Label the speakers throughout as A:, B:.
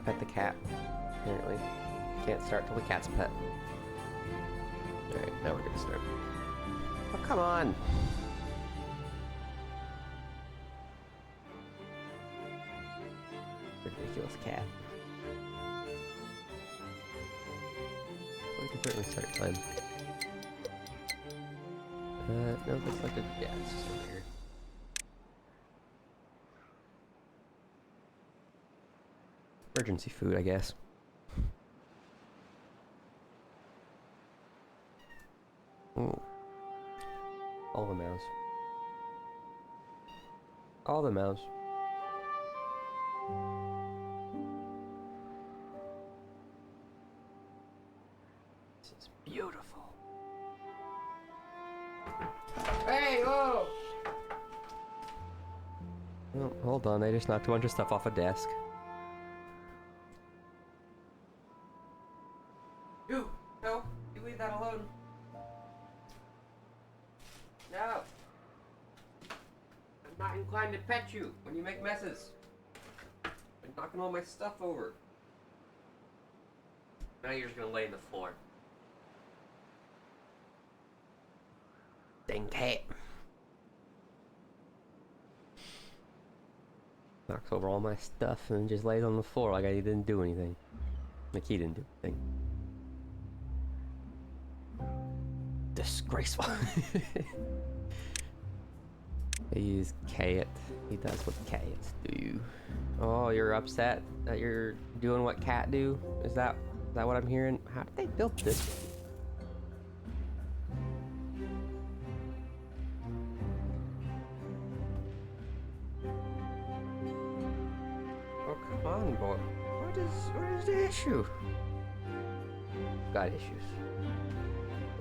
A: Pet the cat. Apparently. Can't start till the cat's pet. Alright, now we're gonna start. Oh, come on! Ridiculous cat. We can certainly start time. No, that's like a... yeah, it's just over here. Emergency food, I guess. Ooh. All the mouse. All the mouse. This is beautiful. Hey, whoa! Oh, hold on, I just knocked a bunch of stuff off a desk. You! No! You leave that alone! No! I'm not inclined to pet you when you make messes. You're knocking all my stuff over. Now you're just gonna lay on the floor. Dang cat. Knocks over all my stuff and just lays on the floor like I didn't do anything. Like he didn't do anything. Disgraceful. He's cat. He does what cats do. Oh, you're upset that you're doing what cat do? Is that what I'm hearing? How did they build this? Oh, come on, boy. What is the issue? Got issues.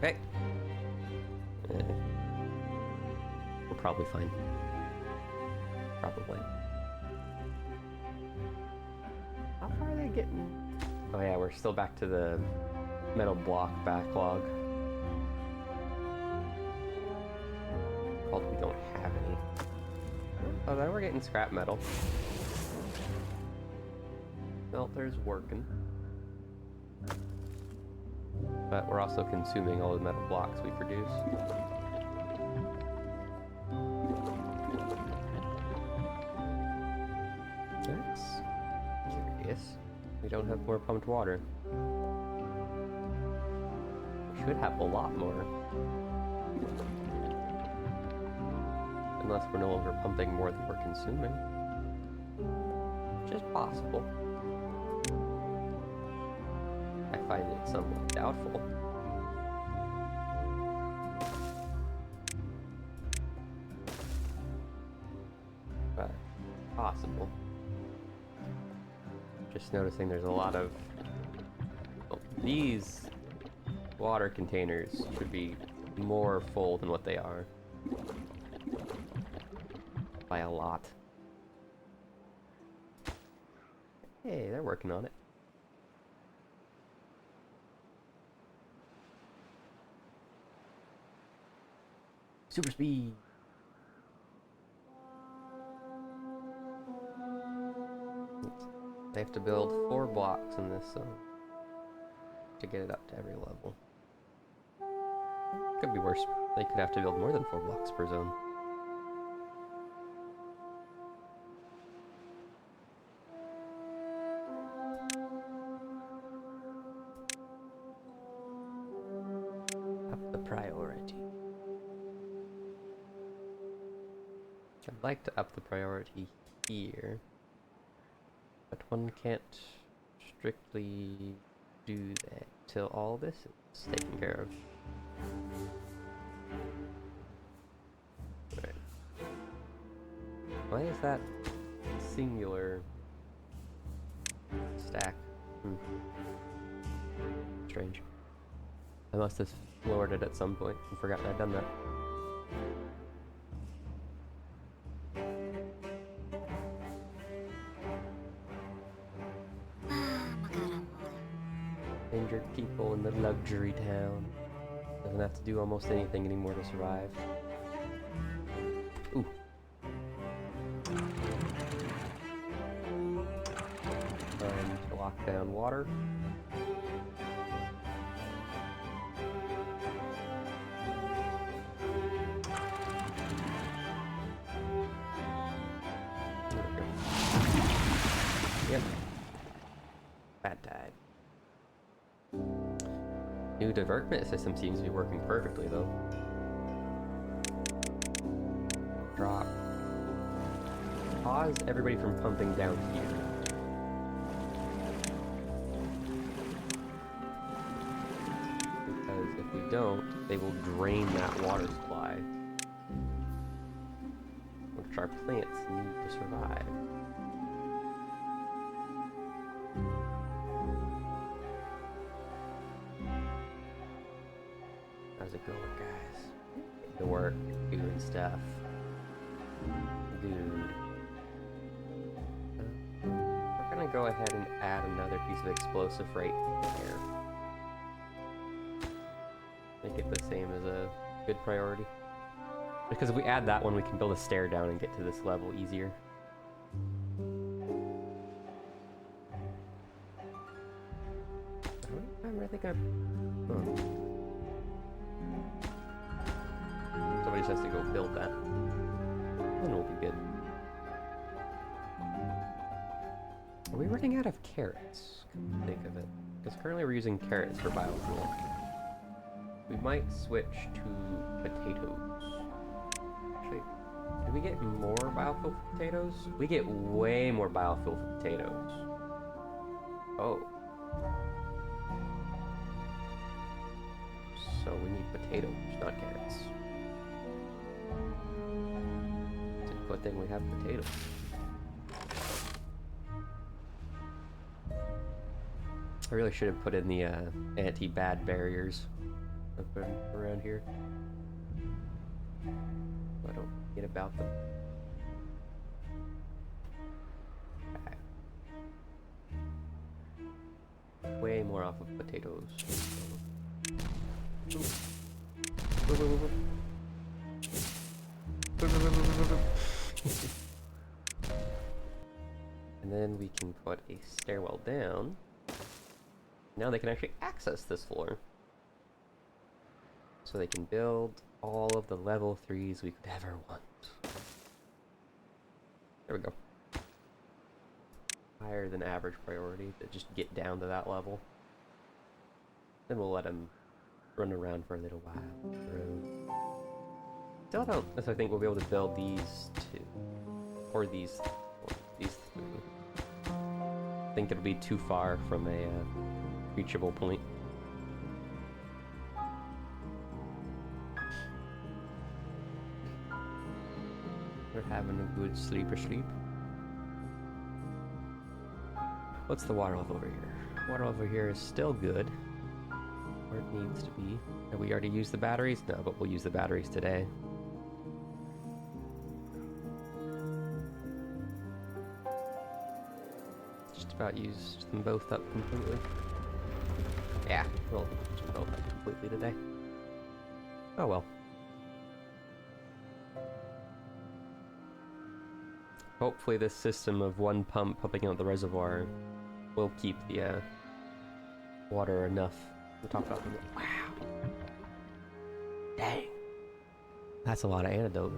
A: Hey. We're probably fine. Probably. How far are they getting? Oh yeah, we're still back to the metal block backlog. Called we don't have any. Oh, then we're getting scrap metal. Smelter's working. But we're also consuming all the metal blocks we produce. That's curious. We don't have more pumped water. We should have a lot more. Unless we're no longer pumping more than we're consuming. Which is possible. I find it somewhat doubtful. But possible. Just noticing there's a lot of... well, these water containers should be more full than what they are. By a lot. Hey, they're working on it. Super speed! They have to build 4 blocks in this zone to get it up to every level. Could be worse. They could have to build more than 4 blocks per zone. Up the priority. I'd like to up the priority here. But one can't strictly do that till all this is taken care of. Right. Why is that singular stack? Strange. I must have lowered it at some point and forgotten I'd done that. Injured people in the luxury town. Doesn't have to do almost anything anymore to survive. Ooh. And down water. Yep. Bad tide. New divertment system seems to be working perfectly though. Drop. Pause everybody from pumping down here. Because if we don't, they will drain that water supply, which our plants need to survive. How's it going, guys? Getting to work, doing stuff. Good. We're gonna go ahead and add another piece of explosive right there. Make it the same as a good priority. Because if we add that one, we can build a stair down and get to this level easier. I'm really gonna... Oh. Somebody just has to go build that. Then we'll be good. Are we running out of carrots? Come to think of it. Because currently we're using carrots for biofuel. We might switch to potatoes. Actually, do we get more biofuel for potatoes? We get way more biofuel for potatoes. Oh. So we need potatoes, not carrots. It's a good thing we have potatoes. I really should have put in the anti-bad barriers around here. I don't forget about them. Okay. Way more off of potatoes. And then we can put a stairwell down. Now they can actually access this floor. So they can build all of the level 3s we could ever want. There we go. Higher than average priority to just get down to that level. Then we'll let them run around for a little while. Still don't necessarily think we'll be able to build these two. Or these three. I think it'll be too far from a reachable point. We're having a good sleeper sleep. What's the water level over here? Water level here is still good. Where it needs to be. Have we already used the batteries? No, but we'll use the batteries today. Just about used them both up completely. Yeah, we'll use them both up completely today. Oh well. Hopefully this system of one pump pumping out the reservoir will keep the water enough. We'll talk about them. Wow. Dang. That's a lot of antidote.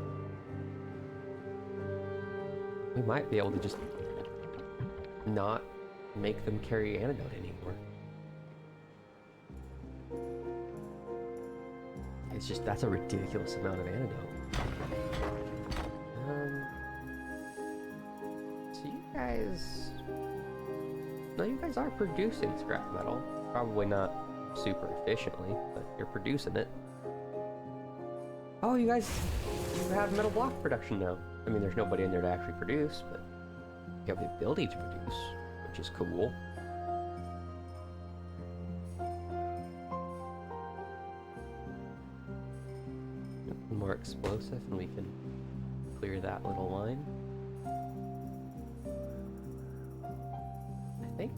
A: We might be able to just not make them carry antidote anymore. It's just, that's a ridiculous amount of antidote. So you guys... No, you guys are producing scrap metal. Probably not super efficiently, but you're producing it. Oh, you guys have metal block production now. I mean, there's nobody in there to actually produce, but you have the ability to produce, which is cool. More explosive, and we can clear that little line. I think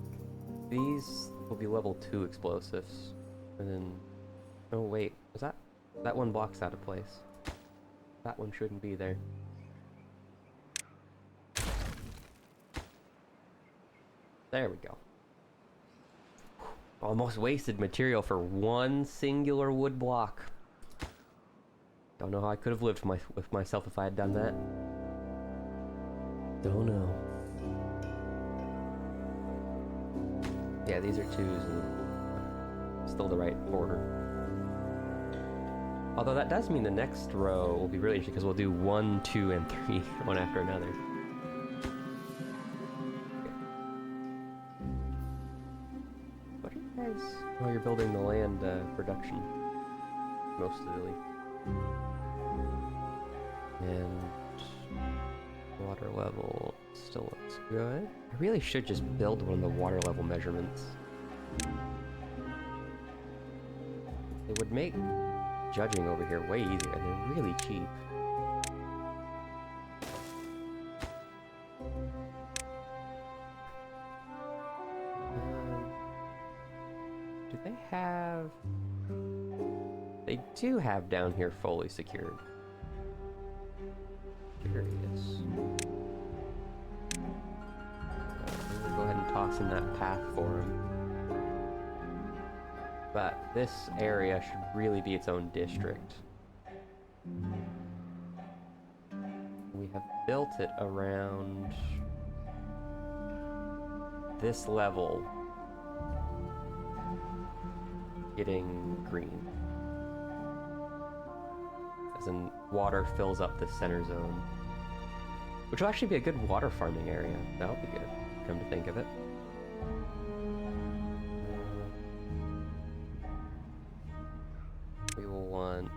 A: these will be level 2 explosives, and then... Oh wait, is that one block's out of place? That one shouldn't be there. There we go. Almost wasted material for one singular wood block. Don't know how I could have lived with myself if I had done that. Don't know. Yeah, these are twos and still the right order. Although that does mean the next row will be really interesting because we'll do 1, 2, and 3, one after another. Okay. What are you guys? Oh, you're building the land production. Mostly. And water level still looks good. I really should just build one of the water level measurements. It would make judging over here way easier, and they're really cheap. Do they have... They do have down here fully secured. Curious. We'll go ahead and toss in that path for him. But this area should really be its own district. We have built it around this level getting green. As in, water fills up the center zone. Which will actually be a good water farming area. That'll be good, come to think of it. We will want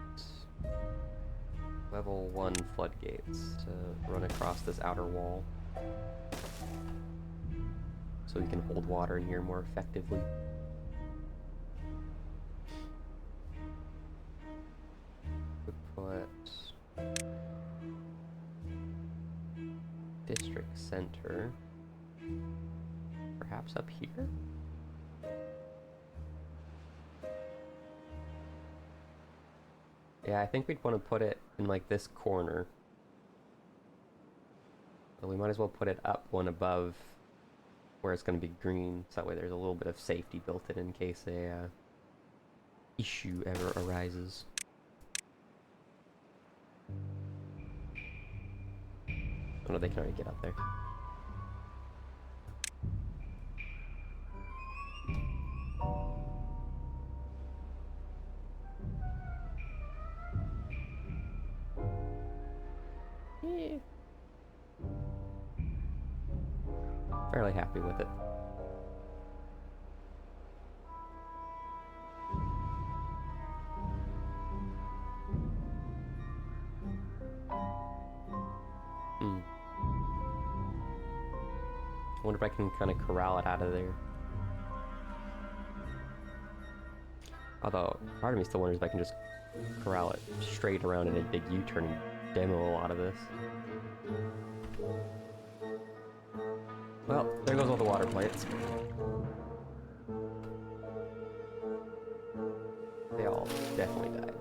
A: level 1 floodgates to run across this outer wall. So we can hold water in here more effectively. Put district center perhaps up here? Yeah, I think we'd want to put it in like this corner. But we might as well put it up one above where it's going to be green, so that way there's a little bit of safety built in case a issue ever arises. Oh no, they can already get up there. Yeah. Fairly happy with it. I wonder if I can kind of corral it out of there. Although, part of me still wonders if I can just corral it straight around in a big U-turn and demo a lot of this. Well, there goes all the water plants. They all definitely died.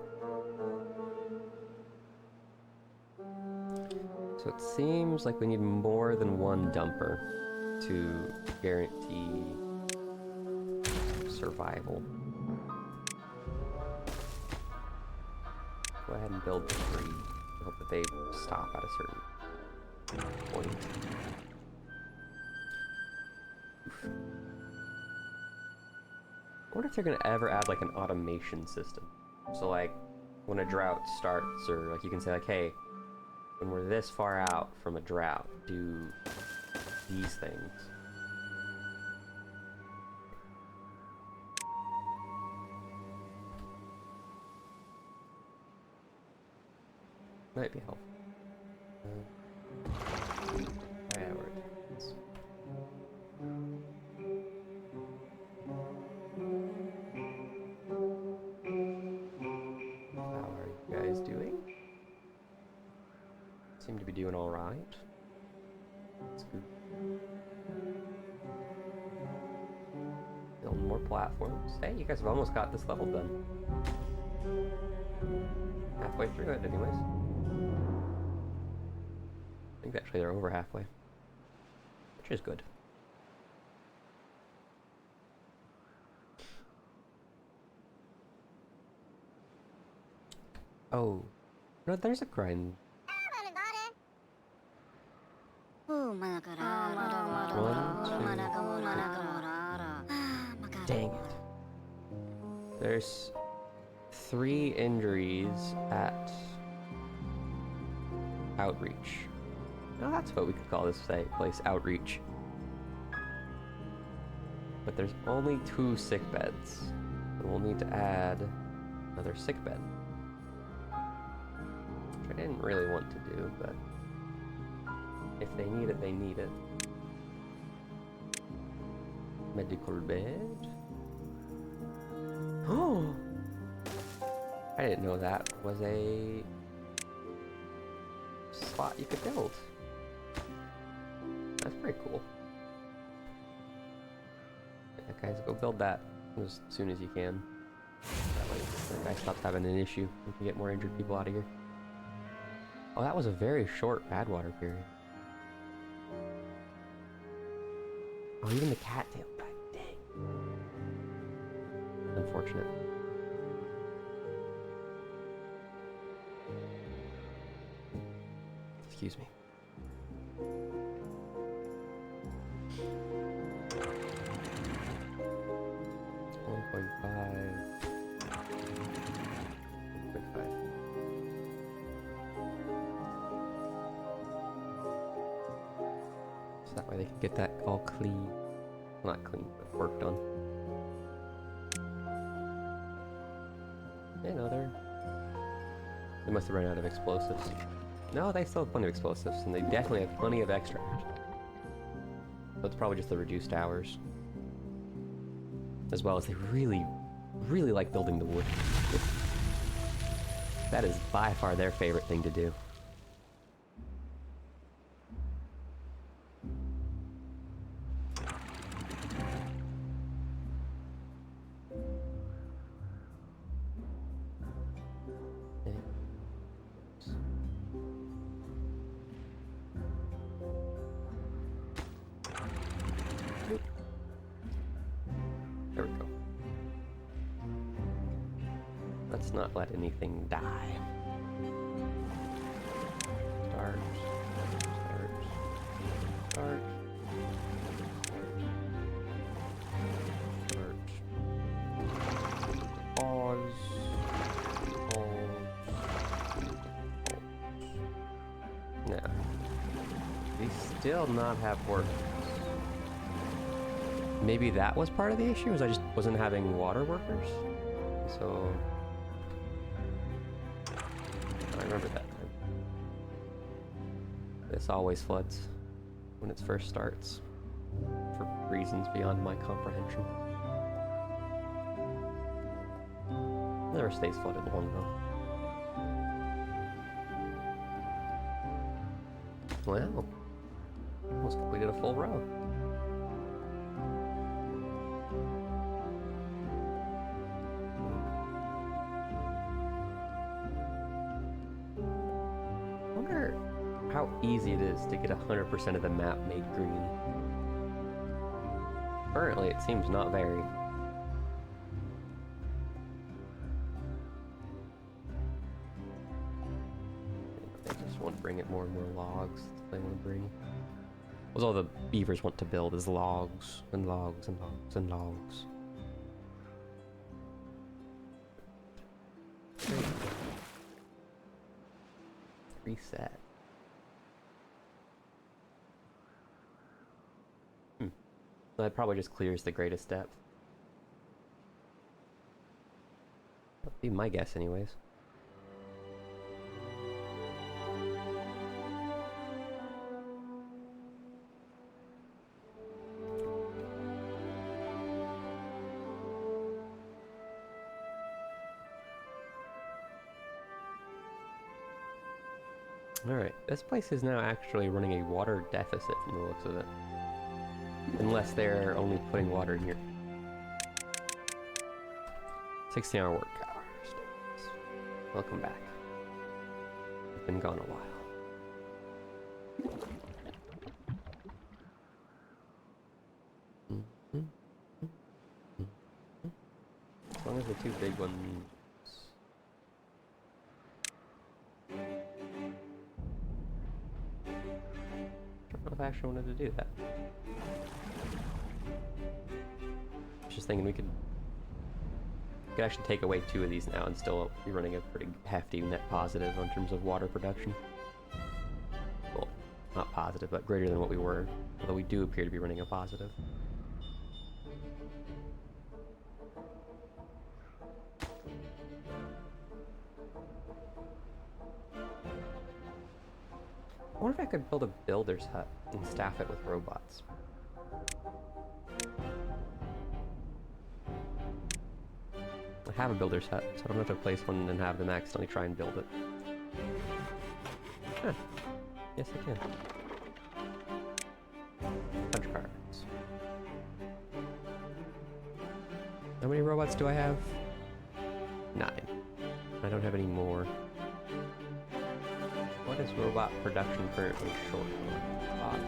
A: So it seems like we need more than one dumper to guarantee survival. Go ahead and build 3. I hope that they stop at a certain point. Oof. I wonder if they're gonna ever add like an automation system. So like when a drought starts, or like you can say like, hey, when we're this far out from a drought, do these things. Might be helpful. Priorities. How are you guys doing? Seem to be doing all right. That's good. Build more platforms. Hey, you guys have almost got this level done. Halfway through it, anyways. I think actually they're over halfway, which is good. Oh. No, there's a grind. One, two. Dang it. There's 3 injuries at Outreach. No, that's what we could call this place, Outreach. But there's only 2 sick beds. So we'll need to add another sick bed. Which I didn't really want to do, but if they need it, they need it. Medical bed. Oh! I didn't know that was a slot you could build. That's pretty cool. Yeah, guys, go build that as soon as you can. That way the guy stops having an issue. We can get more injured people out of here. Oh, that was a very short bad water period. Oh, even the cattail died. Dang. Unfortunate. Excuse me. So that way they can get that all clean. Well, not clean, but work done. Yeah, no, they must have run out of explosives. No, they still have plenty of explosives, and they definitely have plenty of extract. So it's probably just the reduced hours. As well as they really, really like building the wood. That is by far their favorite thing to do. There we go. Let's not let anything die. Start. Start. Pause. No. We still not have work. Maybe that was part of the issue, was I just wasn't having water workers? So... I remember that time. This always floods when it first starts, for reasons beyond my comprehension. Never stays flooded long though. Well, almost completed a full row. I wonder how easy it is to get 100% of the map made green. Currently, it seems not very. They just want to bring it more and more logs. That's what they want to bring. That's all the beavers want to build is logs and logs and logs and logs. Reset. That probably just clears the greatest depth. That'd be my guess anyways. Alright, this place is now actually running a water deficit from the looks of it. Unless they're only putting water in here. 16-hour work hours. Welcome back. We've been gone a while. As long as the 2 big ones... I actually wanted to do that. I was just thinking we could actually take away 2 of these now and still be running a pretty hefty net positive in terms of water production. Well, not positive, but greater than what we were, although we do appear to be running a positive. I wonder if I could build a builder's hut and staff it with robots. I have a builder's hut, so I don't have to place one and have them accidentally try and build it. Huh. Yes, I can. Punch cards. How many robots do I have? 9. I don't have any more. What is robot production currently short on?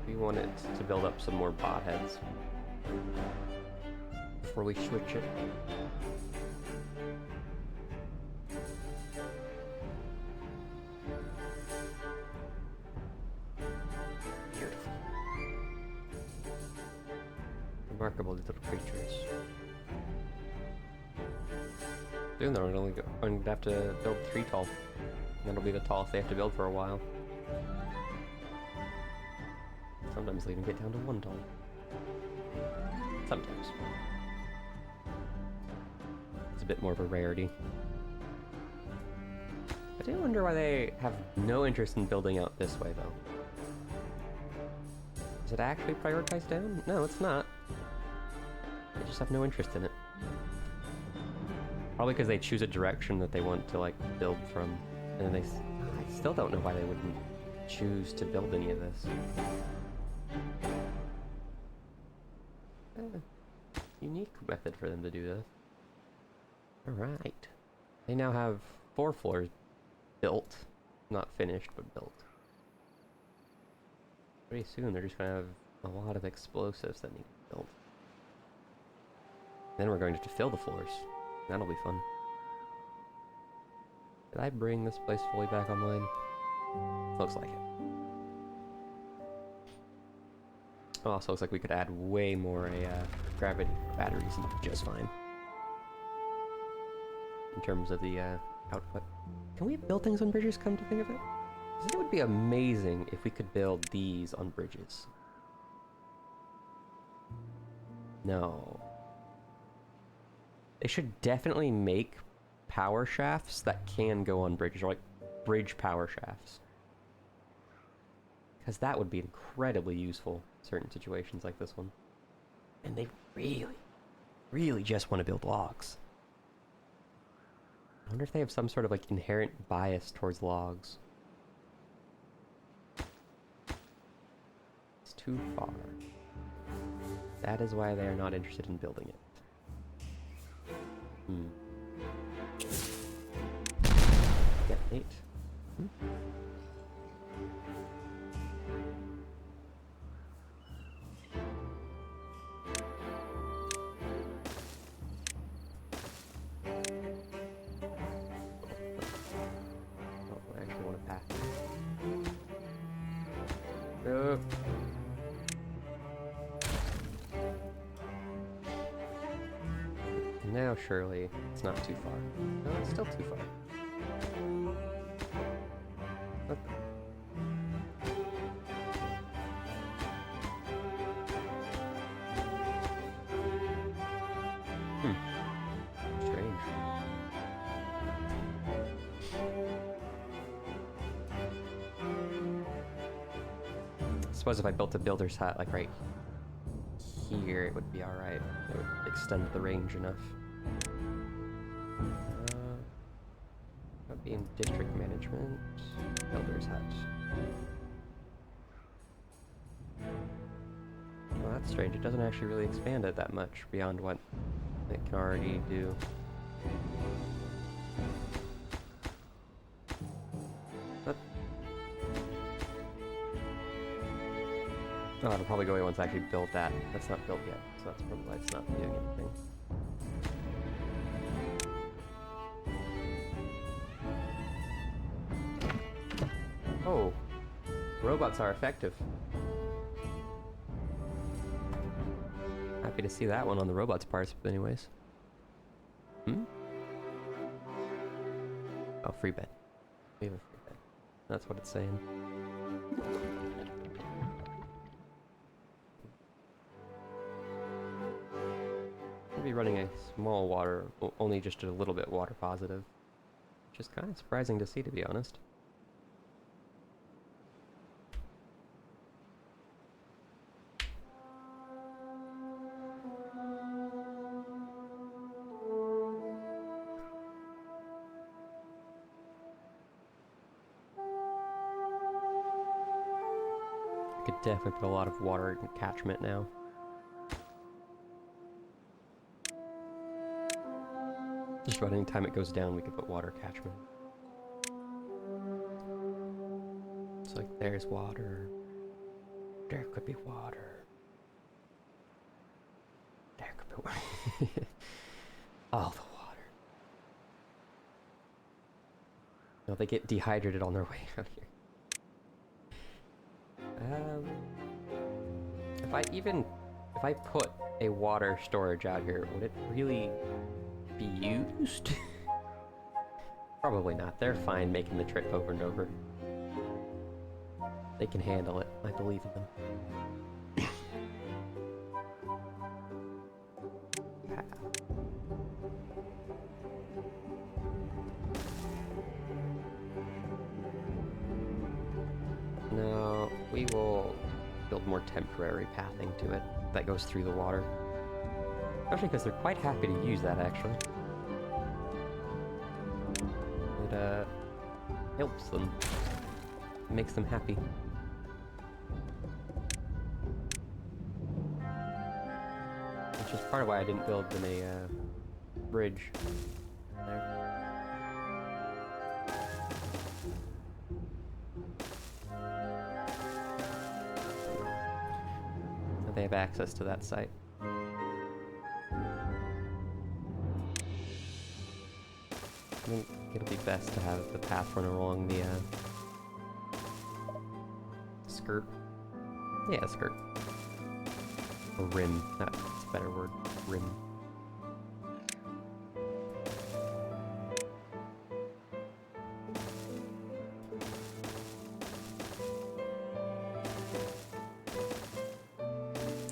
A: We want it to build up some more bot heads before we switch it. Beautiful. Remarkable little creatures. Soon they're only going to have to build 3 tall. And that'll be the tallest they have to build for a while. Sometimes they even get down to 1 tall. Sometimes. It's a bit more of a rarity. I do wonder why they have no interest in building out this way, though. Is it actually prioritized down? No, it's not. They just have no interest in it. Probably because they choose a direction that they want to, like, build from. And I still don't know why they wouldn't choose to build any of this. Unique method for them to do this. Alright. They now have 4 floors built. Not finished, but built. Pretty soon they're just gonna have a lot of explosives that need to be built. Then we're going to fill the floors. That'll be fun. Did I bring this place fully back online? Looks like it. Oh, also looks like we could add way more gravity batteries and just fine. In terms of the output. Can we build things on bridges, come to think of it? Because it would be amazing if we could build these on bridges. No. They should definitely make power shafts that can go on bridges, or like bridge power shafts. Because that would be incredibly useful in certain situations like this one. And they really just want to build logs. I wonder if they have some sort of like inherent bias towards logs. It's too far. That is why they are not interested in building it. Get 8. I actually want to pass. Now surely it's not too far. No, it's still too far. Okay. Strange. I suppose if I built a builder's hut like right here, it would be alright. It would extend the range enough. That'd be in district management. Builder's hut. Well, that's strange. It doesn't actually really expand it that much beyond what it can already do. But oh, it'll probably go away once I actually build that. That's not built yet, so that's probably why it's not doing anything. Robots are effective. Happy to see that one on the robots' parts, but anyways. Hmm? Oh, free bed. We have a free bed. That's what it's saying. We'll be running a small water, only just a little bit water positive. Which is kind of surprising to see, to be honest. Could definitely put a lot of water in catchment now. Just about any time it goes down, we could put water catchment. It's like, there's water. There could be water. There could be water. All the water. No, they get dehydrated on their way out here. If I put a water storage out here, would it really be used? Probably not. They're fine making the trip over and over. They can handle it. I believe in them. No, we will build more temporary pathing to it that goes through the water. Especially because they're quite happy to use that, actually. It helps them. It makes them happy. Which is part of why I didn't build them a bridge there. So they have access to that site. I think it'll be best to have the path run along the skirt. Yeah, skirt. Or rim. That's a better word. Rim.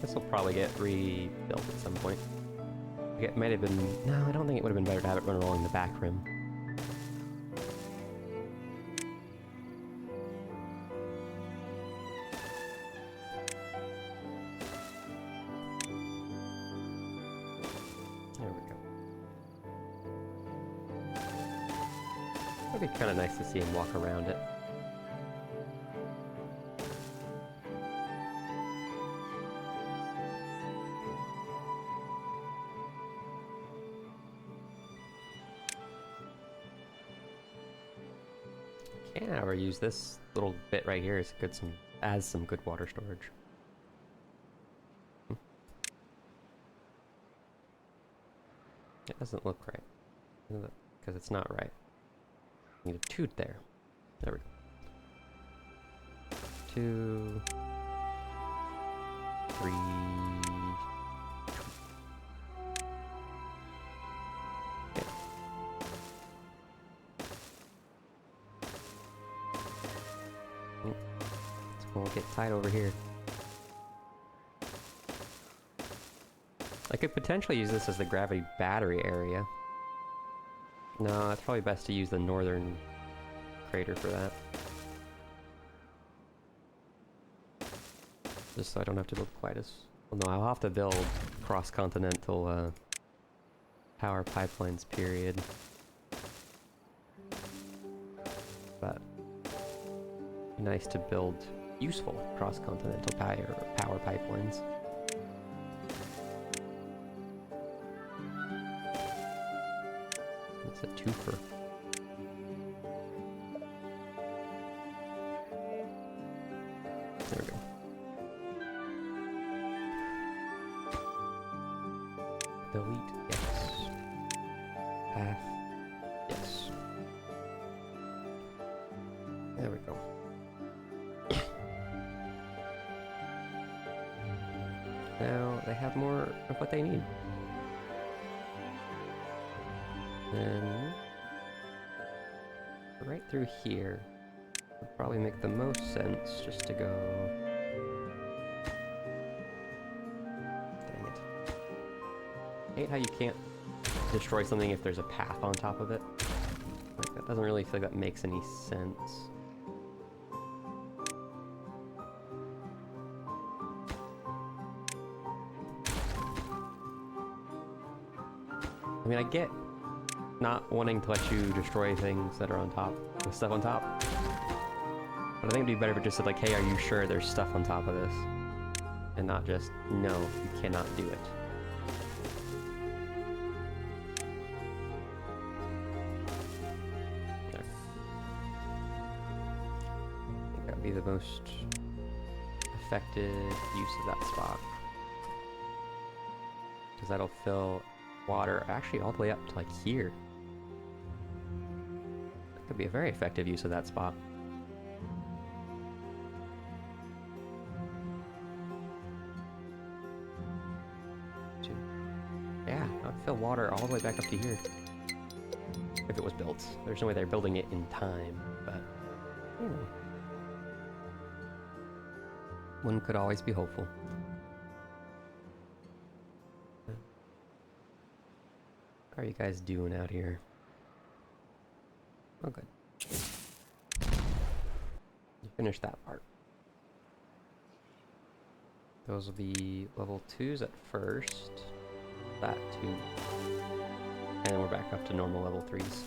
A: This will probably get rebuilt at some point. It might have been... No, I don't think it would have been better to have it run along the back rim. There we go. It'd be kind of nice to see him walk around it. Can't ever use this little bit right here as some good water storage. It doesn't look right. Because it's not right. Need a toot there. There we go. 2, 3. Okay. We'll get tied over here. I could potentially use this as the gravity battery area. No, it's probably best to use the northern crater for that. Just so I don't have to build quite as... Well, no, I'll have to build cross-continental power pipelines, period. But it'd be nice to build useful cross-continental power pipelines. It's a twofer. There we go. Delete, yes. Path, yes. There we go. they have more of what they need. Then right through here would probably make the most sense just to go. Dang it. I hate how you can't destroy something if there's a path on top of it. Like, that doesn't really feel like that makes any sense. I mean, I get not wanting to let you destroy things that are on top, with stuff on top. But I think it'd be better if it just said like, hey, are you sure there's stuff on top of this? And not just, no, you cannot do it. There. I think that'd be the most effective use of that spot. Because that'll fill water actually all the way up to like here. That could be a very effective use of that spot. Yeah, that would fill water all the way back up to here. If it was built. There's no way they're building it in time, but one could always be hopeful. How are you guys doing out here? Oh, good. You finished that part. Those will be level 2s at first. That 2. And then we're back up to normal level 3s.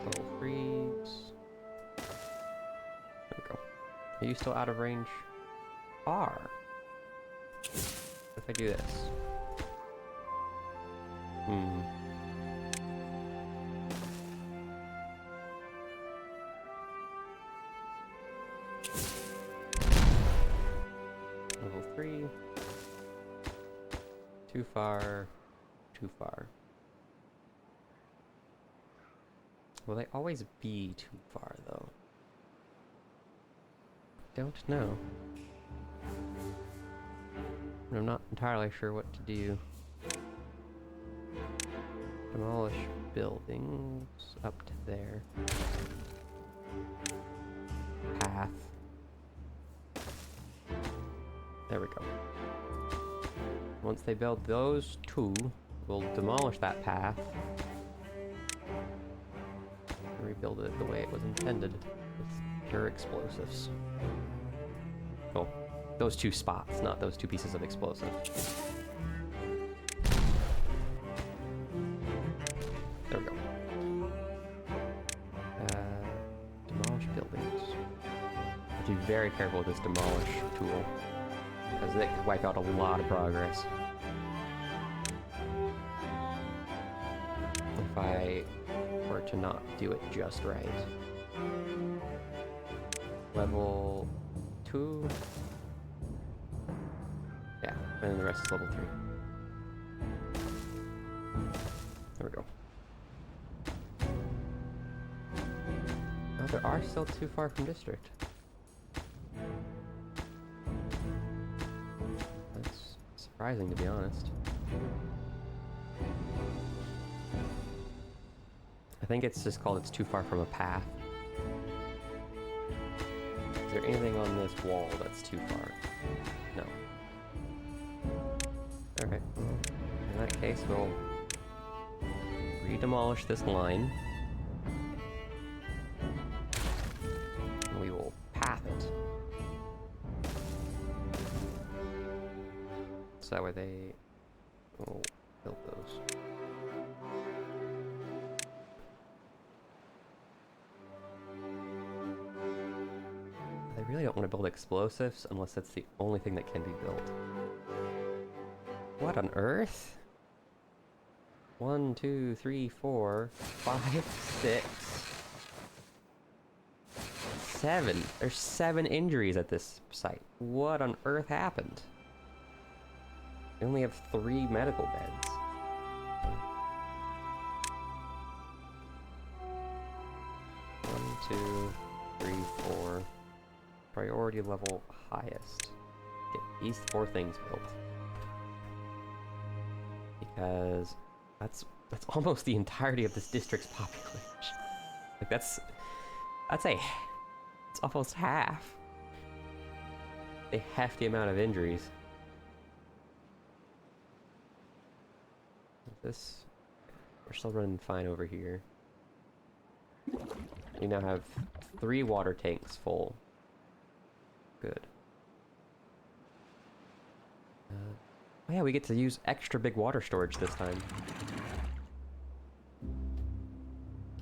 A: Level 3s. There we go. Are you still out of range? Are. What if I do this? Level 3. Too far. Too far. Will they always be too far, though? Don't know. I'm not entirely sure what to do. Demolish buildings up to there. Path. There we go. Once they build those 2, we'll demolish that path. And rebuild it the way it was intended, with pure explosives. Cool. Those 2 spots, not those 2 pieces of explosive. There we go. Demolish buildings. Have to be very careful with this demolish tool, because it could wipe out a lot of progress. If I were to not do it just right. Level 2. Yeah, and then the rest is level 3. There we go. Oh, there are still too far from district. That's surprising, to be honest. I think it's just called it's too far from a path. Is there anything on this wall that's too far? No. Okay. In that case, we'll re-demolish this line. And we will path it. So that way they will build those. I really don't want to build explosives unless that's the only thing that can be built. What on earth? 1, 2, 3, 4, 5, 6, 7. There's 7 injuries at this site. What on earth happened? We only have 3 medical beds. 1, 2, 3, 4, Priority level highest. Get these 4 things built. Because that's almost the entirety of this district's population. Like it's almost half. A hefty amount of injuries. This, we're still running fine over here. We now have 3 water tanks full. Good. Oh yeah, we get to use extra big water storage this time.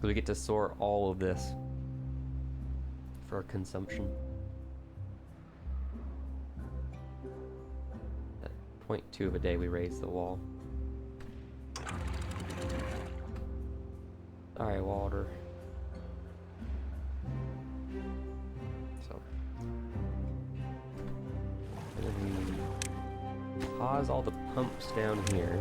A: So we get to store all of this for our consumption. At 0.2 of a day we raise the wall. Alright, water. So. And then we pause all the pumps down here.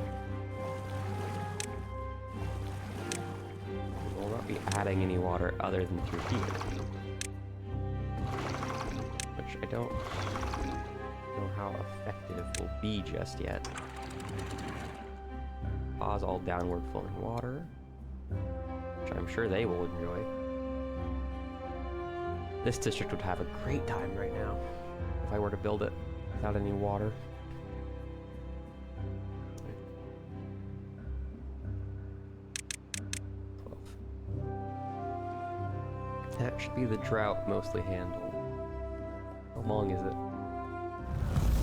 A: We'll not be adding any water other than through here. Which I don't know how effective will be just yet. Pause all downward flowing water. Which I'm sure they will enjoy. This district would have a great time right now if I were to build it without any water. That should be the drought mostly handled. How long is it?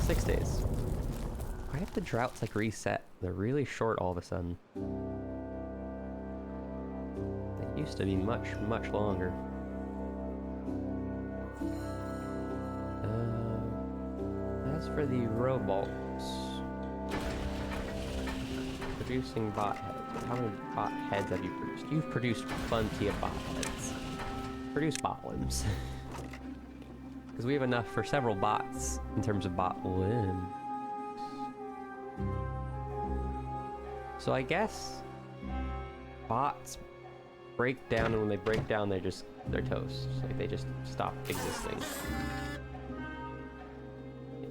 A: 6 days. Why have the droughts like reset? They're really short all of a sudden. They used to be much, much longer. As for the robots, producing bot heads. How many bot heads have you produced? You've produced plenty of bot heads. Produce bot limbs. Because we have enough for several bots in terms of bot limbs. So I guess bots break down, and when they break down, they're toast. Like they just stop existing.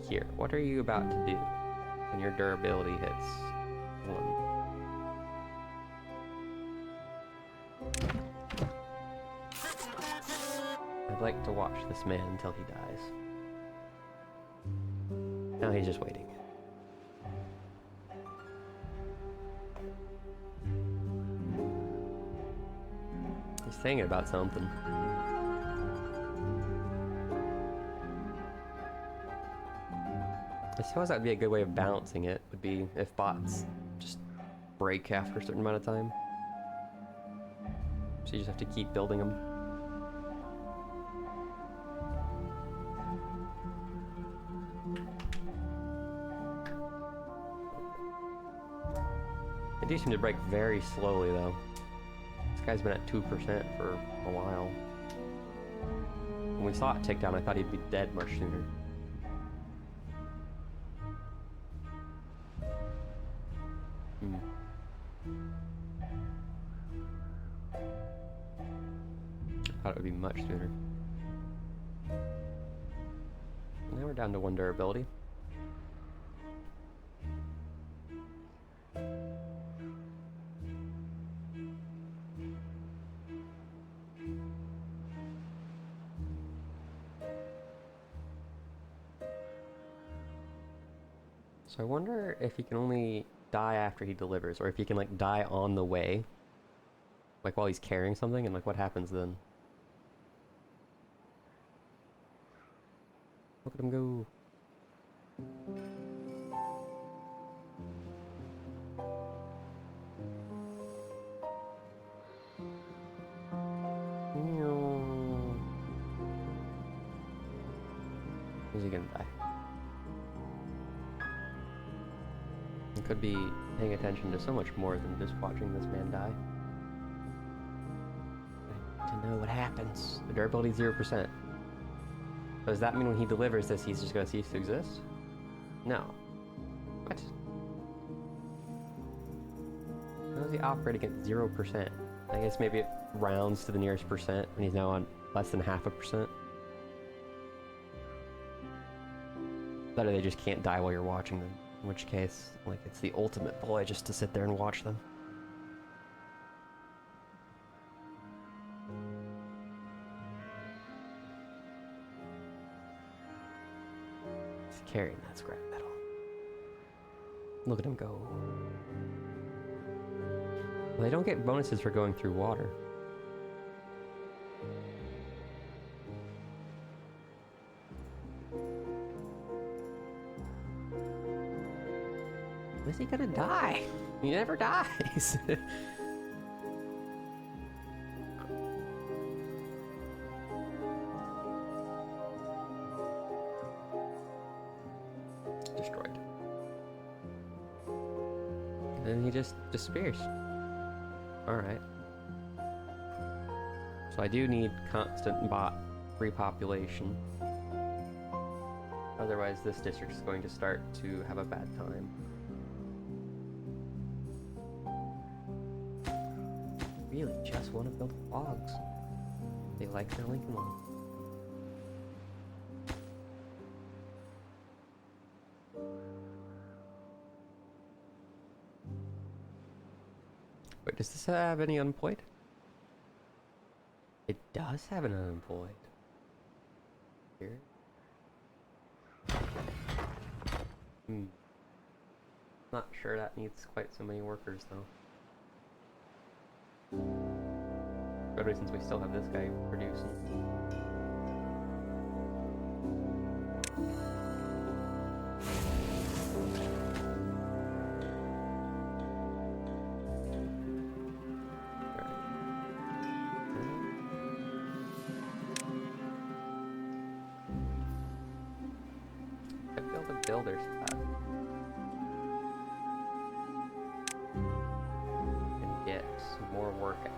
A: Here, what are you about to do when your durability hits 1? I'd like to watch this man until he dies. Now he's just waiting. He's thinking about something. I suppose that would be a good way of balancing it, would be if bots just break after a certain amount of time. So you just have to keep building them. They do seem to break very slowly though. This guy's been at 2% for a while. When we saw it tick down, I thought he'd be dead much sooner. Thought it would be much sooner. Now we're down to 1 durability. So I wonder if he can only die after he delivers, or if he can like die on the way, like while he's carrying something, and like what happens then. Look at him go. Is he gonna die? He could be paying attention to so much more than just watching this man die. To know what happens. The durability 0%. So does that mean when he delivers this, he's just gonna cease to exist? No. What? How is he operating at 0%? I guess maybe it rounds to the nearest percent, and he's now on less than 0.5%. Either they just can't die while you're watching them, in which case, like, it's the ultimate ploy just to sit there and watch them. He's carrying that scrap metal. Look at him go. Well, they don't get bonuses for going through water. Is he gonna die? He never dies. Destroyed. And then he just disappears. Alright. So I do need constant bot repopulation. Otherwise this district is going to start to have a bad time. Really just want to build logs. They like their Lincoln logs. Wait, does this have any unemployed? It does have an unemployed. Here. Not sure that needs quite so many workers though. Especially since we still have this guy producing. I built a builder's hut. And get some more work out.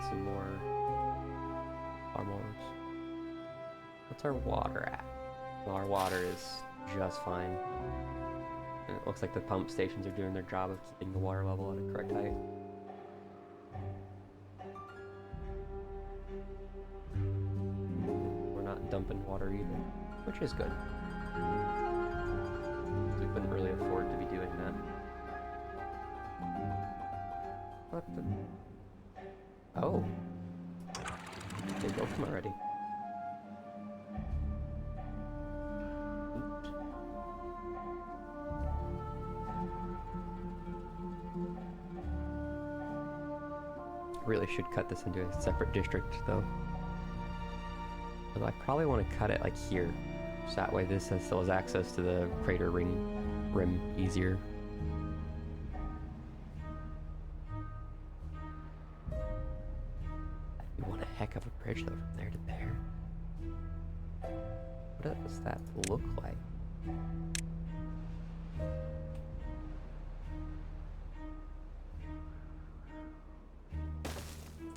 A: Some more farmers. What's our water at? Well, our water is just fine. And it looks like the pump stations are doing their job of keeping the water level at a correct height. We're not dumping water either, which is good. We couldn't really afford to be doing that. What the... Oh. They built them already. Oops. Really should cut this into a separate district though. But I probably want to cut it like here. So that way this still has access to the crater rim easier. Heck of a bridge though, from there to there. What does that look like?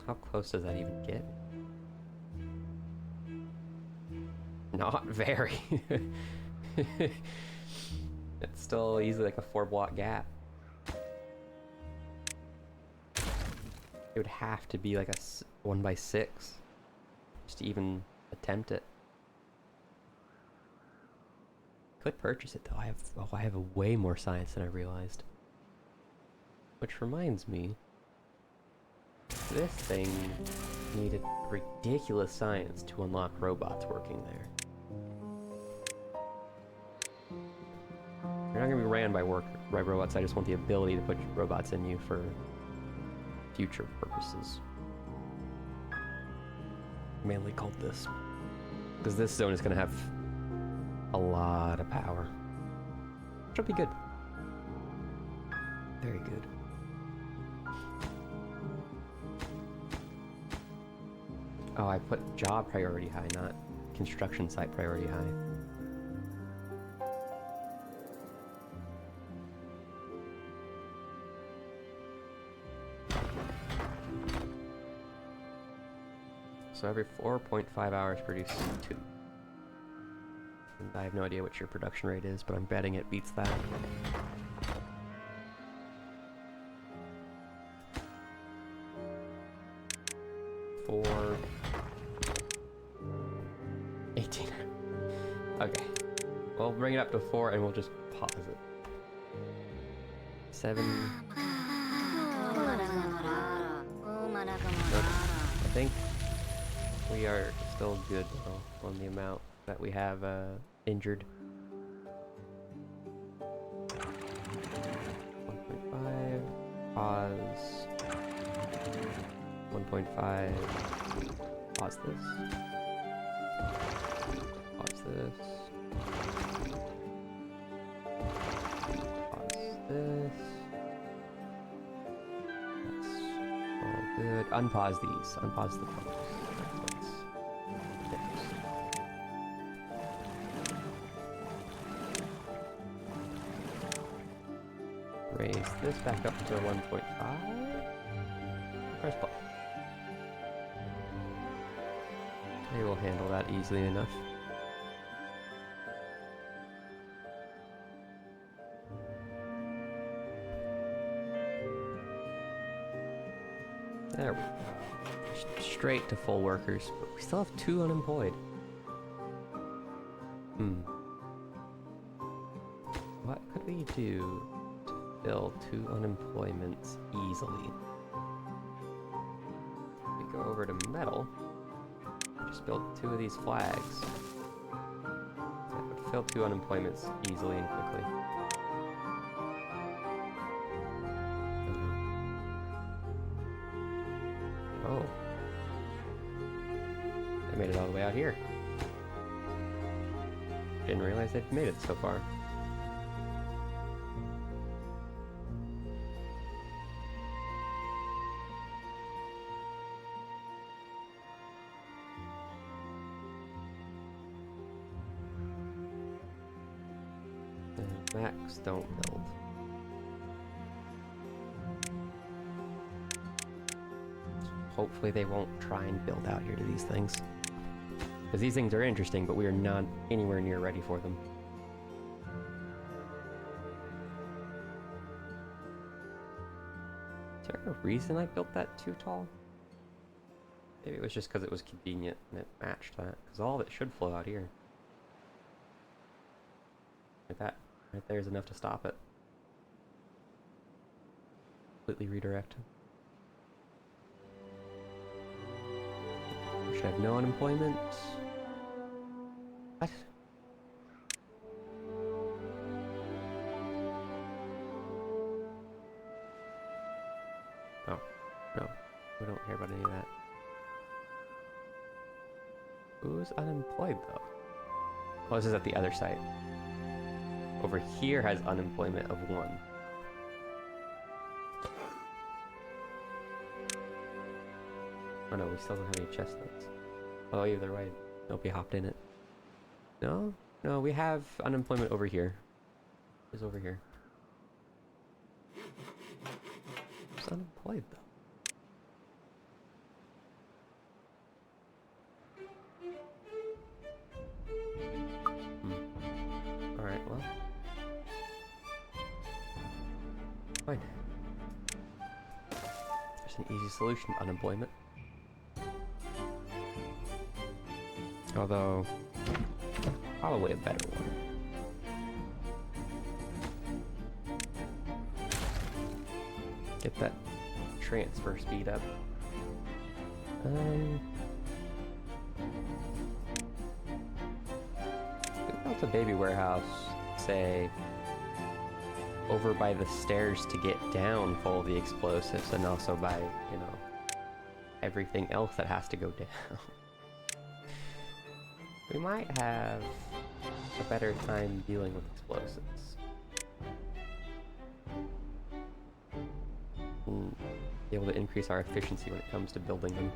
A: How close does that even get? Not very. It's still easily like a 4-block gap. It would have to be like a 1x6 just to even attempt it. Could purchase it though. I have a way more science than I realized. Which reminds me, this thing needed ridiculous science to unlock robots working there. You're not gonna be ran by robots. I just want the ability to put robots in you for future purposes. Mainly called this. Because this zone is going to have a lot of power. Which will be good. Very good. Oh, I put job priority high, not construction site priority high. So every 4.5 hours produces 2. And I have no idea what your production rate is, but I'm betting it beats that. 4, 18. Okay. We'll bring it up to 4 and we'll just pause it. 7. Nope. I think we are still good though on the amount that we have injured. 1.5. Pause. 1.5. Pause this. Pause this. Pause this. That's all good. Unpause these. Unpause the pumps. Raise this back up to 1.5. Press play. Maybe we'll handle that easily enough. There we go. Straight to full workers, but we still have 2 unemployed. What could we do to fill 2 unemployments easily? We go over to metal. Just build 2 of these flags. That would fill 2 unemployments easily and quickly. Oh. They made it all the way out here. Didn't realize they'd made it so far. Max don't build. Hopefully they won't try and build out here to these things. Because these things are interesting, but we are not anywhere near ready for them. Is there a reason I built that too tall? Maybe it was just because it was convenient and it matched that. Because all of it should flow out here. Like that. Right there is enough to stop it. Completely redirect. We should have no unemployment. What? Oh, no. We don't care about any of that. Who's unemployed though? Oh, this is at the other site. Over here has unemployment of 1. Oh no, we still don't have any chestnuts. Oh, either way, nobody hopped in it. No? No, we have unemployment over here. It's over here. Who's unemployed though? Alright, well. Fine. There's an easy solution to unemployment. Although, probably a better one. Get that transfer speed up. We built a baby warehouse, say, over by the stairs to get down full of the explosives, and also by, you know, everything else that has to go down. We might have a better time dealing with explosives. And be able to increase our efficiency when it comes to building them.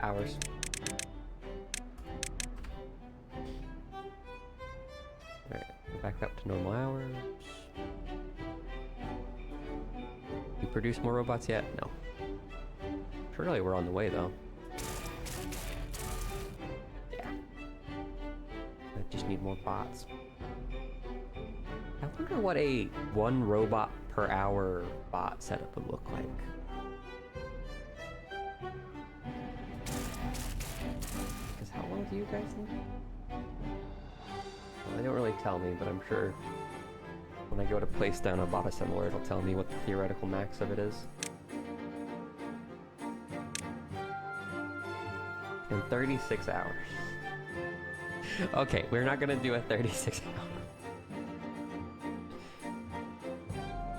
A: Hours. Alright, back up to normal hours. You produce more robots yet? No. Surely we're on the way though. Yeah. I just need more bots. How I wonder what a 1 robot per hour bot setup would look like. Because how long do you guys need? Well, they don't really tell me, but I'm sure when I go to place down a bot assembler, it'll tell me what the theoretical max of it is. In 36 hours. Okay, we're not gonna do a 36 hour.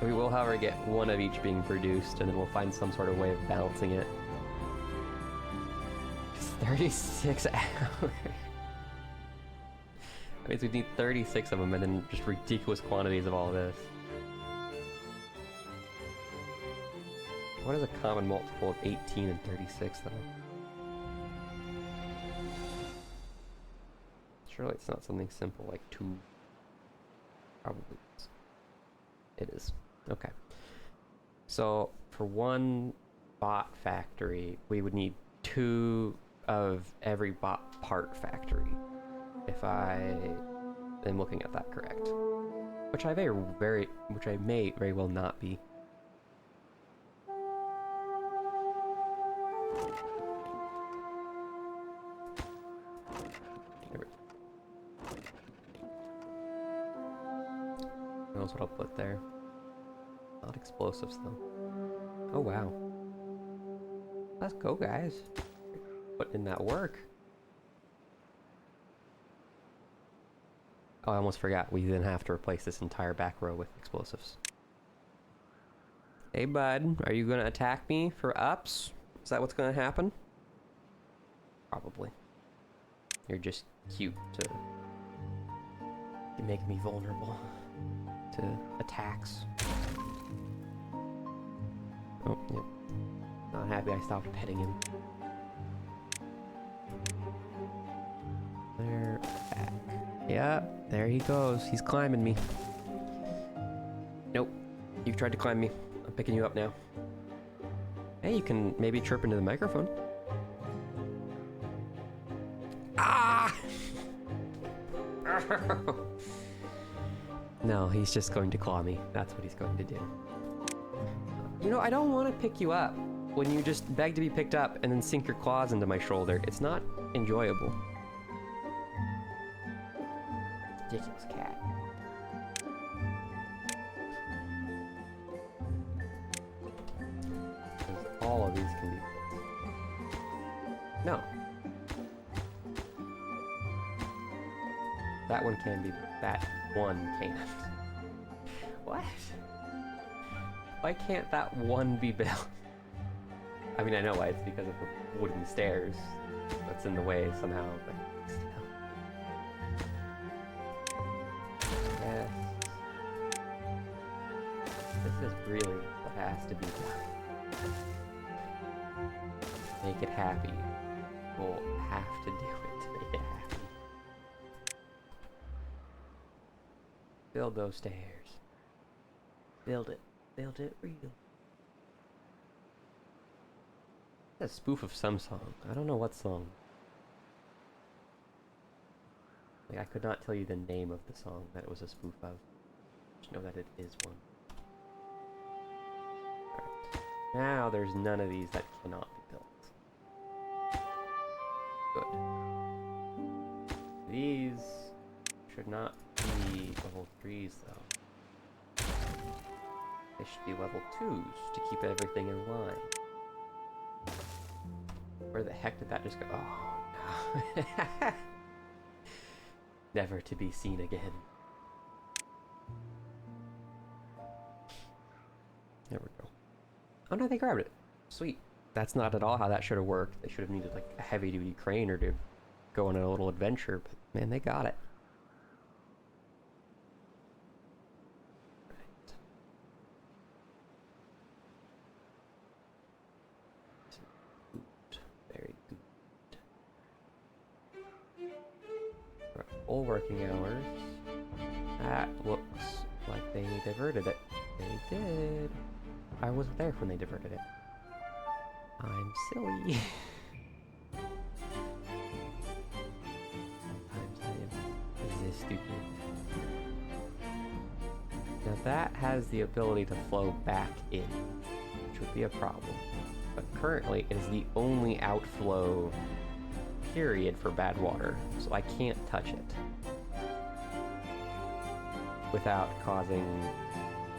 A: We will, however, get one of each being produced, and then we'll find some sort of way of balancing it. It's 36 hours. That means we need 36 of them, and then just ridiculous quantities of all this. What is a common multiple of 18 and 36, though? Surely it's not something simple like 2. Probably is. It is. Okay. So for one bot factory, we would need 2 of every bot part factory. If I am looking at that correct. Which I may very well not be. Who knows what I'll put there? Not explosives though. Oh wow. Let's go, guys. Put in that work. Oh, I almost forgot. We then have to replace this entire back row with explosives. Hey bud, are you gonna attack me for ups? Is that what's gonna happen? Probably. You're just cute to make me vulnerable to attacks. Oh, yep. Not happy I stopped petting him. There, back. Yeah, there he goes. He's climbing me. Nope. You've tried to climb me. I'm picking you up now. Hey, you can maybe chirp into the microphone. Ah! No, he's just going to claw me. That's what he's going to do. You know, I don't want to pick you up when you just beg to be picked up and then sink your claws into my shoulder. It's not enjoyable. Ridiculous cat. All of these can be built. No. That one can be built. That one can't. What? Why can't that one be built? I mean, I know why. It's because of the wooden stairs that's in the way somehow, but still. Yes. This is really what has to be done. Make it happy. We'll have to do it to make it happy. Build those stairs. Build it. Build it real. It's a spoof of some song. I don't know what song. Like, I could not tell you the name of the song that it was a spoof of. Just know that it is one. Right. Now there's none of these that cannot be built. Good. These should not be level 3s though. They should be level 2s to keep everything in line. Where the heck did that just go? Oh no. Never to be seen again. There we go. Oh no, they grabbed it. Sweet. That's not at all how that should have worked. They should have needed like a heavy duty crane or to go on a little adventure, but man, they got it. Full working hours. That looks like they diverted it. They did. I wasn't there when they diverted it. I'm silly. Sometimes I am this stupid. that has the ability to flow back in, which would be a problem. But currently, it is the only outflow period for bad water, so I can't touch it without causing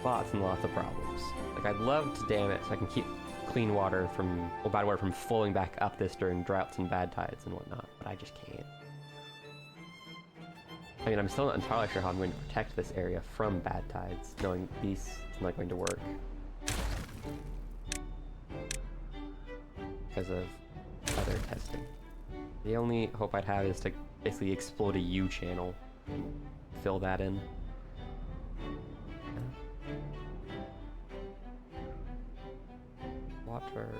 A: lots and lots of problems. Like, I'd love to dam it so I can keep clean water from, or bad water from flowing back up this during droughts and bad tides and whatnot, but I just can't. I mean, I'm still not entirely sure how I'm going to protect this area from bad tides, knowing these is not going to work because of other testing. The only hope I'd have is to basically explode a U channel and fill that in. Water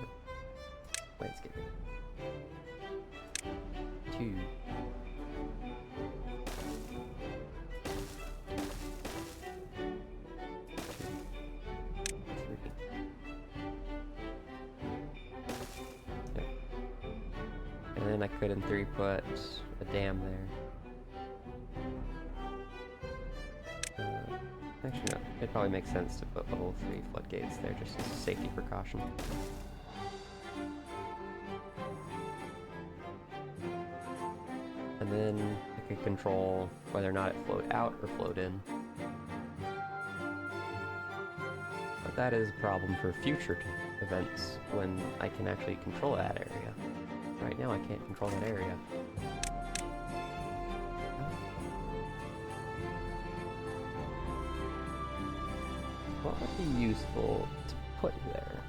A: landscaping. 2. 3. Yep. And then I could in theory put a dam there. Actually no, it probably makes sense to put level 3 floodgates there just as a safety precaution. And then I could control whether or not it flowed out or flowed in. But that is a problem for future events when I can actually control that area. Right now I can't control that area. What would be useful to put there?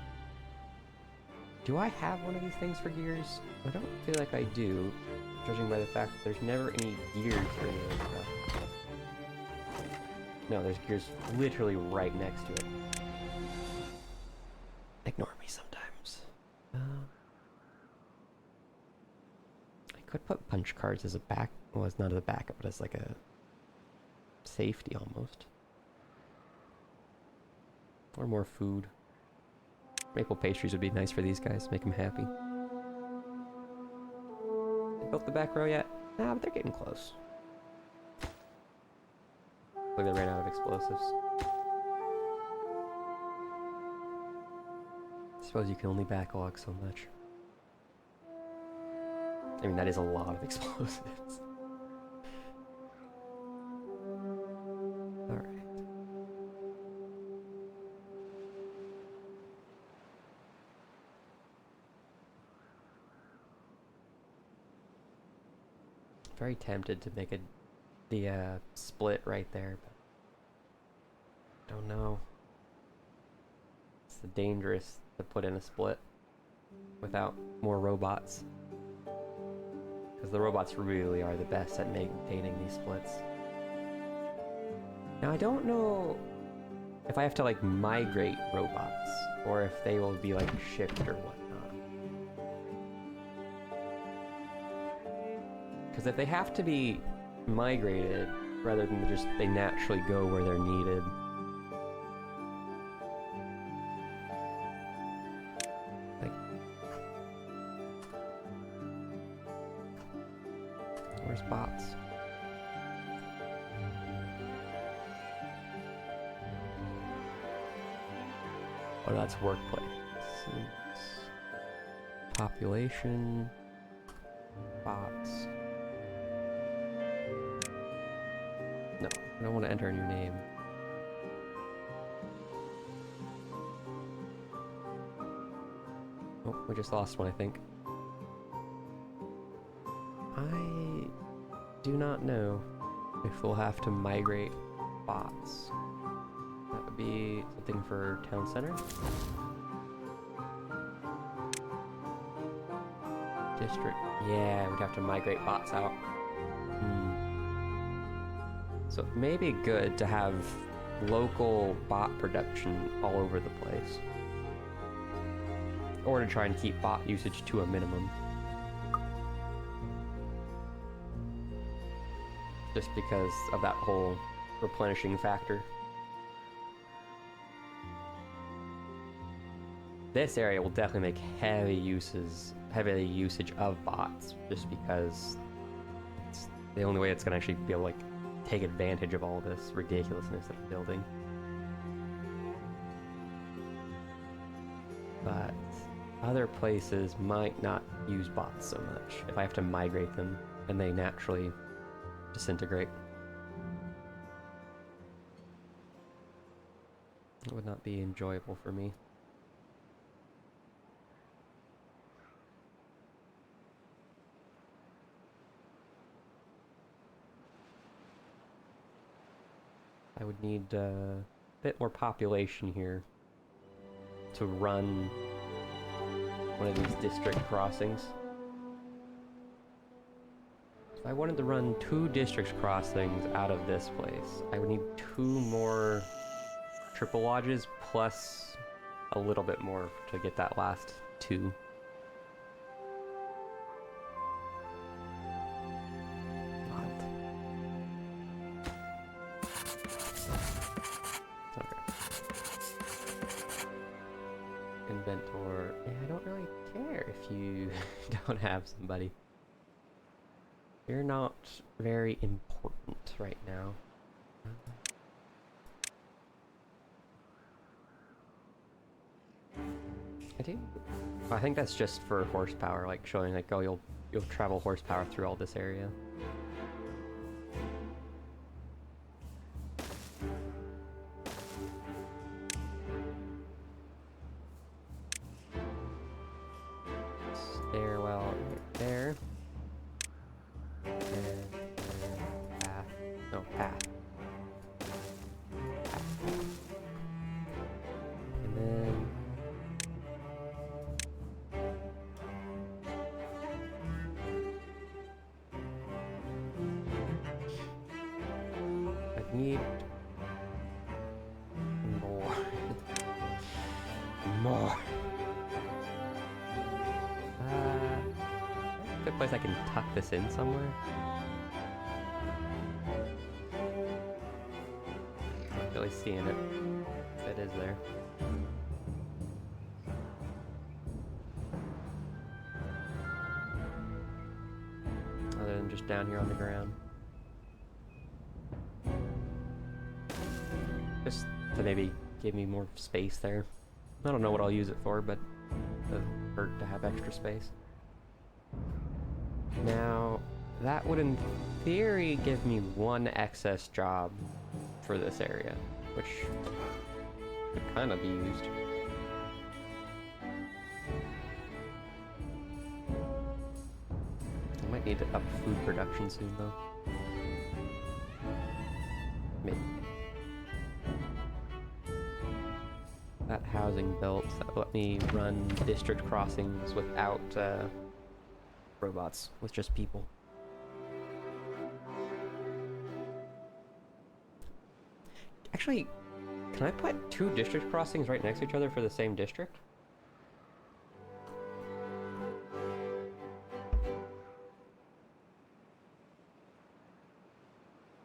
A: Do I have one of these things for gears? I don't feel like I do, judging by the fact that there's never any gears for any of this stuff. No, there's gears literally right next to it. Ignore me sometimes. I could put punch cards as a back. Well, it's not as a backup, but as like a safety almost. Or more food. Maple pastries would be nice for these guys, make them happy. They built the back row yet? Nah, but they're getting close. Look, they ran out of explosives. I suppose you can only backlog so much. I mean, that is a lot of explosives. Alright. Very tempted to make the split right there, but don't know. It's dangerous to put in a split without more robots, because the robots really are the best at maintaining these splits. Now I don't know if I have to like migrate robots or if they will be like shipped or whatnot. Because if they have to be migrated rather than just they naturally go where they're needed, like, where's bots? Oh, that's workplace. Population, bots. No, I don't want to enter a new name. Oh, we just lost one, I think. I do not know if we'll have to migrate bots. That would be something for town center. District. Yeah, we'd have to migrate bots out. So it may be good to have local bot production all over the place. Or to try and keep bot usage to a minimum. Just because of that whole replenishing factor. This area will definitely make heavy usage of bots, just because it's the only way it's gonna actually be able to like take advantage of all this ridiculousness that I'm building. other places might not use bots so much if I have to migrate them and they naturally disintegrate. It would not be enjoyable for me. I would need a bit more population here to run one of these district crossings. If I wanted to run 2 district crossings out of this place, I would need 2 more triple lodges plus a little bit more to get that last 2. Inventor. Yeah, I don't really care if you don't have somebody. You're not very important right now. I do. I think that's just for horsepower, like showing like, oh, you'll travel horsepower through all this area. Stairwell right there. And path. No, path. And then I need more. More. Good place I can tuck this in somewhere. Not really seeing it. If it is there. Other than just down here on the ground. Just to maybe give me more space there. I don't know what I'll use it for, but it doesn't hurt to have extra space. Now, that would in theory give me 1 excess job for this area, which could kind of be used. I might need to up food production soon though. Maybe. That housing built, that let me run district crossings without robots, with just people. Actually, can I put 2 district crossings right next to each other for the same district?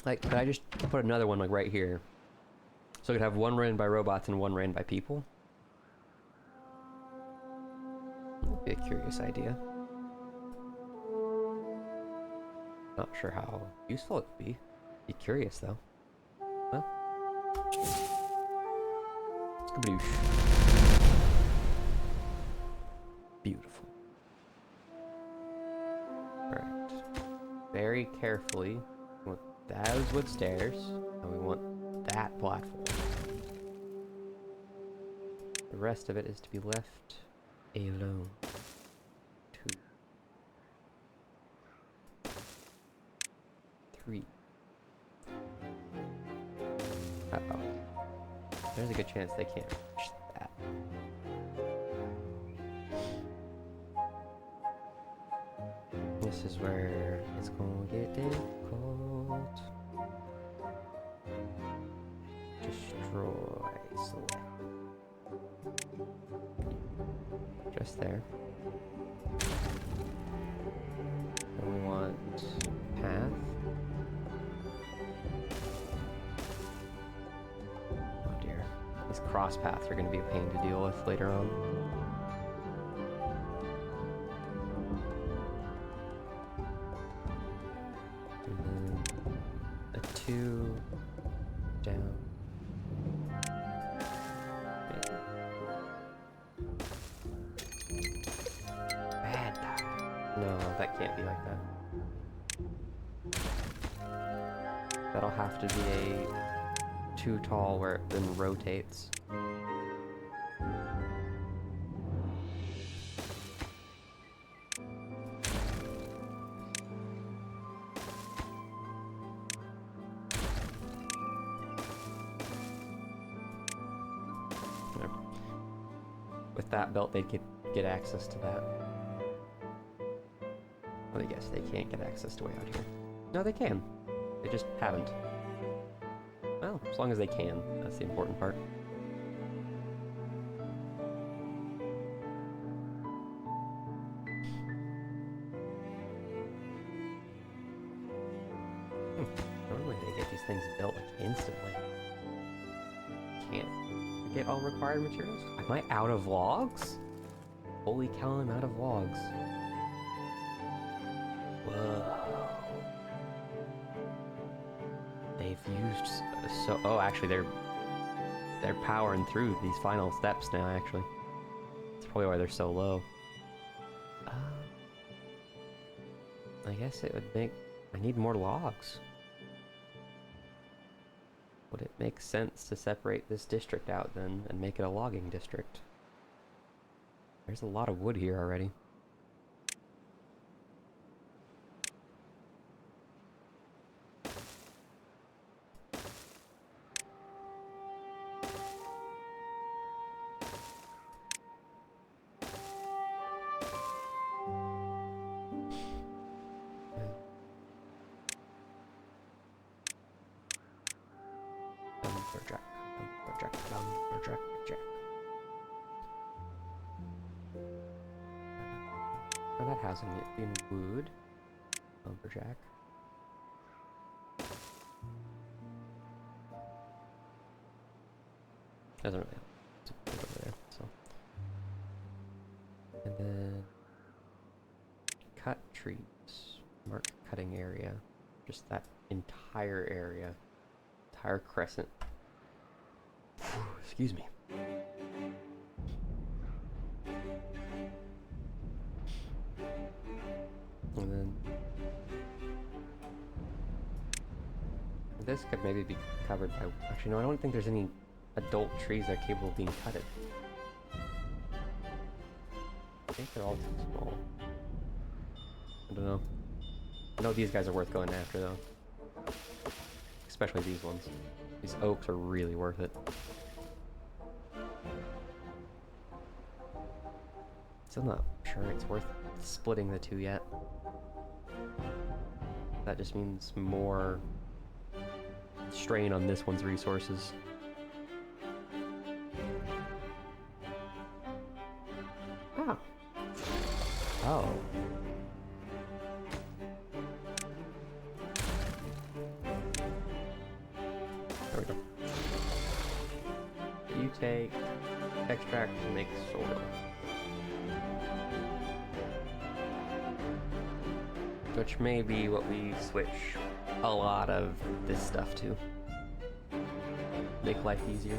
A: Like, could I just put another one like right here? So I could have 1 ran by robots and 1 ran by people? That would be a curious idea. Not sure how useful it would be. Be curious though. Well. Skaboosh. Beautiful. Alright. Very carefully. We want those wood stairs. And we want that platform. The rest of it is to be left alone. 2. 3. Uh-oh. There's a good chance they can't reach that. This is where it's gonna get difficult. Destroy select. Just there. And we want path. Oh dear. These cross paths are going to be a pain to deal with later on. And then a 2 down. That'll have to be a too tall where it then rotates. With that belt, they could get access to that. Well, I guess they can't get access to way out here. No, they can. They just haven't. Well, as long as they can, that's the important part. Normally they get these things built like instantly. Can't get all required materials? Am I out of logs? Holy cow, I'm out of logs. Whoa. They've used so... Oh, actually, they're powering through these final steps now, actually. That's probably why they're so low. I guess it would make... I need more logs. Would it make sense to separate this district out then and make it a logging district? There's a lot of wood here already. Oh, that housing in wood. Lumberjack. Doesn't really help. It's a bit over there, so. And then cut trees. Mark cutting area. Just that entire area. Entire crescent. Excuse me. And then this could maybe be covered by... Actually, no, I don't think there's any adult trees that are capable of being cutted. I think they're all too small. I don't know. I know these guys are worth going after, though. Especially these ones. These oaks are really worth it. Still not sure it's worth splitting the two yet. That just means more strain on this one's resources. Oh. Oh. There we go. You take extract to make soil. Which may be what we switch a lot of this stuff to. Make life easier.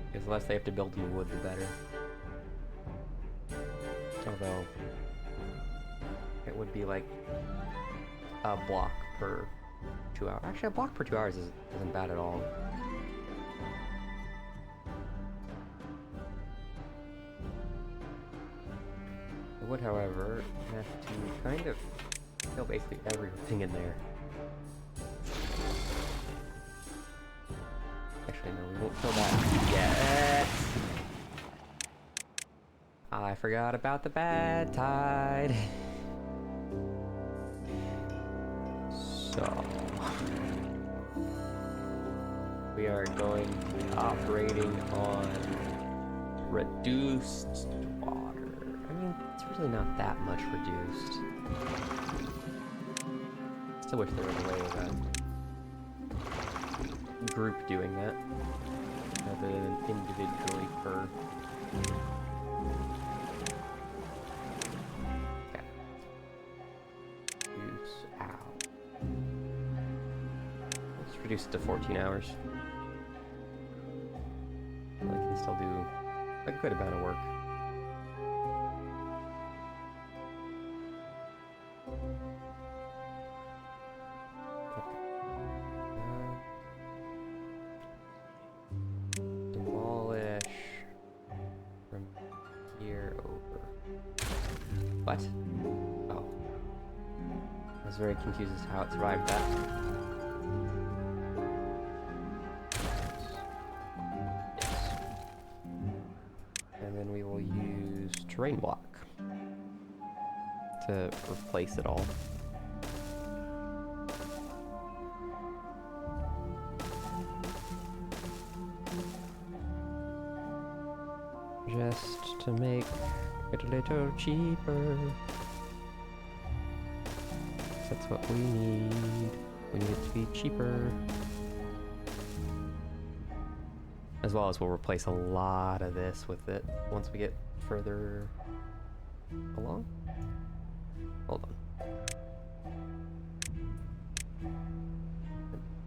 A: Because the less they have to build in the wood, the better. Although, it would be like a block per 2 hours. Actually, a block per 2 hours isn't bad at all. I would, however, have to kind of kill basically everything in there. Actually, no, we won't kill that yet. I forgot about the bad tide. So, we are going to be operating on reduced water. I mean, it's really not that much reduced. Still wish there was a way of a group doing that, rather than individually per. Okay. Reduce it to 14 hours. still do a good amount of work. Demolish from here over. What? Oh. I was very confused as to how it survived that. Yes. And then we will use terrain block to replace it all. Just to make it a little cheaper. That's what we need. We need it to be cheaper. As well as we'll replace a lot of this with it once we get further along. Hold on.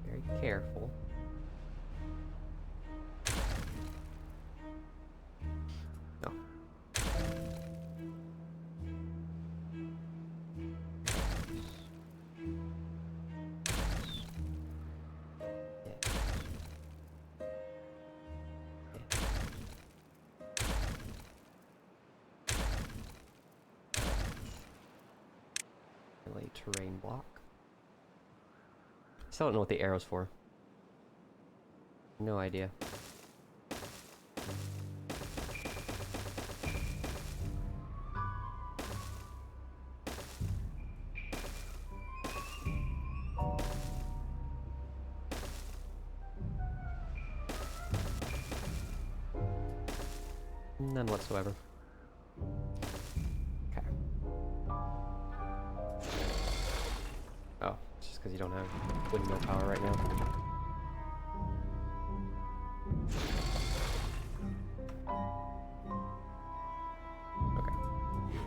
A: Very careful. No. Terrain block. Still don't know what the arrow's for. No idea. None whatsoever. Okay. Oh, it's just because you don't have windmill power right now. Okay.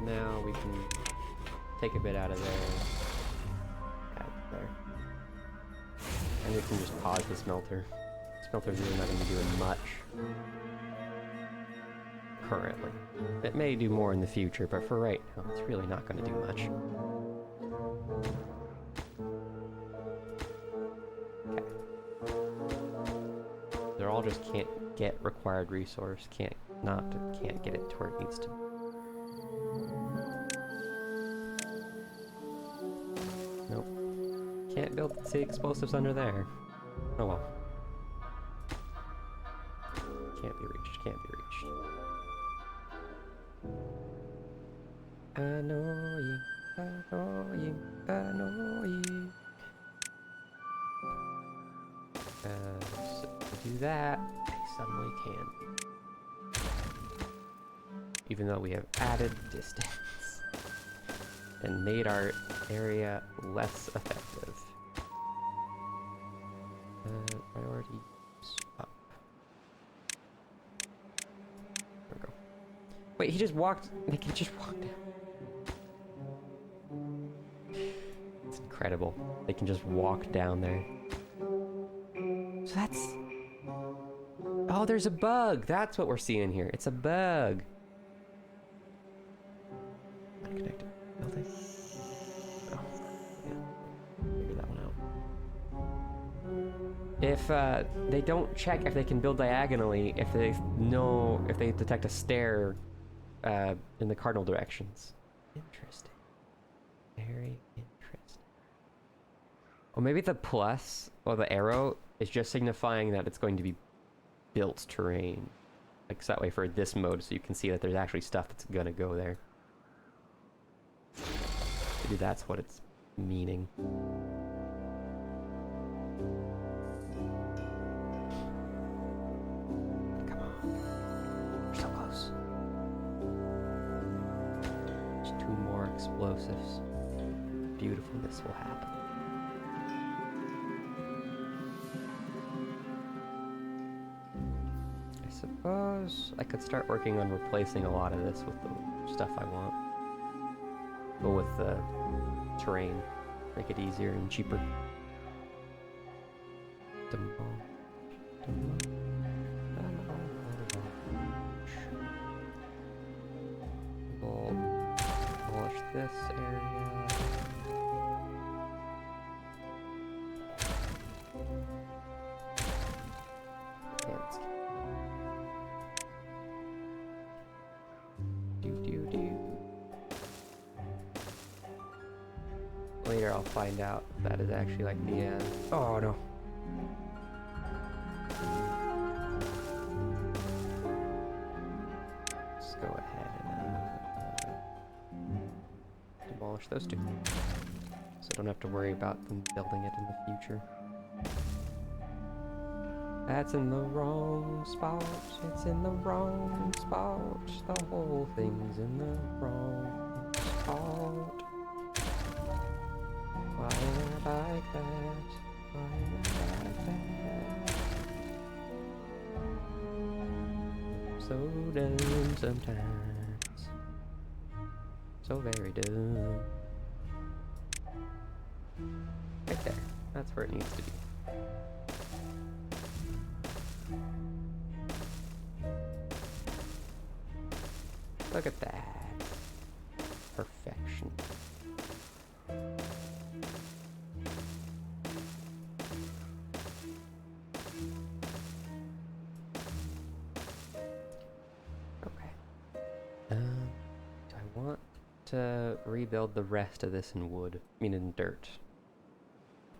A: Now we can take a bit out of there. Add there. And we can just pause the smelter. Smelter's really not going to be doing much currently. It may do more in the future, but for right now, it's really not going to do much. They're all just can't get required resource, can't get it to where it needs to. Nope. Can't build the explosives under there. Oh well. Can't be reached, can't be reached. Annoying, annoying, annoying. So to do that, I suddenly can. Even though we have added distance and made our area less effective. Priorities up. There we go. Wait, he just walked. Like, he just walked down. It's incredible. They can just walk down there. So that's... Oh, there's a bug! That's what we're seeing here. It's a bug. Unconnected building. Oh, yeah. Figure that one out. If they don't check if they can build diagonally, if they detect a stair in the cardinal directions. Interesting. Very interesting. Or maybe the plus, or the arrow, is just signifying that it's going to be built terrain. Like, so that way for this mode, so you can see that there's actually stuff that's gonna go there. Maybe that's what it's meaning. Come on. We're so close. Just 2 more explosives. Beautifulness will happen. I suppose I could start working on replacing a lot of this with the stuff I want. But with the terrain, make it easier and cheaper. this area. Landscape. Later I'll find out that is actually like the oh no. Let's go ahead and demolish those two. So I don't have to worry about them building it in the future. That's in the wrong spot. It's in the wrong spot. The whole thing's in the wrong spot. Why am I like that? Why am I like that? So dumb sometimes. So very dumb. Right there. That's where it needs to be. Look at that. Perfection. Okay. Do I want to rebuild the rest of this in wood? I mean in dirt.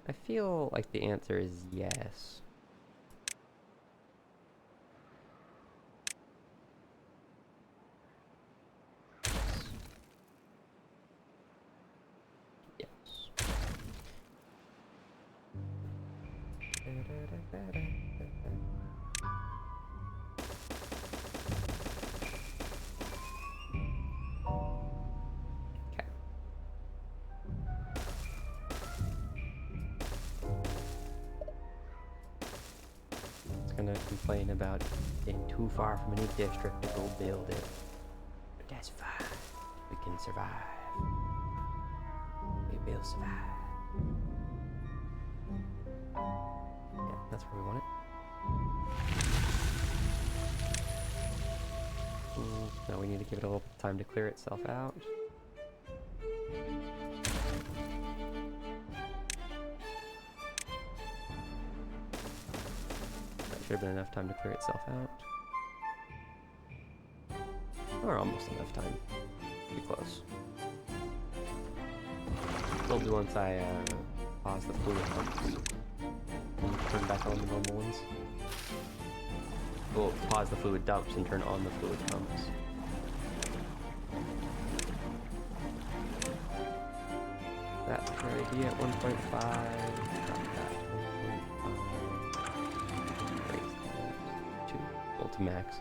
A: I feel like the answer is yes. Gonna complain about being too far from any district to go build it. But that's fine. We can survive. We will survive. Yeah, that's where we want it. Now we need to give it a little time to clear itself out. Should have been enough time to clear itself out. Or almost enough time. Pretty close. Will do once I pause the fluid pumps. And turn back on the normal ones. We'll pause the fluid dumps and turn on the fluid pumps. That's a good idea at 1.5. To max.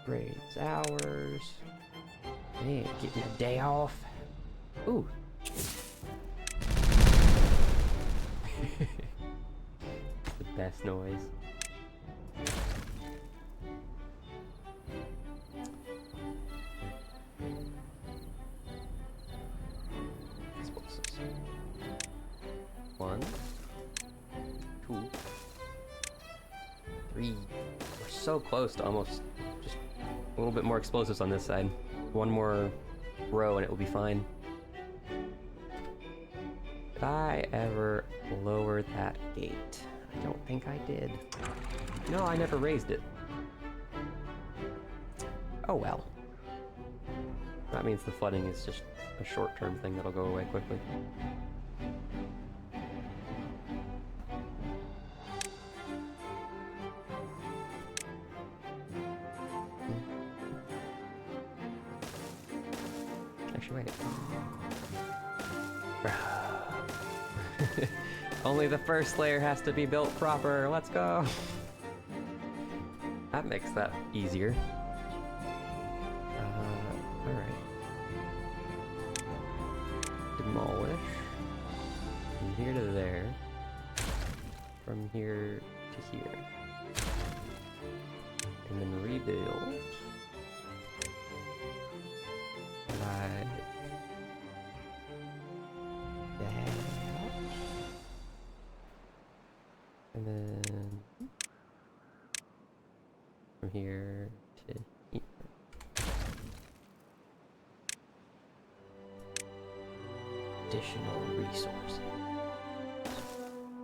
A: Raise hours. Man, getting a day off. Ooh. The best noise. Explosives. 1, 2, 3. We're so close to almost just a little bit more explosives on this side. One more row and it will be fine. Did I ever lower that gate? I don't think I did. No, I never raised it. Oh well. That means the flooding is just a short-term thing that'll go away quickly. Actually, wait. Only the first layer has to be built proper. Let's go. That makes that easier. Alright. Demolish. From here to there. From here to here. And then rebuild. Like that. And then from here to here.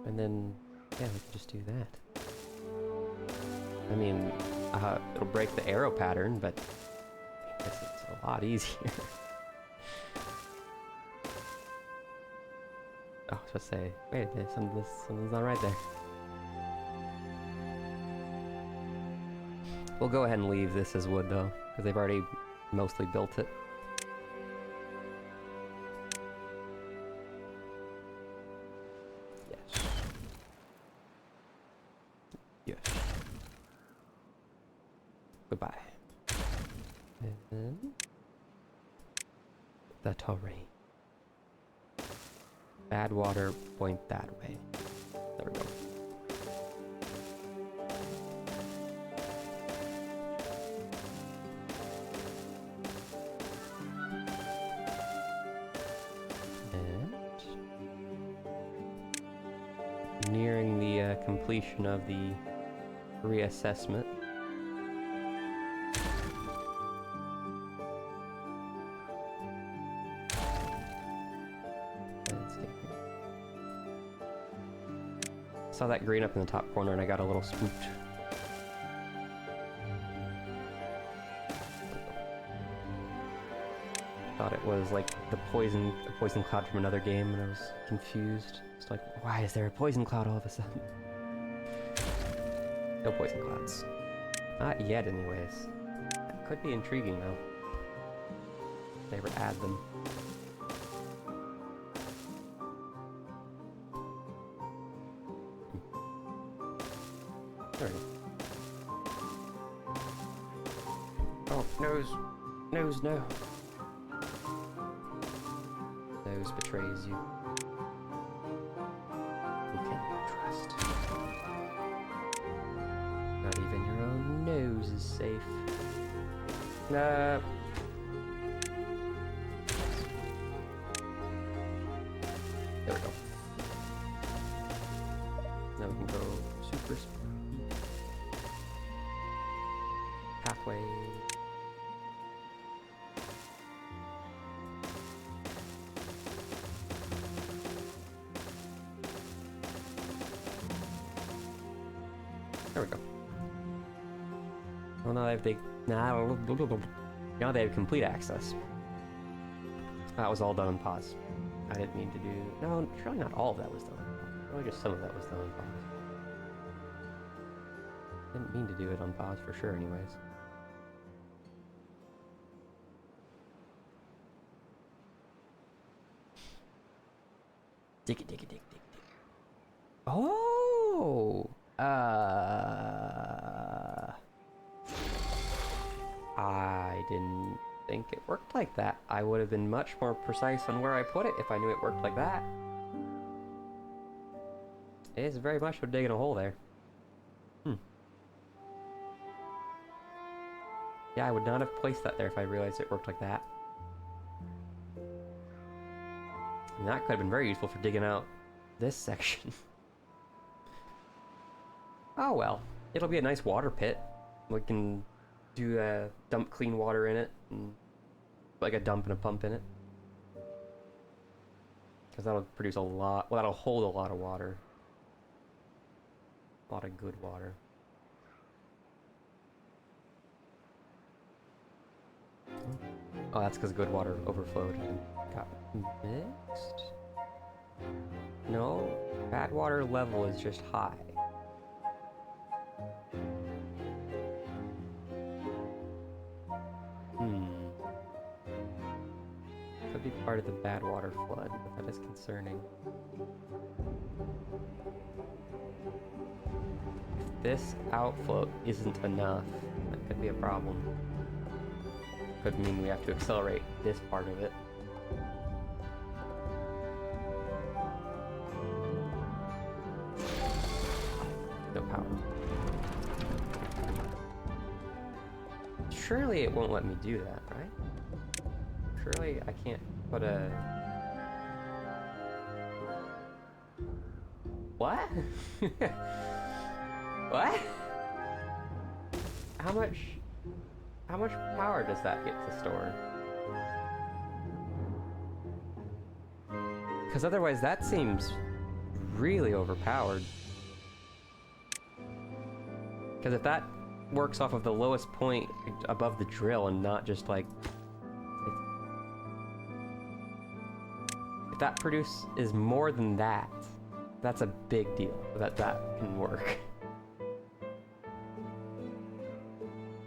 A: And then, yeah, we can just do that. I mean, it'll break the arrow pattern, but I guess it's a lot easier. Oh, I was supposed to say, wait, something's not right there. We'll go ahead and leave this as wood, though, because they've already mostly built it. Yes. Yes. Goodbye. And then the terrain. Bad water, point that way. There we go. And nearing the completion of the reassessment. Saw that green up in the top corner and I got a little spooked. Thought it was like a poison cloud from another game and I was confused. It's like, why is there a poison cloud all of a sudden? No poison clouds. Not yet anyways. That could be intriguing though. If they ever add them. There we go. Oh, nose, no. Nose betrays you. Who can you trust? Not even your own nose is safe. Nah. There we go. Now we can go super speed. Pathway. There we go. Well, now they have complete access. That was all done on pause. I didn't mean to do... No, surely not all of that was done on pause. Probably just some of that was done on pause. Didn't mean to do it on pause for sure anyways. Dig it. Oh! I didn't think it worked like that. I would have been much more precise on where I put it if I knew it worked like that. It is very much for digging a hole there. Yeah, I would not have placed that there if I realized it worked like that. And that could have been very useful for digging out this section. Oh well, it'll be a nice water pit. We can do dump clean water in it, and like a dump and a pump in it. Because that'll produce a lot, well, that'll hold a lot of water. A lot of good water. Oh, that's because good water overflowed and got mixed? No, bad water level is just high. Could be part of the bad water flood, but that is concerning. If this outflow isn't enough, that could be a problem. Could mean we have to accelerate this part of it. No power. Surely it won't let me do that, right? Surely I can't put a... What? What? How much power does that get to store? Because otherwise that seems really overpowered. Because if that works off of the lowest point above the drill and not just like... If that is more than that, that's a big deal that can work.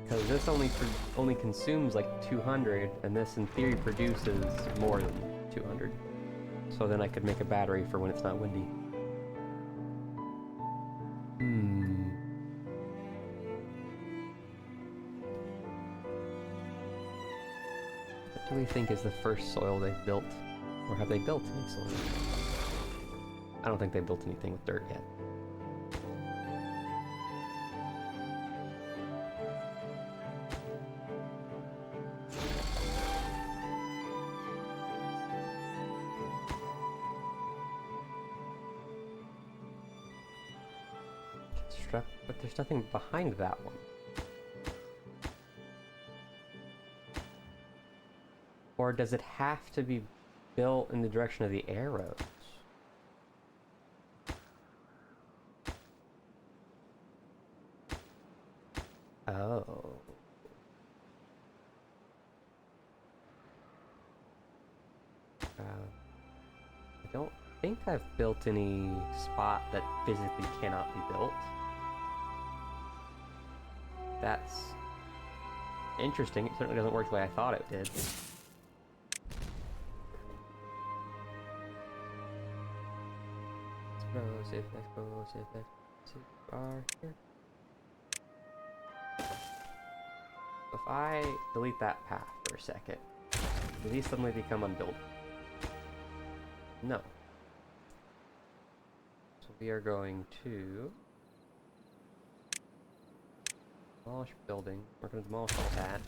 A: Because this only consumes like 200, and this in theory produces more than 200. So then I could make a battery for when it's not windy. What do we think is the first soil they've built? Or have they built any soil? I don't think they built anything with dirt yet. But there's nothing behind that one. Or does it have to be built in the direction of the arrows? Oh. I don't think I've built any spot that physically cannot be built. That's interesting. It certainly doesn't work the way I thought it did. Explosive are here. If I delete that path for a second, do these suddenly become unbuildable? No. So we are going to demolish building. We're going to demolish all that.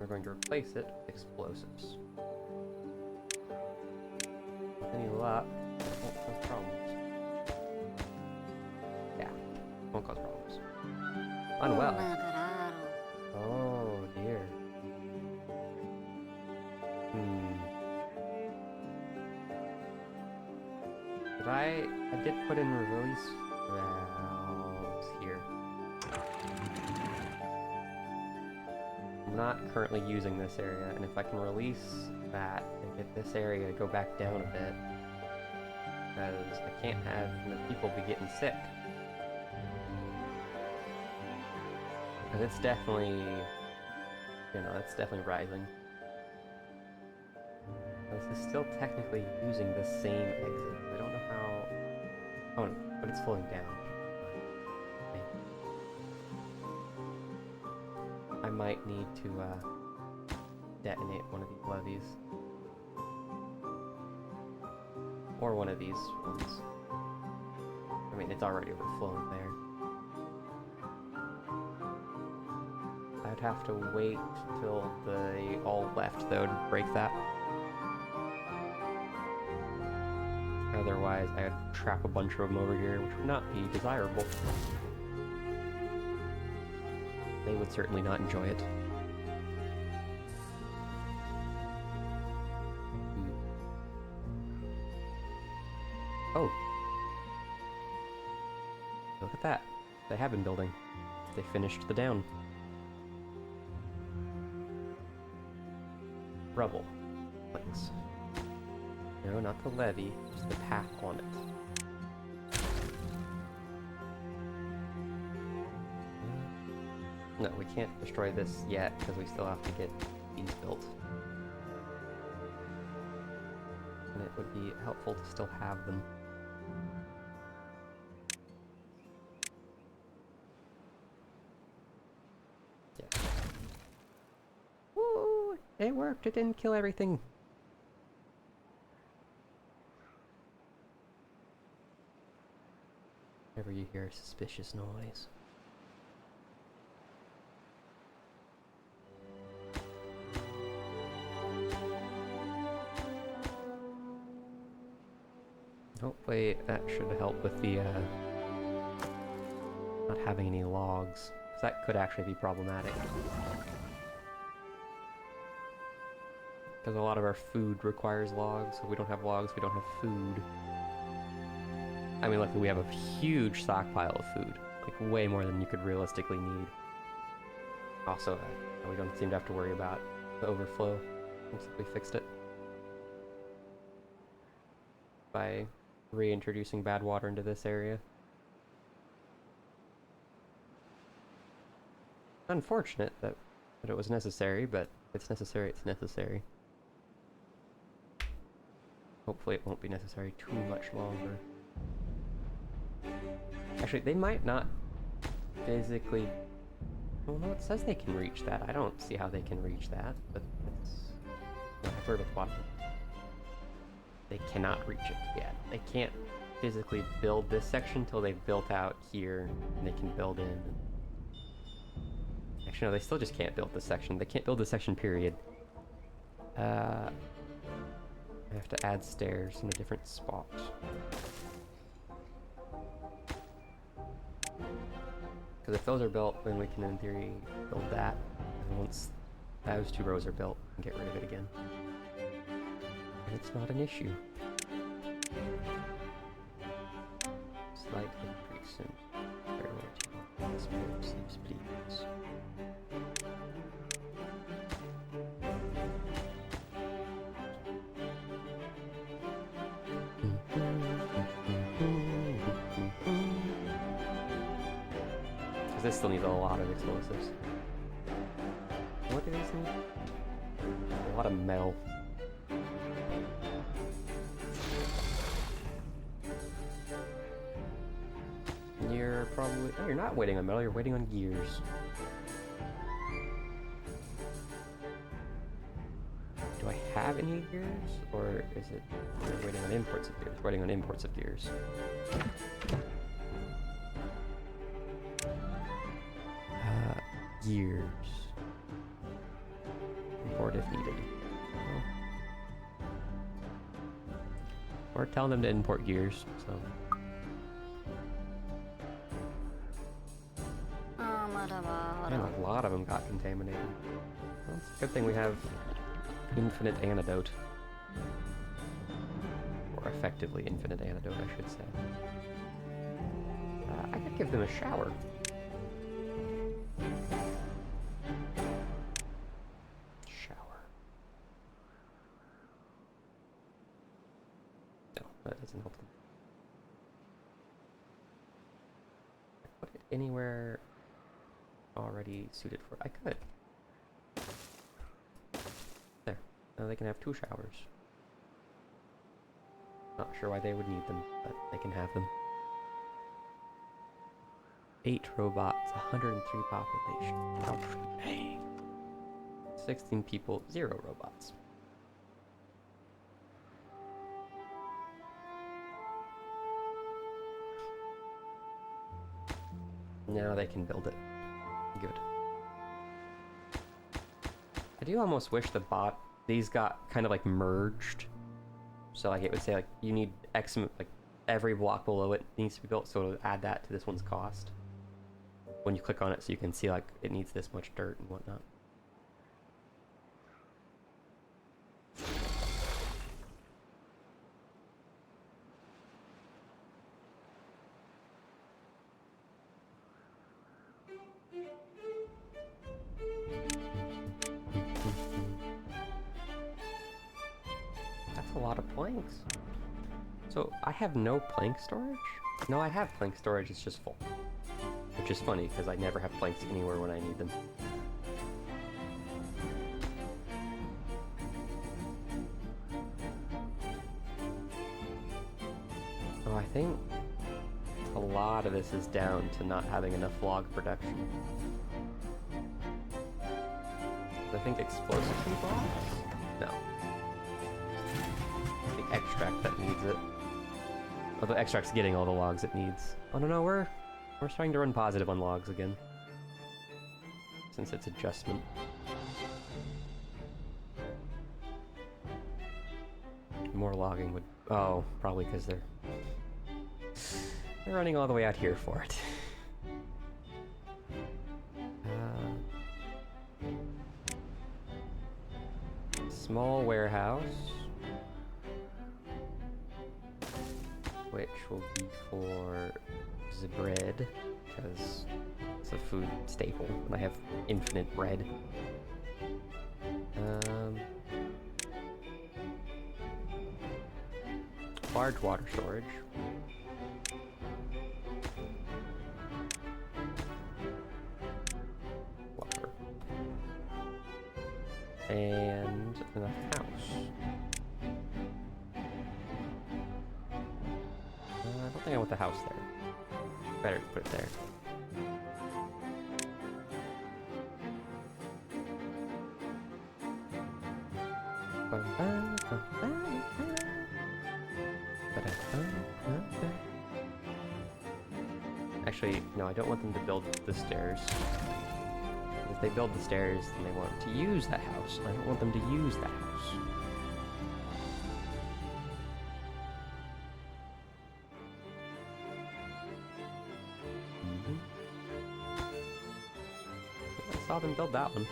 A: We're going to replace it with explosives. With any luck, it won't cause problems. Yeah, won't cause problems. Unwell. Oh dear. I did put in release valves here. I'm not currently using this area, and if I can release that and get this area to go back down a bit, because I can't have people be getting sick. Because it's definitely, it's definitely rising. This is still technically using the same exit. I don't know how... Oh, no, but it's flowing down. Okay. I might need to detonate one of these levees. Or one of these ones. I mean, it's already overflowing there. I'd have to wait till they all left, though, to break that. Otherwise, I'd trap a bunch of them over here, which would not be desirable. They would certainly not enjoy it. Oh. Look at that. They have been building. They finished the down. Rubble. Thanks. No, not the levee, just the path on it. No, we can't destroy this yet, because we still have to get these built. And it would be helpful to still have them. Yeah. Woo! It worked! It didn't kill everything! Whenever you hear a suspicious noise. Hopefully that should help with the, not having any logs, because that could actually be problematic. Because a lot of our food requires logs. If we don't have logs, we don't have food. I mean, luckily we have a huge stockpile of food. Like, way more than you could realistically need. Also, we don't seem to have to worry about the overflow. Looks like we fixed it. By reintroducing bad water into this area. Unfortunate that it was necessary, but if it's necessary, it's necessary. Hopefully it won't be necessary too much longer. Actually, they might not physically... Well, no, it says they can reach that. I don't see how they can reach that, but it's... I've heard of a lot of them. They cannot reach it yet. They can't physically build this section until they've built out here, and they can build in. Actually, no, they still just can't build this section. They can't build this section, period. I have to add stairs in a different spot. Because if those are built, then we can, in theory, build that. And once those two rows are built, we can get rid of it again. And it's not an issue. Slight increase in priority. Saves, please. Because this still needs a lot of explosives. What do these need? A lot of metal. You're probably... Oh, you're not waiting on metal, you're waiting on gears. Do I have any gears? Or is it... We're waiting on imports of gears? We're waiting on imports of gears. Gears. Import if needed. Oh. We're telling them to import gears, so... And a lot of them got contaminated. Well, it's a good thing we have infinite antidote. Or effectively infinite antidote, I should say. I could give them a shower. Shower. No, that doesn't help them. Put it anywhere already suited for it. I could. There. Now they can have 2 showers. Not sure why they would need them, but they can have them. 8 robots, 103 population. Ouch. Dang. 16 people, 0 robots. Now they can build it. Good. I do almost wish these got kind of like merged. So like it would say like you need X, like every block below it needs to be built, so it'll add that to this one's cost. When you click on it, so you can see like it needs this much dirt and whatnot. A lot of planks. So I have no plank storage? No, I have plank storage, it's just full. Which is funny, because I never have planks anywhere when I need them. So I think a lot of this is down to not having enough log production. I think explosives need logs? No. The extract that needs it. Oh, the extract's getting all the logs it needs. Oh no, we're starting to run positive on logs again. Since it's adjustment. More logging would... Oh, probably because they're running all the way out here for it. small warehouse, which will be for the bread, because it's a food staple, and I have infinite bread. Large water storage. Water. And a house. I don't think I want the house there. Better put it there. Actually, no, I don't want them to build the stairs. If they build the stairs, then they want to use that house. I don't want them to use that house. I saw them build that one.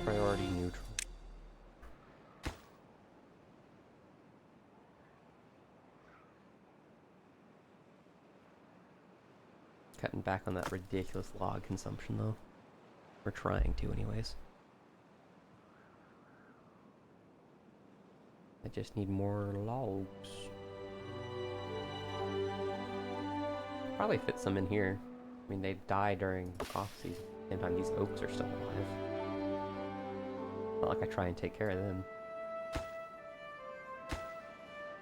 A: Priority neutral. Cutting back on that ridiculous log consumption, though. We're trying to, anyways. I just need more logs. Probably fit some in here. I mean, they die during off-season, and time these oaks are still alive. Not like I try and take care of them.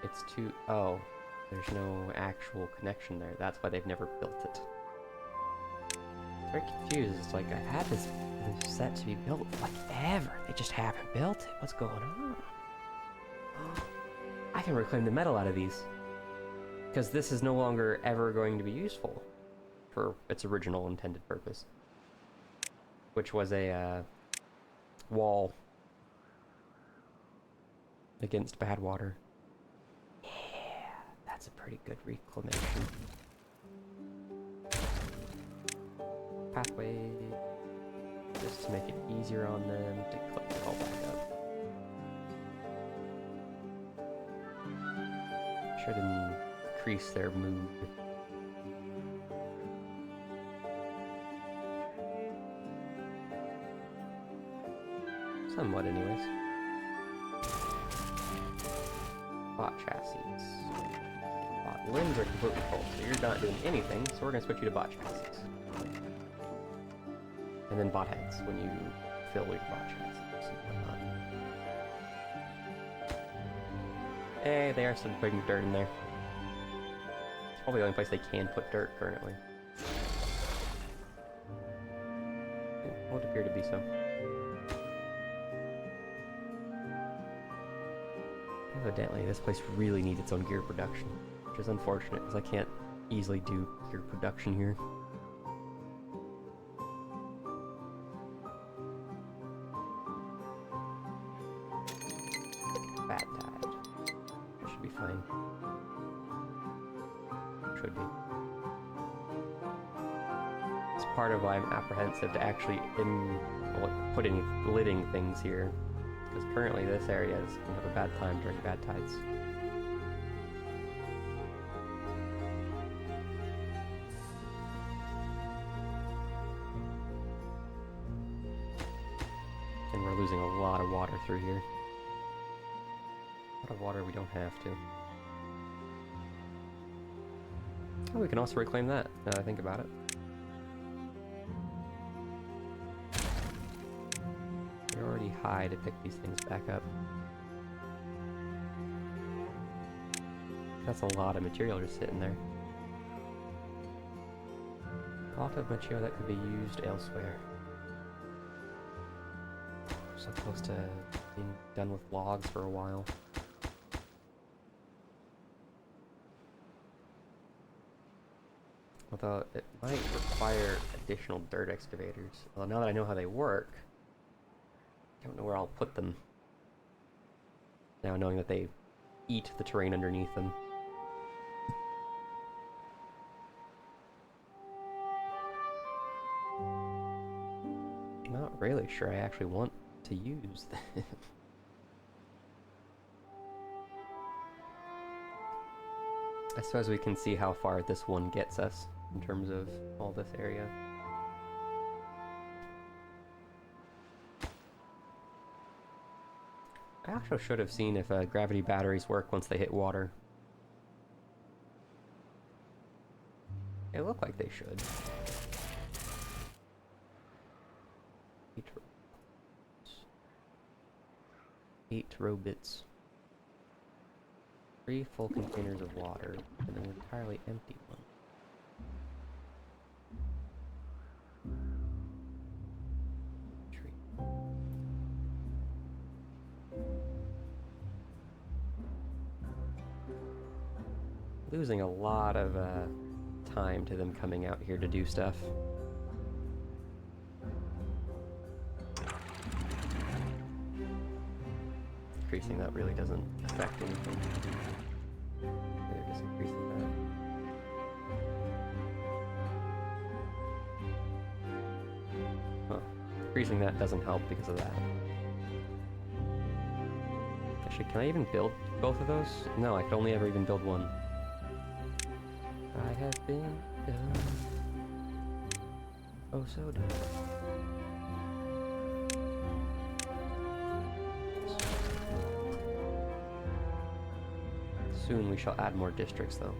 A: It's too... oh, there's no actual connection there. That's why they've never built it. Very confused. It's like, I had this set to be built like ever. They just haven't built it. What's going on? I can reclaim the metal out of these. Because this is no longer ever going to be useful for its original intended purpose. Which was a wall against bad water. Yeah, that's a pretty good reclamation. Pathway, just to make it easier on them to collect it all back up. Should increase their mood. Somewhat, anyways. Bot chassis. Bot limbs are completely full, so you're not doing anything, so we're gonna switch you to bot chassis. And then bot heads when you fill your bot chassis and whatnot. Hey, they are still putting dirt in there. It's probably the only place they can put dirt currently. It would appear to be so. Evidently, this place really needs its own gear production, which is unfortunate because I can't easily do gear production here. Bad tide. That should be fine. Should be. It's part of why I'm apprehensive to actually put any lidding things here. Because currently this area is going to have a bad time during bad tides. And we're losing a lot of water through here. A lot of water we don't have to. Oh, we can also reclaim that, now that I think about it. They're already high to pick these things back up. That's a lot of material just sitting there. A lot of material that could be used elsewhere. So close to being done with logs for a while. Although it might require additional dirt excavators. Well, now that I know how they work, I don't know where I'll put them. Now knowing that they eat the terrain underneath them. really sure I actually want to use them. I suppose we can see how far this one gets us in terms of all this area. I also should have seen if gravity batteries work once they hit water. They look like they should. 8 robits. 3 full containers of water, and an entirely empty one. Tree. Losing a lot of time to them coming out here to do stuff. Increasing that really doesn't affect anything. They're just increasing that. Huh. Increasing that doesn't help because of that. Actually, can I even build both of those? No, I can only ever even build one. I have been done. Oh, so done. Soon we shall add more districts, though.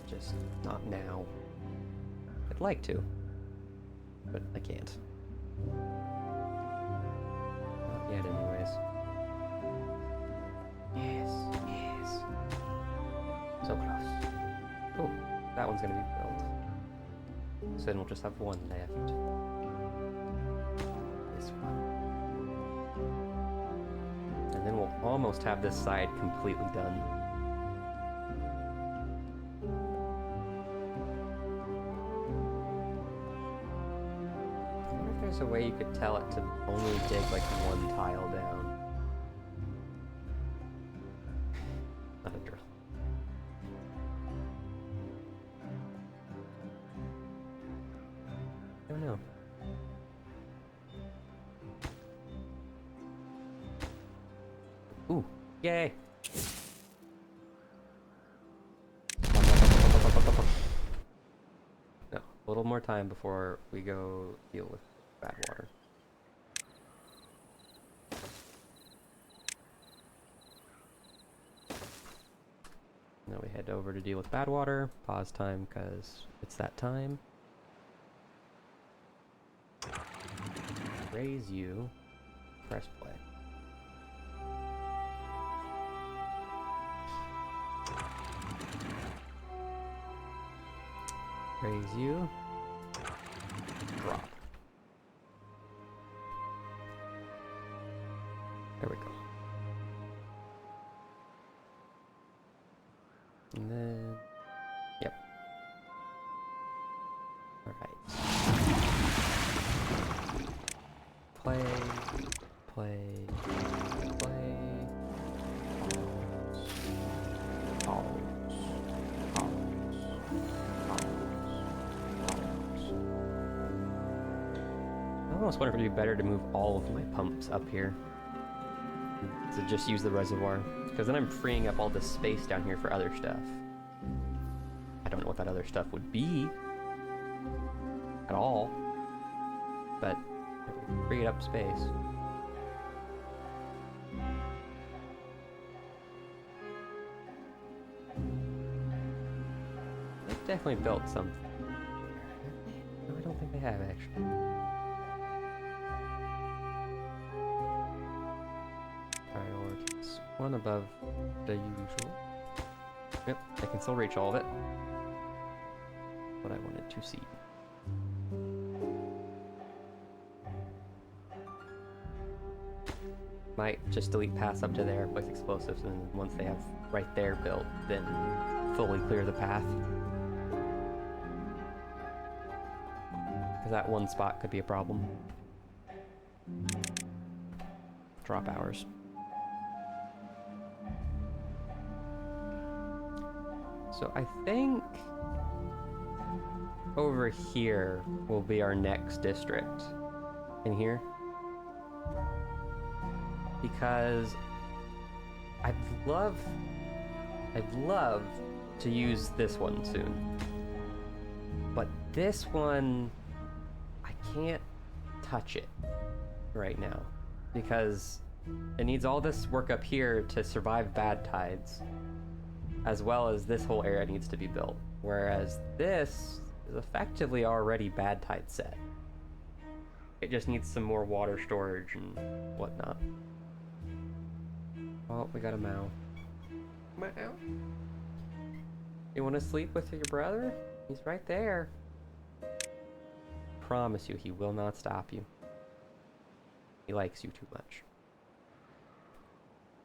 A: Just not now. I'd like to, but I can't. Not yet, anyways. Yes, yes. So close. Oh, that one's gonna be built. So then we'll just have one left. This one. And then we'll almost have this side completely done. A way you could tell it to only dig like one tile down. Not a drill. I don't know. Ooh, yay! No, a little more time before we go deal with bad water. Now we head over to deal with bad water. Pause time because it's that time. Raise you. Press play. Raise you. Drop. There we go. And then, yep. All right. Play, play, play. Pause, pause, pause. I almost wonder if it'd be better to move all of my pumps up here. To just use the reservoir, because then I'm freeing up all this space down here for other stuff. I don't know what that other stuff would be at all, but free up space. They've definitely built something. No, I don't think they have actually. Priorities. One above the usual. Yep, I can still reach all of it. What I wanted to see. Might just delete paths up to there, place explosives, and once they have right there built, then fully clear the path. Because that one spot could be a problem. Drop hours. So I think over here will be our next district. In here. because I'd love to use this one soon. But this one, I can't touch it right now because it needs all this work up here to survive bad tides, as well as this whole area needs to be built. Whereas this is effectively already bad tide set. It just needs some more water storage and whatnot. Oh, we got a Mao. Mao? You want to sleep with your brother? He's right there. Promise you, he will not stop you. He likes you too much.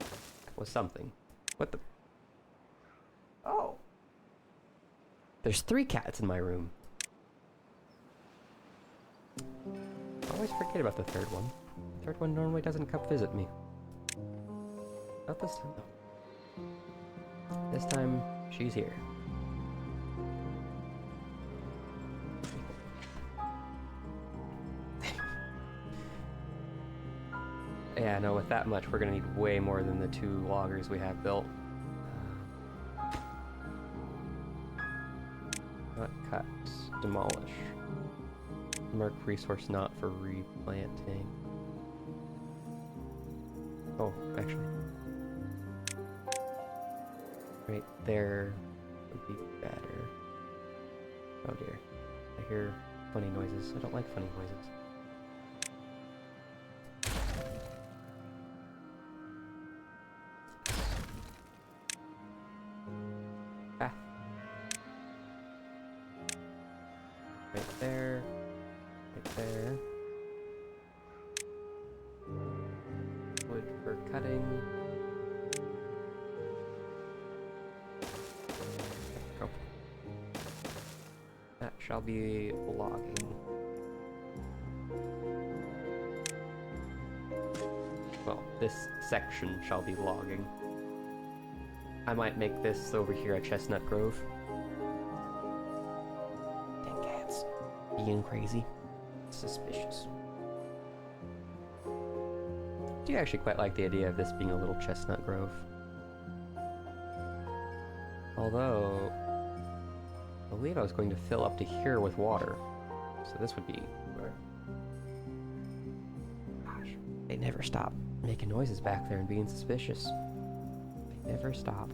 A: That was something. What the? Oh! There's 3 cats in my room. I always forget about the third one. The third one normally doesn't come visit me. Not this time, though. This time, she's here. Yeah, no, with that much, we're gonna need way more than the 2 loggers we have built. Not cut, demolish. Mark resource not for replanting. Oh, actually. Right there would be better. Oh dear. I hear funny noises. I don't like funny noises. Ah. Right there. Right there. Wood for cutting. Oh. That shall be logging. Well, this section shall be logging. I might make this over here a chestnut grove. Dang cats. Being crazy. Suspicious. I do actually quite like the idea of this being a little chestnut grove. Although, I believe I was going to fill up to here with water. So this would be where... Gosh, they never stop making noises back there and being suspicious. They never stop.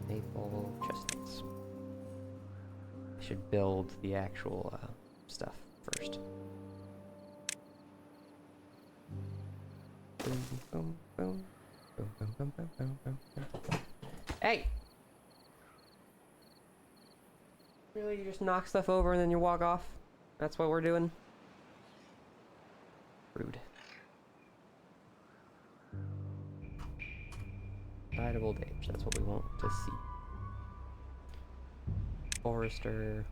A: Maple chestnuts. I should build the actual stuff first. Boom, boom, boom. Boom, boom, boom, boom, boom, boom, boom. Hey! Really? You just knock stuff over and then you walk off? That's what we're doing? Rude. Hideable damage, that's what we want to see. Forester.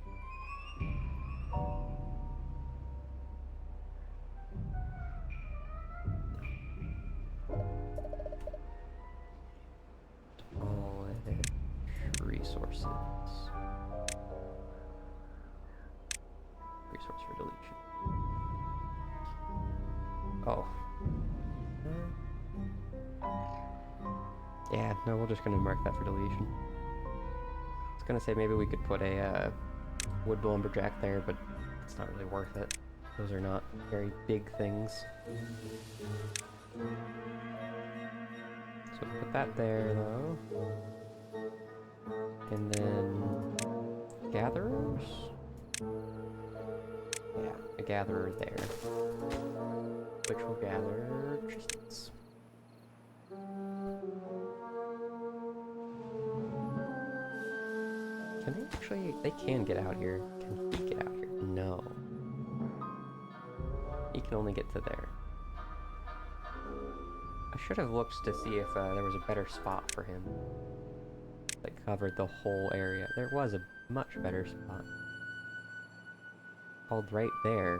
A: Demolish resources. Resource for deletion. Oh. Yeah, no, we're just gonna mark that for deletion. I was gonna say maybe we could put a wood lumberjack there, but it's not really worth it. Those are not very big things. So put that there, though. And then... gatherers? Yeah, a gatherer there. Which will gather chestnuts. Can they actually... they can get out here. Can he get out here? No. He can only get to there. I should have looked to see if there was a better spot for him that covered the whole area. There was a much better spot. Called right there.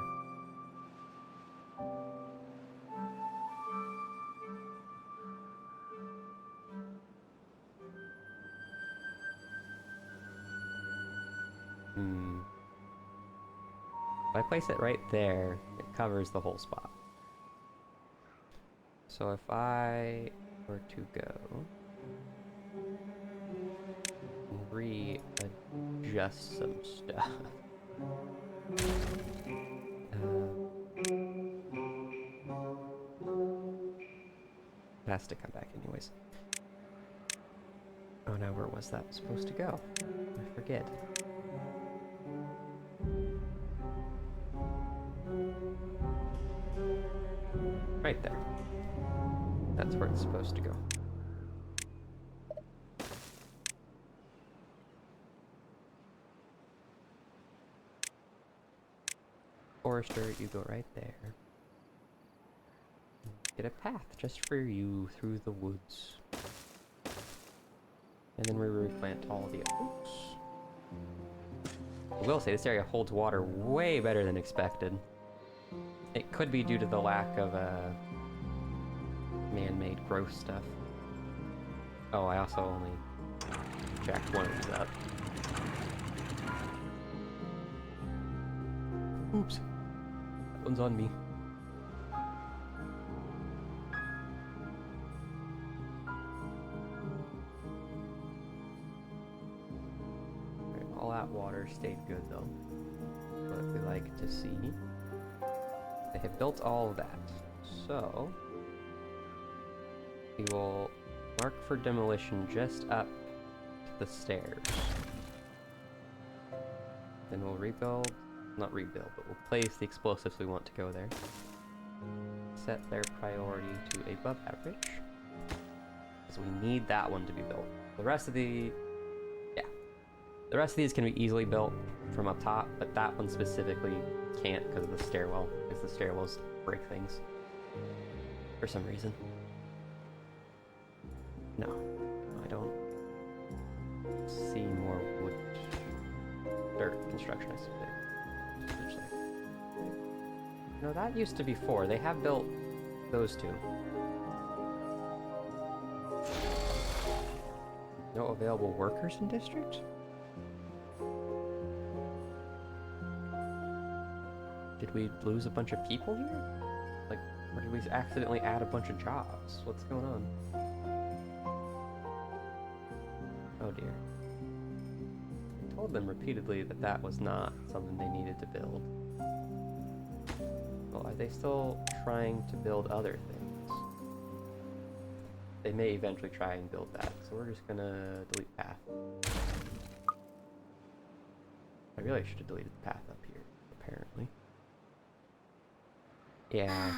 A: If I place it right there, it covers the whole spot. So if I were to go and readjust some stuff, it has to come back anyways. Oh no, where was that supposed to go? I forget. Right there. That's where it's supposed to go. Forester, you go right there. Get a path just for you through the woods. And then we replant all the oaks. I will say this area holds water way better than expected. It could be due to the lack of man-made growth stuff. Oh, I also only jacked one of these up. Oops. That one's on me. All that water stayed good though. What we like to see. They have built all of that. So we will mark for demolition just up to the stairs. Then we'll rebuild, not rebuild, but we'll place the explosives we want to go there. Set their priority to above average. Because we need that one to be built. The rest of the these can be easily built from up top, but that one specifically can't because of the stairwell, because the stairwells break things for some reason. No, I don't see more wood, dirt construction, I suppose. No, that used to be 4. They have built those 2. No available workers in district? Did we lose a bunch of people here? Like, or did we accidentally add a bunch of jobs? What's going on? Oh dear. I told them repeatedly that that was not something they needed to build. Well, are they still trying to build other things? They may eventually try and build that, so we're just gonna delete path. I really should have deleted the path up here, apparently. Yeah.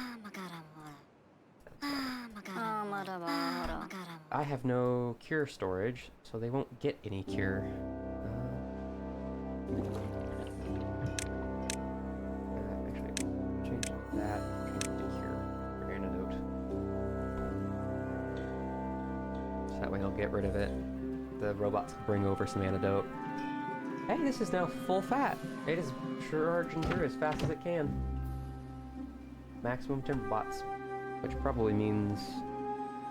A: I have no cure storage, so they won't get any cure. Actually, change that to cure for antidote. So that way he'll get rid of it. The robots can bring over some antidote. Hey, this is now full fat. It is charging through as fast as it can. Maximum timber bots, which probably means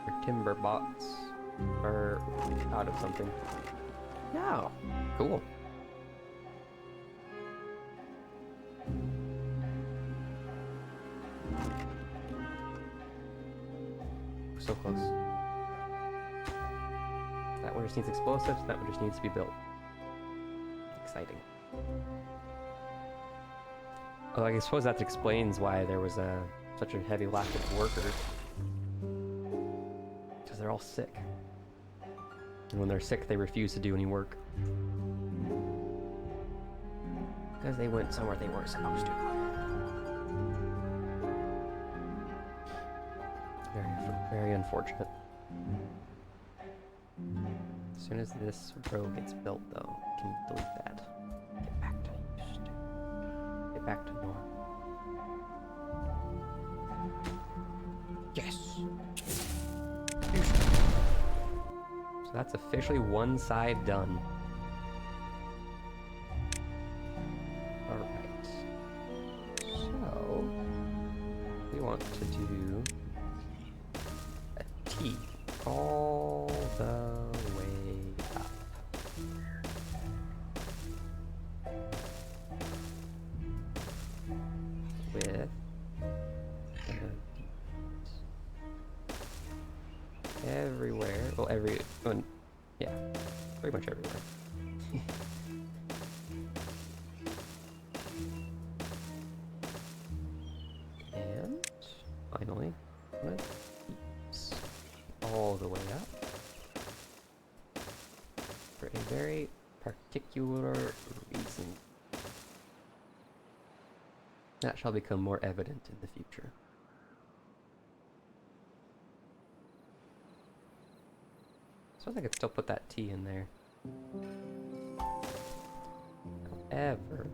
A: our timber bots are out of something. No. Cool. So close. That one just needs explosives, that one just needs to be built. Exciting. Well, I suppose that explains why there was such a heavy lack of workers. Because they're all sick. And when they're sick, they refuse to do any work. Because they went somewhere they weren't supposed to. Very unfortunate. As soon as this row gets built, though, we can delete that. Get back to used to. Get back to normal. Yes! So that's officially one side done. Alright. So, we want to do a T all the way up. With everywhere. Well, yeah, pretty much everywhere. And finally, I'm gonna keep all the way up for a very particular reason. That shall become more evident in the future. So I could still put that T in there. However,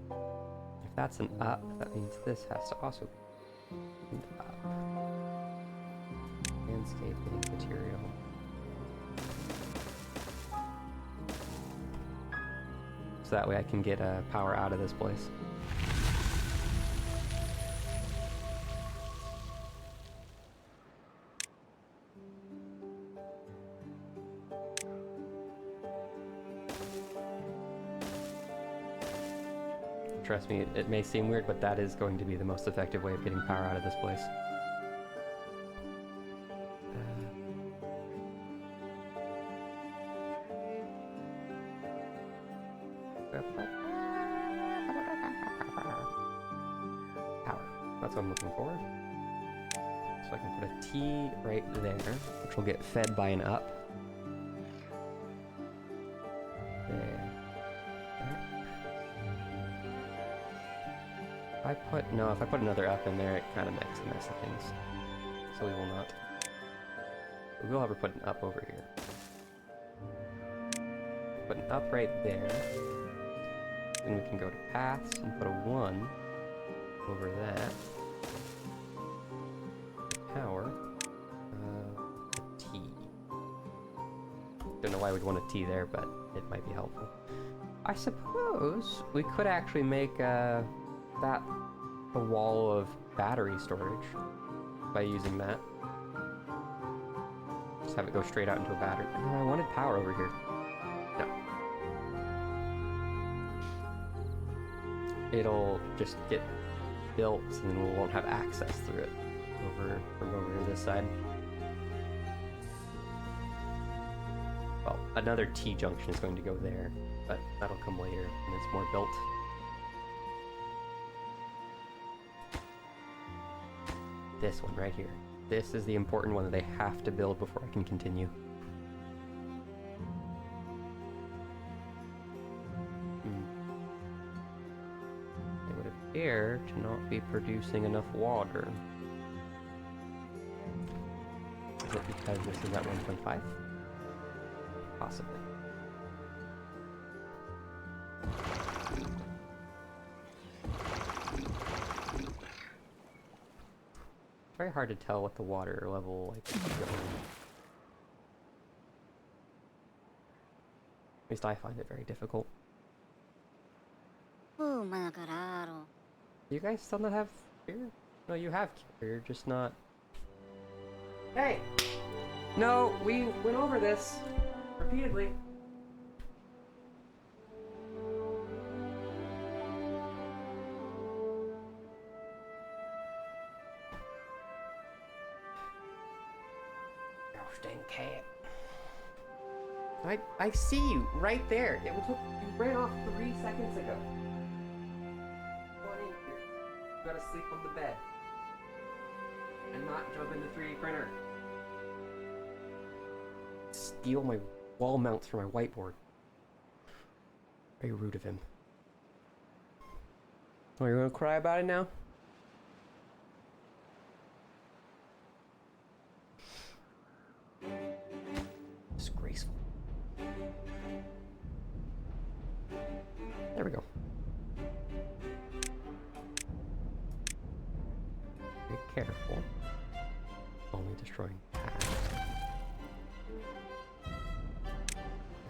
A: if that's an up, that means this has to also be an up. Landscaping material. So that way I can get power out of this place. Trust me, it may seem weird, but that is going to be the most effective way of getting power out of this place. Power. That's what I'm looking for. So I can put a T right there, which will get fed by an up. There. If I put another up in there, it kind of makes a mess of things. So we will not. We will, however, put an up over here. Put an up right there. Then we can go to paths and put a 1 over that. Power. A T. Don't know why we'd want a T there, but it might be helpful. I suppose we could actually make that a wall of battery storage by using that. Just have it go straight out into a battery. No, I wanted power over here. No. It'll just get built and then we won't have access through it from over to this side. Well, another T junction is going to go there, but that'll come later when it's more built. This one right here. This is the important one that they have to build before I can continue. They would appear to not be producing enough water. Is it because this is at 1.5? Possibly. Very hard to tell what the water level is going. At least I find it very difficult. Do you guys still not have cure? No, you have cure, you're just not... Hey! No, we went over this repeatedly. Cat. I see you right there. You ran off 3 seconds ago. Come on in here. You gotta sleep on the bed. And not jump in the 3D printer. Steal my wall mounts for my whiteboard. Very rude of him. Oh, you're gonna cry about it now? Disgraceful. There we go. Be careful. Only destroying paths.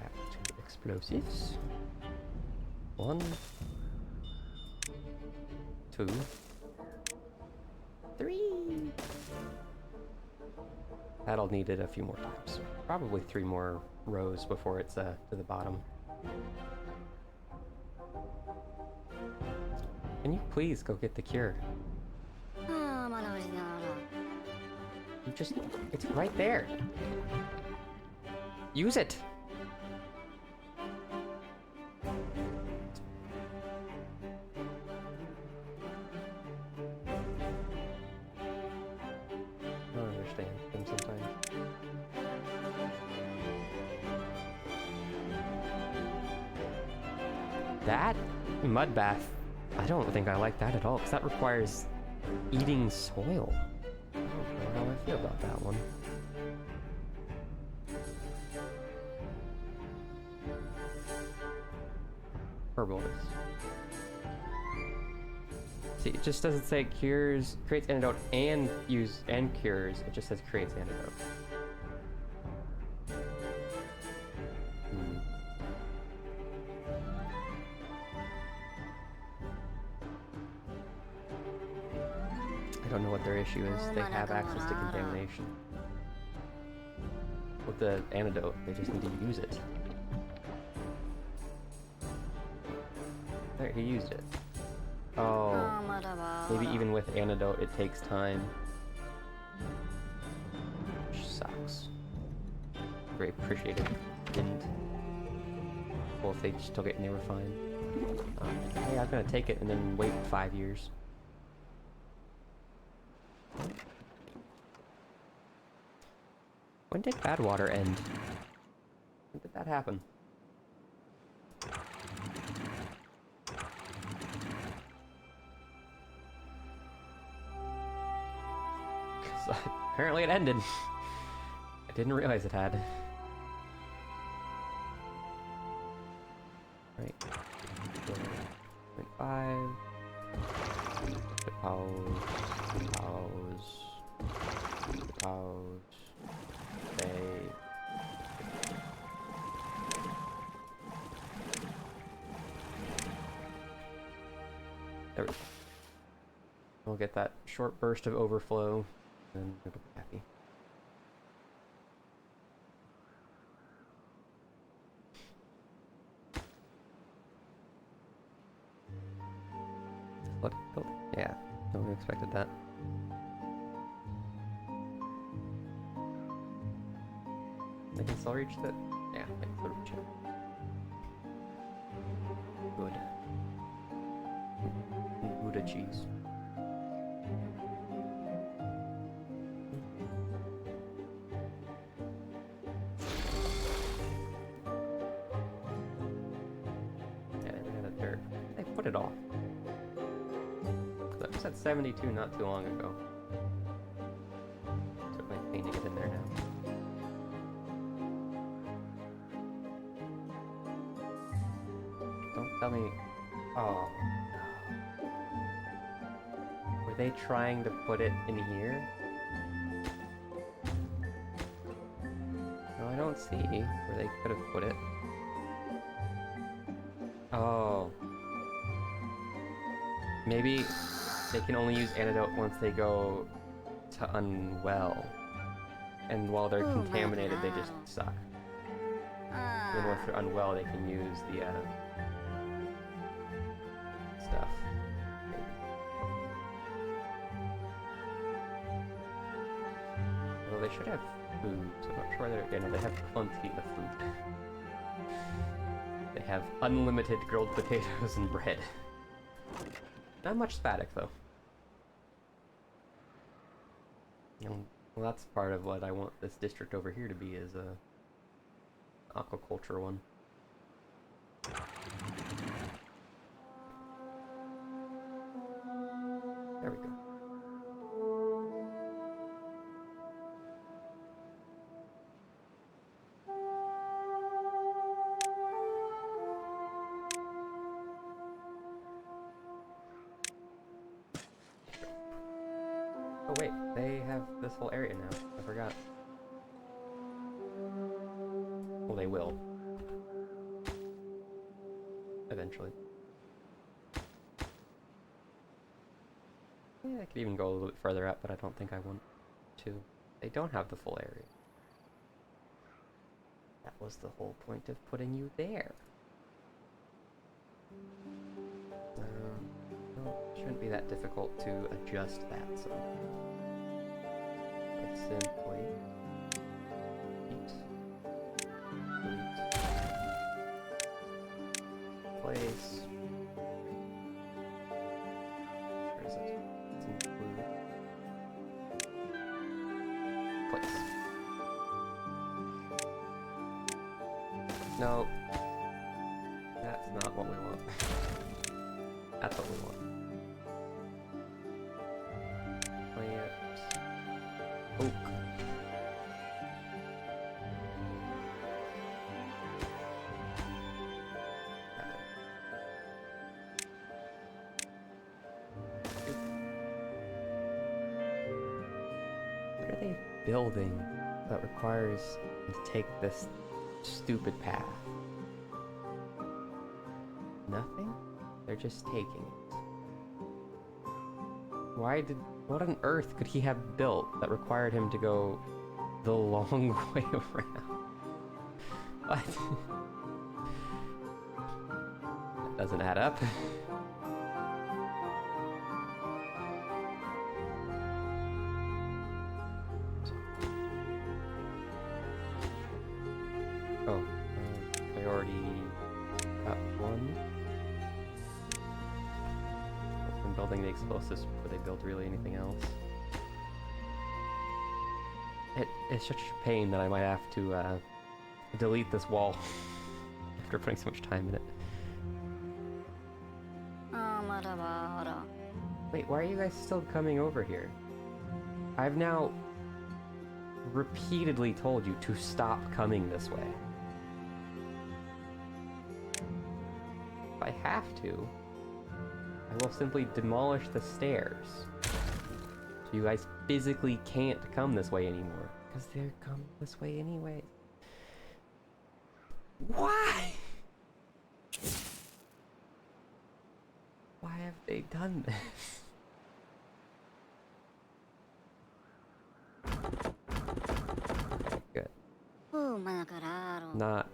A: Back to explosives. 1, 2, 3. That'll need it a few more times. Probably 3 more rows before it's to the bottom. Can you please go get the cure? You just... It's right there. Use it! I don't understand them sometimes. That mud bath, I don't think I like that at all, because that requires eating soil. I don't know how I feel about that one. Herbalist. See, it just doesn't say cures, creates antidote, and cures. It just says creates antidote. I don't know what their issue is. They have access to contamination. With the antidote, they just need to use it. There, he used it. Oh, maybe even with antidote, it takes time. Which sucks. Very appreciated. And well, if they just took it and they were fine. Hey, I'm gonna take it and then wait 5 years. When did bad water end? When did that happen? Apparently it ended. I didn't realize it had. Right. 0.5. Pause. Okay. There we go. We'll get that short burst of overflow. And it'll be happy. What? Oh, yeah, no one expected that. They can still reach that? Yeah, they can still reach it. Good. Gouda cheese. It off. I was at 72 not too long ago. So it might pain to get in there now. Don't tell me. Oh. Were they trying to put it in here? No, I don't see where they could have put it. Oh. Maybe they can only use antidote once they go to unwell. And while they're contaminated, they just suck. Then once they're unwell, they can use the stuff. Maybe. Although they should have food, so I'm not sure they're... Yeah, no, they have plenty of food. They have unlimited grilled potatoes and bread. Not much static, though. Well, that's part of what I want this district over here to be, is a aquaculture one. There we go. Oh wait, they have this whole area now. I forgot. Well, they will. Eventually. Yeah, I could even go a little bit further up, but I don't think I want to. They don't have the full area. That was the whole point of putting you there. Well, it shouldn't be that difficult to adjust that, so... Let's simply... eat. place. No. That's not what we want. That's what we want. Plant. Oak. What are they building that requires them to take this stupid path? Nothing? They're just taking it. What on earth could he have built that required him to go the long way around? What? That doesn't add up. Oh, priority up 1. From building the explosives before they build really anything else. It's such a pain that I might have to delete this wall after putting so much time in it. Wait, why are you guys still coming over here? I've now repeatedly told you to stop coming this way. If I have to, I will simply demolish the stairs. So you guys physically can't come this way anymore. Because they're coming this way anyway. Why? Why have they done this? Okay, good. Not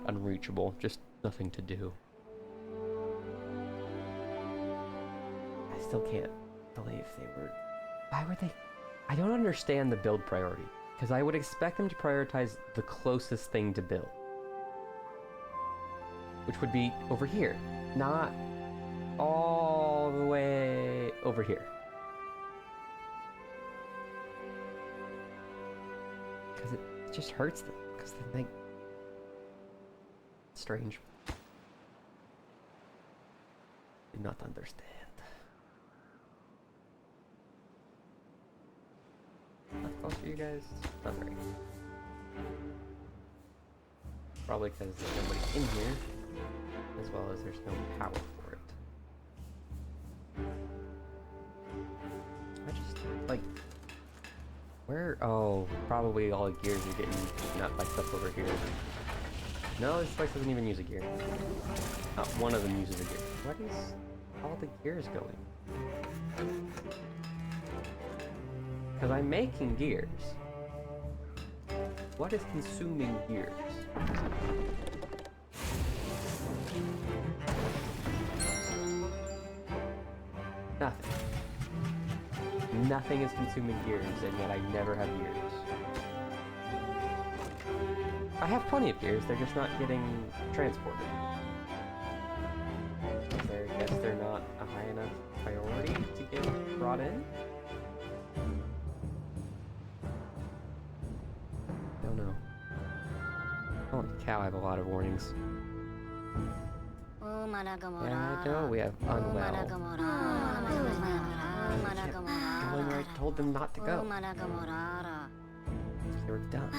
A: unreachable, just nothing to do. I still can't believe they were... Why were they... I don't understand the build priority, because I would expect them to prioritize the closest thing to build. Which would be over here, not all the way over here. Because it just hurts them, because they think... Strange. Do not understand. How close are you guys? Not very. Probably because there's nobody in here, as well as there's no power for it. I just, like... Where? Oh, probably all the gears are getting not like stuff over here. No, this place doesn't even use a gear. Not one of them uses a gear. What is all the gears going? Because I'm making gears. What is consuming gears? Nothing. Nothing is consuming gears, and yet I never have gears. I have plenty of gears, they're just not getting transported. I guess they're not a high enough priority to get brought in? Don't know. Holy cow, I have a lot of warnings. Yeah, I know, we have unwell. I kept going where I told them not to go. They were done.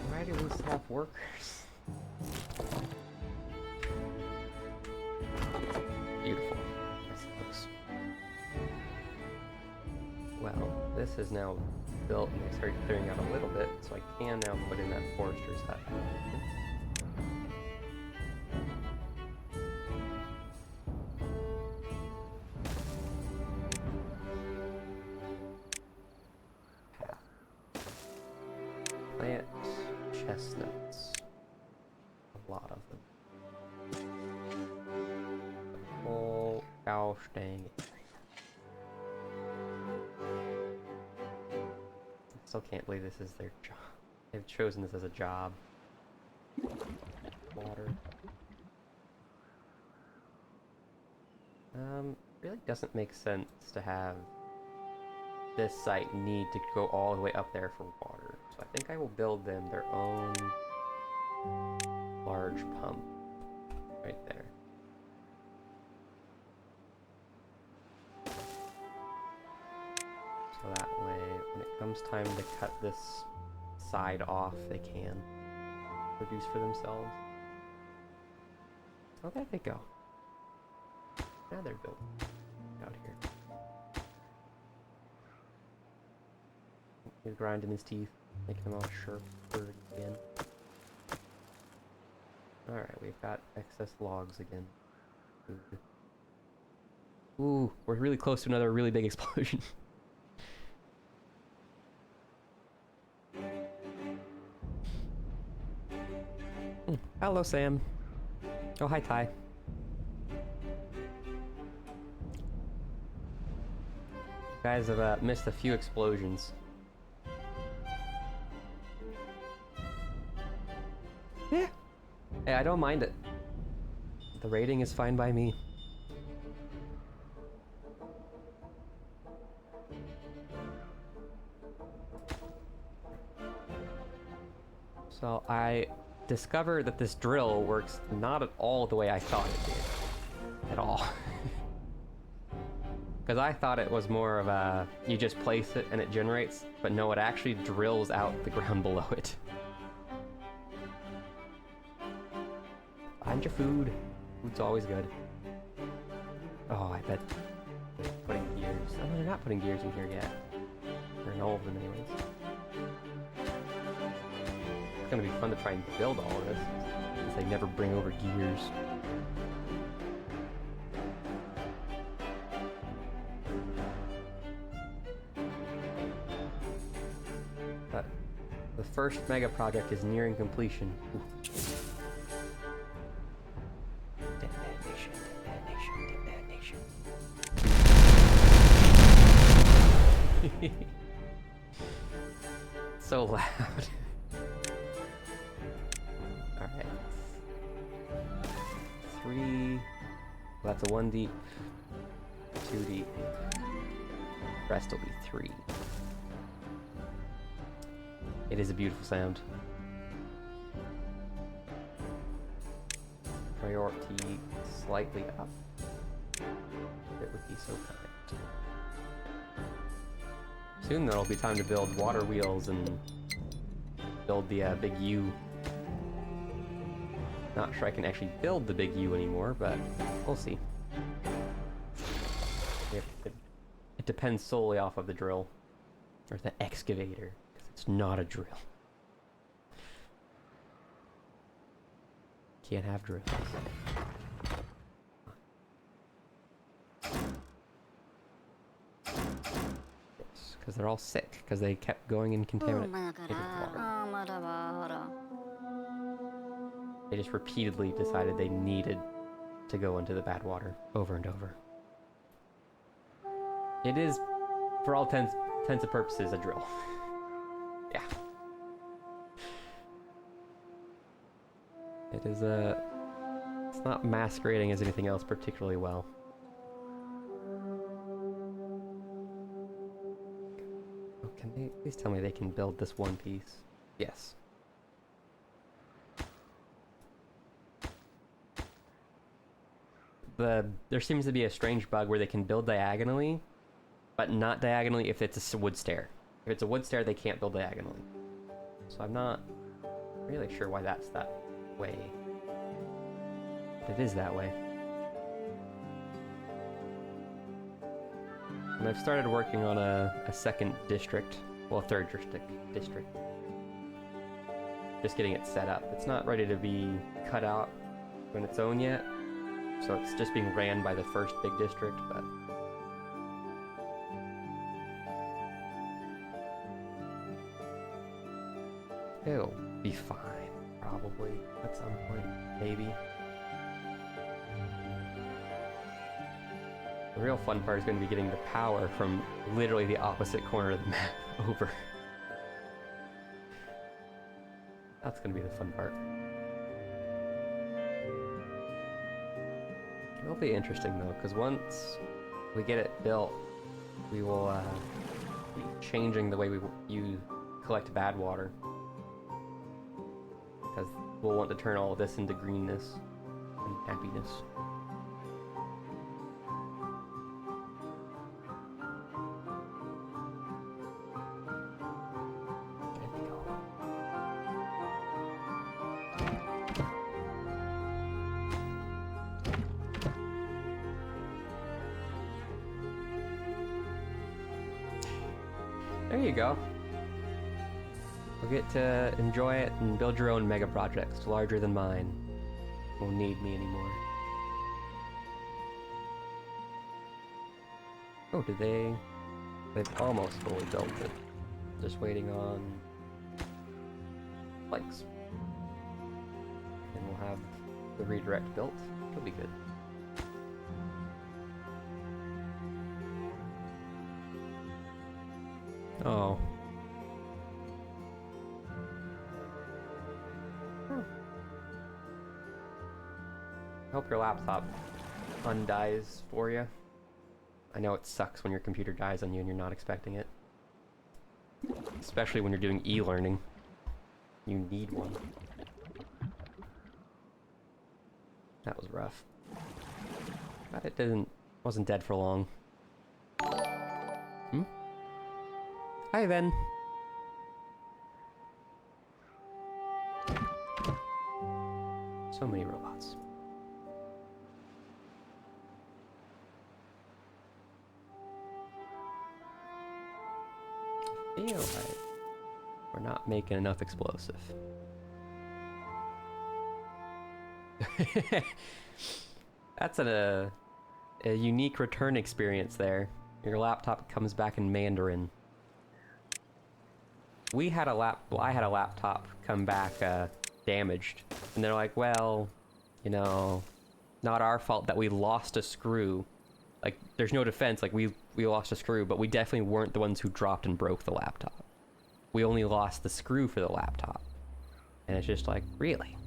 A: Why do we still have workers? Beautiful, I suppose. Well, this is now built and I started clearing out a little bit, so I can now put in that forester's hut. Plant chestnuts. A lot of them. Oh, gosh dang it. I still can't believe this is their job. They've chosen this as a job. Water. really doesn't make sense to have this site need to go all the way up there for water. So I think I will build them their own large pump right there. So that way, when it comes time to cut this side off, they can produce for themselves. Oh, there they go. Now they're building out here. He's grinding his teeth, making them all sharper again. Alright, we've got excess logs again. Ooh, we're really close to another really big explosion. Hello, Sam. Oh, hi, Ty. You guys have missed a few explosions. Yeah. Hey, I don't mind it. The rating is fine by me. So I discovered that this drill works not at all the way I thought it did. At all. Because I thought it was more of a, you just place it and it generates, but no, it actually drills out the ground below it. Find your food. Food's always good. Oh, I bet they're putting gears. Oh, no, they're not putting gears in here yet. Or in all of them anyways. It's gonna be fun to try and build all of this, since they never bring over gears. But the first mega project is nearing completion. Ooh. So loud. Alright. 3. Well, that's a 1 deep. 2 deep. Rest will be 3. It is a beautiful sound. Priority slightly up. It would be so kind. Soon there'll be time to build water wheels and build the big U. Not sure I can actually build the big U anymore, but we'll see. It depends solely off of the drill. Or the excavator, because it's not a drill. Can't have drills. Because they're all sick, because they kept going in contaminated water. They just repeatedly decided they needed to go into the bad water over and over. It is, for all intents and purposes, a drill. Yeah. It is it's not masquerading as anything else particularly well. Can they please tell me they can build this one piece? Yes. There seems to be a strange bug where they can build diagonally, but not diagonally if it's a wood stair. If it's a wood stair, they can't build diagonally. So I'm not really sure why that's that way. But it is that way. And I've started working on a second district, well, a third district. Just getting it set up. It's not ready to be cut out on its own yet, so it's just being ran by the first big district, but it'll be fine, probably, at some point, maybe. The real fun part is going to be getting the power from literally the opposite corner of the map over. That's going to be the fun part. It'll be interesting though, because once we get it built, we will be changing the way you collect bad water. Because we'll want to turn all of this into greenness and happiness. There you go. You'll get to enjoy it and build your own mega projects larger than mine. Won't need me anymore. Oh, did they? They've almost fully built it. Just waiting on planks. And we'll have the redirect built. It'll be good. Oh. I hope your laptop undies for you. I know it sucks when your computer dies on you and you're not expecting it. Especially when you're doing e-learning. You need one. That was rough. But it wasn't dead for long. Hmm? Hi, then. So many robots. I feel like we're not making enough explosive. That's a unique return experience there. Your laptop comes back in Mandarin. I had a laptop come back damaged, and they're like, well, you know, not our fault that we lost a screw. Like, there's no defense, like, we lost a screw, but we definitely weren't the ones who dropped and broke the laptop. We only lost the screw for the laptop. And it's just like, really?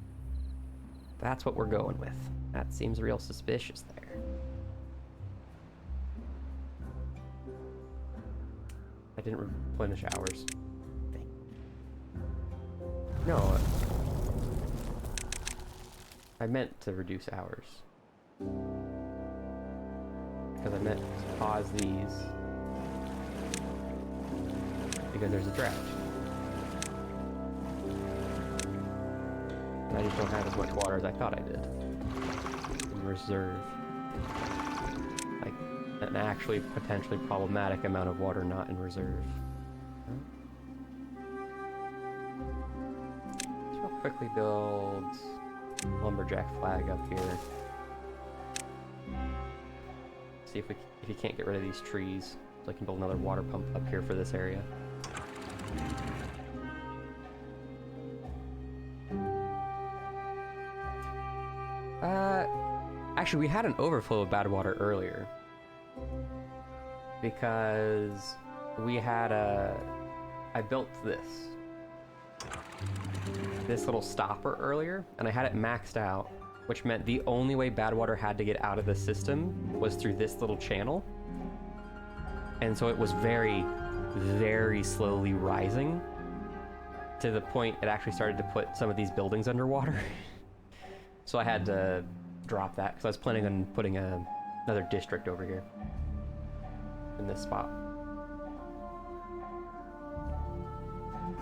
A: That's what we're going with. That seems real suspicious there. I didn't replenish hours. No. I meant to reduce hours. Because I meant to pause these. Because there's a drought. And I just don't have as much water as I thought I did. In reserve. Like, an actually potentially problematic amount of water not in reserve. Let's real quickly build lumberjack flag up here. See if you can't get rid of these trees, so I can build another water pump up here for this area. Actually, we had an overflow of bad water earlier because we had I built this little stopper earlier, and I had it maxed out, which meant the only way bad water had to get out of the system was through this little channel. And so it was very, very slowly rising to the point it actually started to put some of these buildings underwater. So I had to drop that because I was planning on putting another district over here in this spot.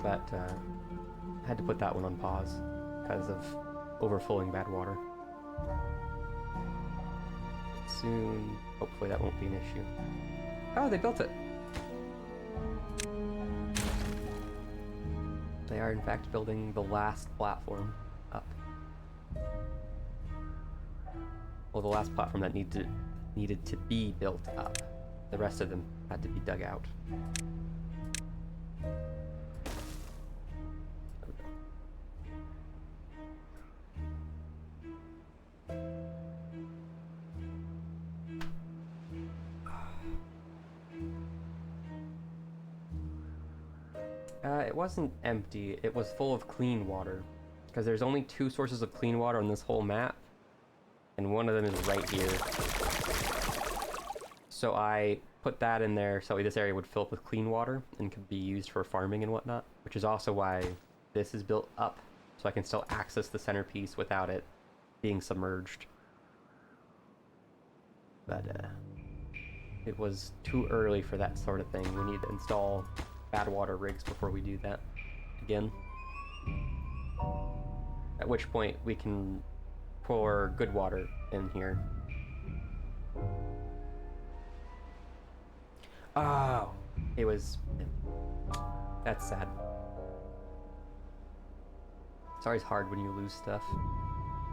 A: But I had to put that one on pause because of overflowing bad water. Soon, hopefully that won't be an issue. Oh, they built it! They are in fact building the last platform up. Well, the last platform that needed to be built up. The rest of them had to be dug out. It wasn't empty, it was full of clean water. Because there's only 2 sources of clean water on this whole map. And one of them is right here. So I put that in there so this area would fill up with clean water and could be used for farming and whatnot, which is also why this is built up, so I can still access the centerpiece without it being submerged. But it was too early for that sort of thing. We need to install bad water rigs before we do that again. At which point we can pour good water in here. Oh, it was... That's sad. It's always hard when you lose stuff.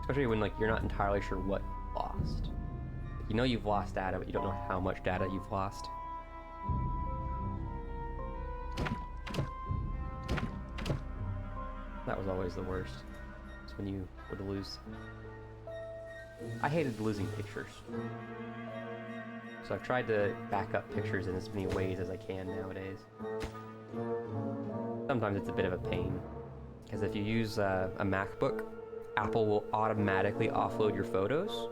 A: Especially when like you're not entirely sure what you lost. Like, you know you've lost data, but you don't know how much data you've lost. That was always the worst. It's when you would lose. I hated losing pictures. So I've tried to back up pictures in as many ways as I can nowadays. Sometimes it's a bit of a pain, because if you use a MacBook, Apple will automatically offload your photos,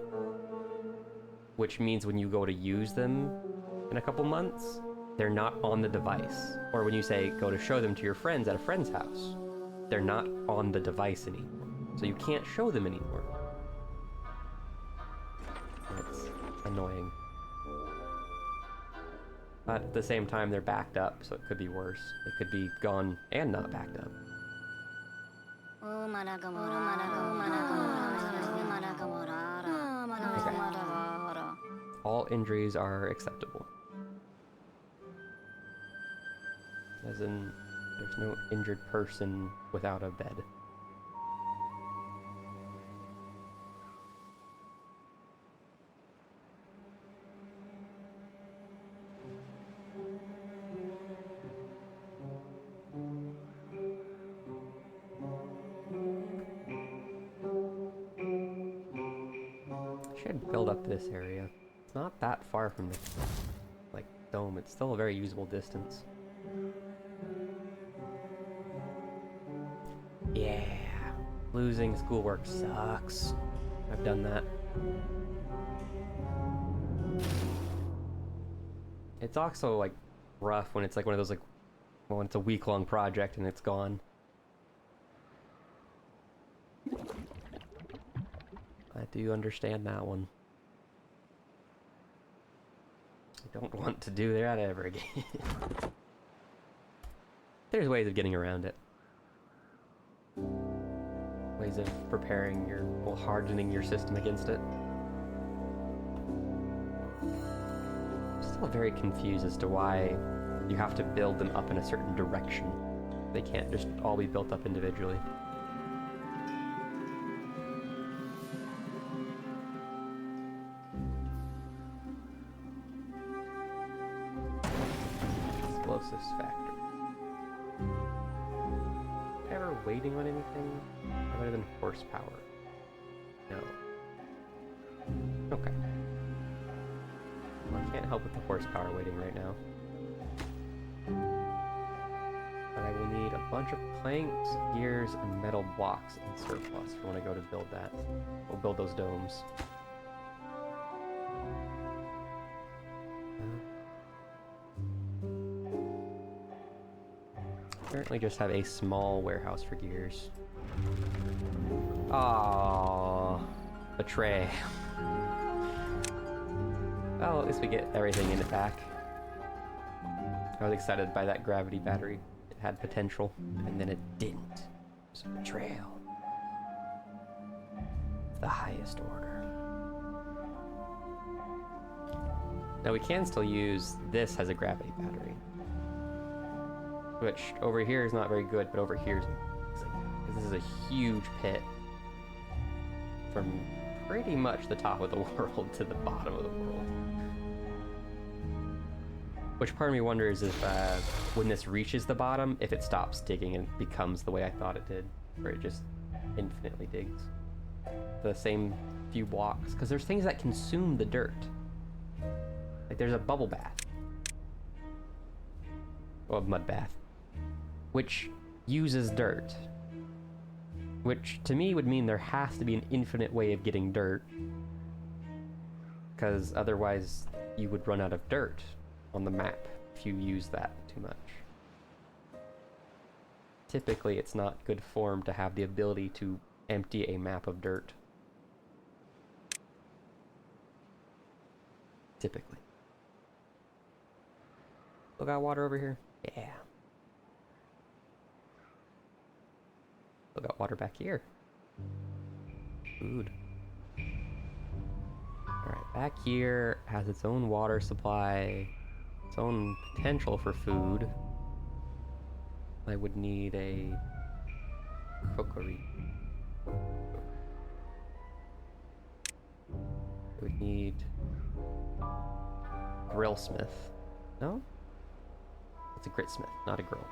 A: which means when you go to use them in a couple months, they're not on the device. Or when you say go to show them to your friends at a friend's house, they're not on the device anymore. So you can't show them anymore. That's annoying. But at the same time, they're backed up, so it could be worse. It could be gone and not backed up. Okay. All injuries are acceptable. As in, there's no injured person without a bed. Should build up this area. It's not that far from the like dome. It's still a very usable distance. Yeah, losing schoolwork sucks. I've done that. It's also like rough when it's like one of those like, well, when it's a week-long project and it's gone. I do understand that one. I don't want to do that ever again. There's ways of getting around it. Ways of preparing your, well, hardening your system against it. I'm still very confused as to why you have to build them up in a certain direction. They can't just all be built up individually. Explosives factor. Ever waiting on anything other than horsepower? No. Okay. Well, I can't help with the horsepower waiting right now. But I will need a bunch of planks, gears, and metal blocks in surplus for when I go to build that. We'll build those domes. Apparently just have a small warehouse for gears. Aww, betray. Well, at least we get everything in it back. I was excited by that gravity battery. It had potential, and then it didn't. It was a betrayal. The highest order. Now we can still use this as a gravity battery. Which over here is not very good, but over here is like, this is a huge pit from pretty much the top of the world to the bottom of the world. Which part of me wonders if when this reaches the bottom, if it stops digging and becomes the way I thought it did, where it just infinitely digs the same few blocks. Because there's things that consume the dirt. Like there's a bubble bath. Well, mud bath. Which uses dirt. Which to me would mean there has to be an infinite way of getting dirt. Because otherwise you would run out of dirt on the map if you use that too much. Typically, it's not good form to have the ability to empty a map of dirt. Typically. Still got water over here? Yeah. Still got water back here. Food. Alright, back here has its own water supply, its own potential for food. I would need a cookery. I would need grillsmith. No? It's a gritsmith, not a grill.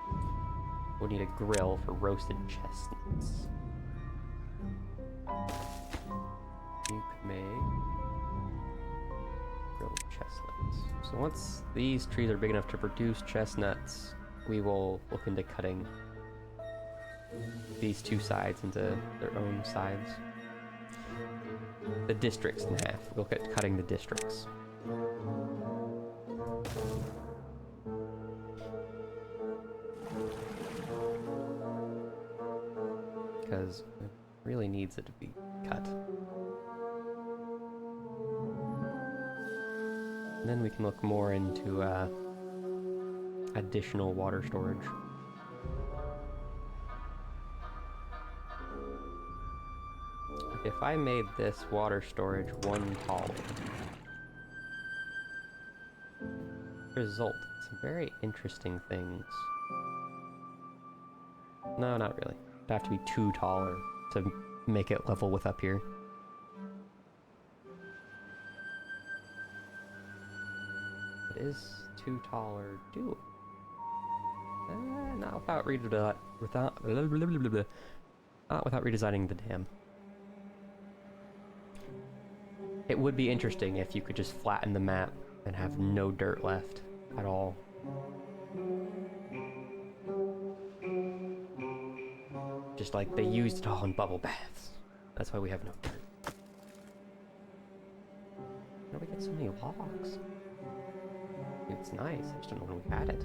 A: We'll need a grill for roasted chestnuts. You could make grilled chestnuts. So once these trees are big enough to produce chestnuts, we will look into cutting these two sides into their own sides. The districts in half. We'll look at cutting the districts. Because it really needs it to be cut. And then we can look more into additional water storage. If I made this water storage one taller, result some very interesting things. No, not really. It'd have to be two taller to make it level with up here. It is two taller doable. Not without redesigning the dam. It would be interesting if you could just flatten the map and have no dirt left at all. Just like they used it all in bubble baths. That's why we have no dirt. How do we get so many logs? It's nice, I just don't know when we had it.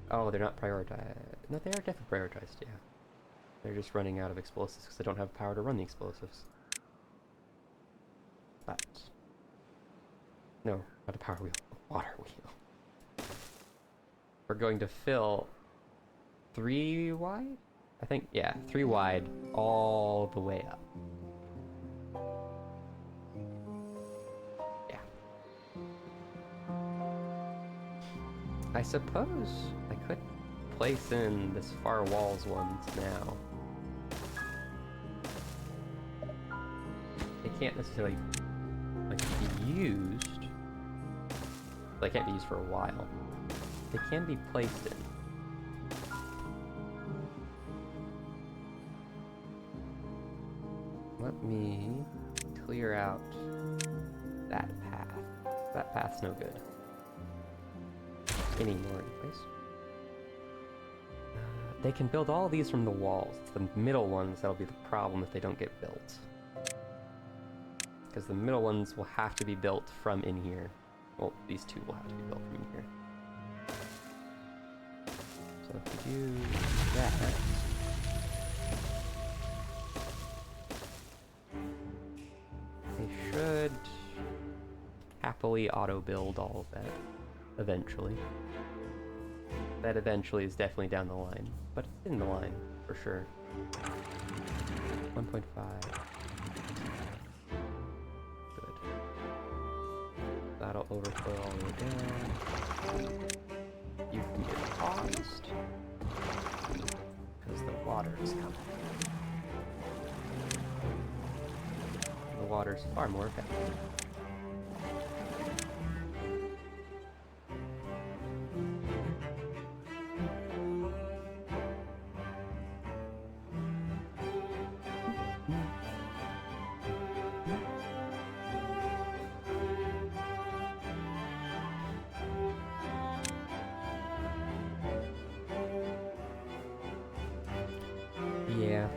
A: Oh, they're not prioritized. No, they are definitely prioritized, yeah. They're just running out of explosives because they don't have power to run the explosives. But... no, not a power wheel, a water wheel. We're going to fill 3 wide? I think, yeah, 3 wide all the way up. Yeah. I suppose I could place in this far walls ones now. They can't necessarily like be used. They can't be used for a while. They can be placed in. Let me clear out that path. That path's no good anymore, anyways. They can build all these from the walls. It's the middle ones that'll be the problem if they don't get built. Because the middle ones will have to be built from in here. Well, these two will have to be built from in here. So if we do that... they should happily auto-build all of that eventually. That eventually is definitely down the line, but it's in the line for sure. 1.5. Good. That'll overflow all the way down. You can get paused because the water is coming. The water's far more effective. Yeah.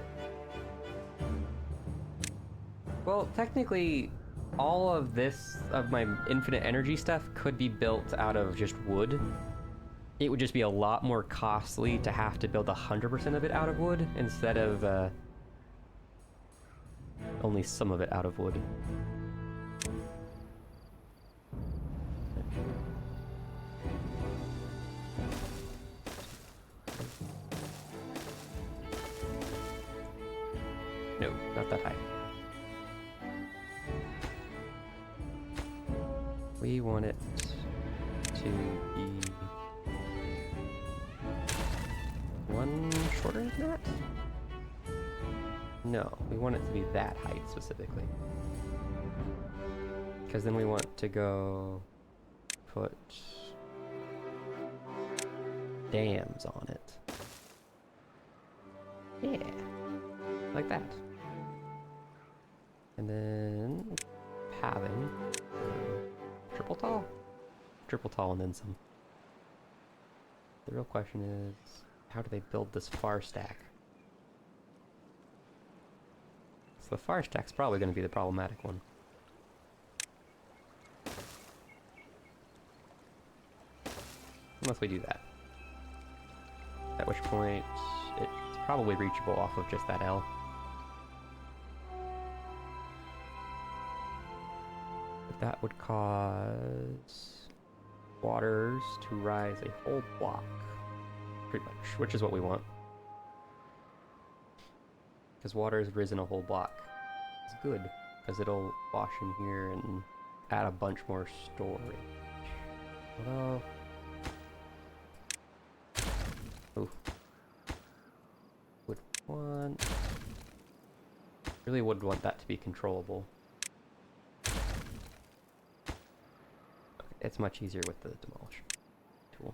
A: Well, technically, all of this, of my infinite energy stuff, could be built out of just wood. It would just be a lot more costly to have to build 100% of it out of wood instead of only some of it out of wood. No, not that high. We want it to be one shorter than that? No, we want it to be that height specifically. Because then we want to go put dams on it. Yeah, like that. And then pathing for triple tall? Triple tall and then some. The real question is, how do they build this far stack? So the far stack's probably going to be the problematic one. Unless we do that. At which point, it's probably reachable off of just that L. But that would cause waters to rise a whole block. Pretty much, which is what we want. Because water has risen a whole block. It's good, because it'll wash in here and add a bunch more storage. Although... ooh. Would want... really would want that to be controllable. It's much easier with the demolish tool.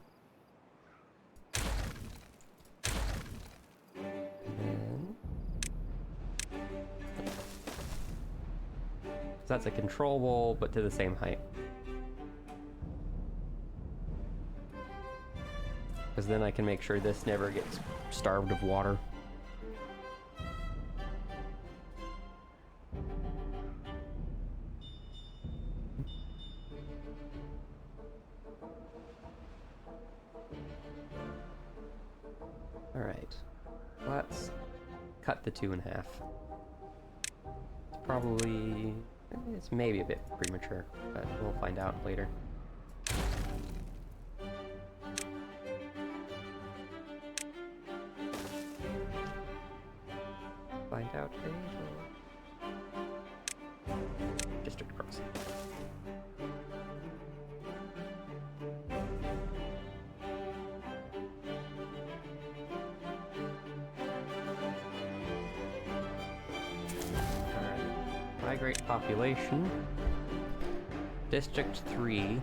A: So that's a controllable, but to the same height. Because then I can make sure this never gets starved of water. Alright, let's cut the 2 in half. It's probably... it's maybe a bit premature, but we'll find out later. Find out later. District crossing. Migrate population. District 3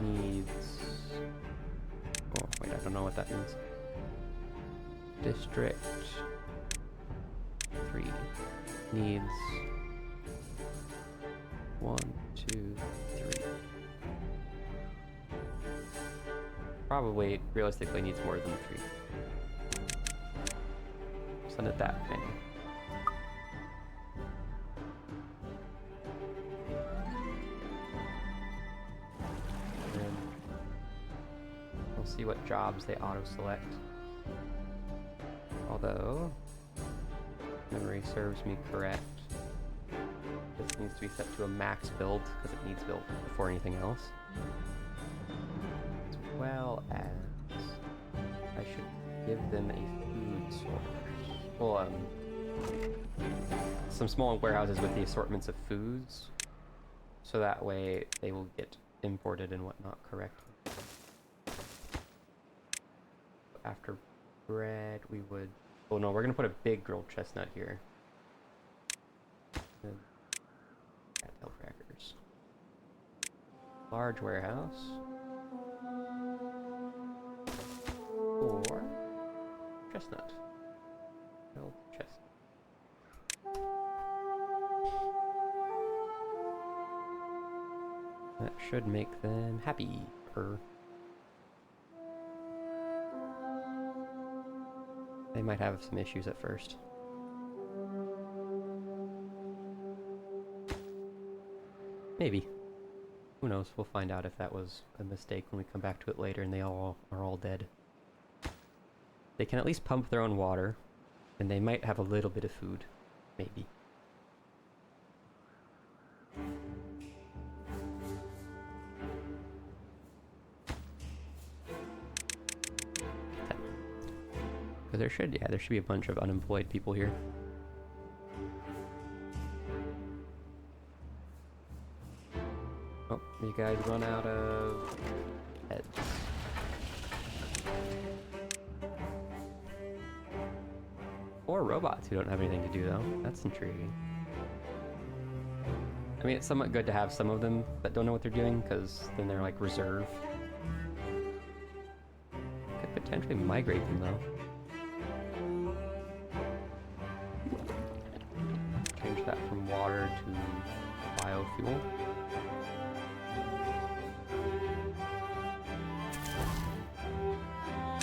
A: needs... oh, wait, I don't know what that means. District 3 needs 1, 2, 3. Probably, realistically, needs more than 3. Send it that many. And we'll see what jobs they auto-select. Although, memory serves me correct, this needs to be set to a max build because it needs built before anything else. As well as I should give them a food source. Well, some small warehouses with the assortments of foods, so that way they will get imported and whatnot correctly. After bread, we would... oh no, we're gonna put a big grilled chestnut here. Cattail crackers. Large warehouse. Or chestnut. Grilled chestnut. That should make them happy. They might have some issues at first. Maybe. Who knows? We'll find out if that was a mistake when we come back to it later and they all are all dead. They can at least pump their own water, and they might have a little bit of food. Maybe. Because there should be a bunch of unemployed people here. Oh, you guys run out of heads. Or robots who don't have anything to do, though. That's intriguing. I mean, it's somewhat good to have some of them that don't know what they're doing, because then they're like reserve. Could potentially migrate them, though. Change that from water to biofuel.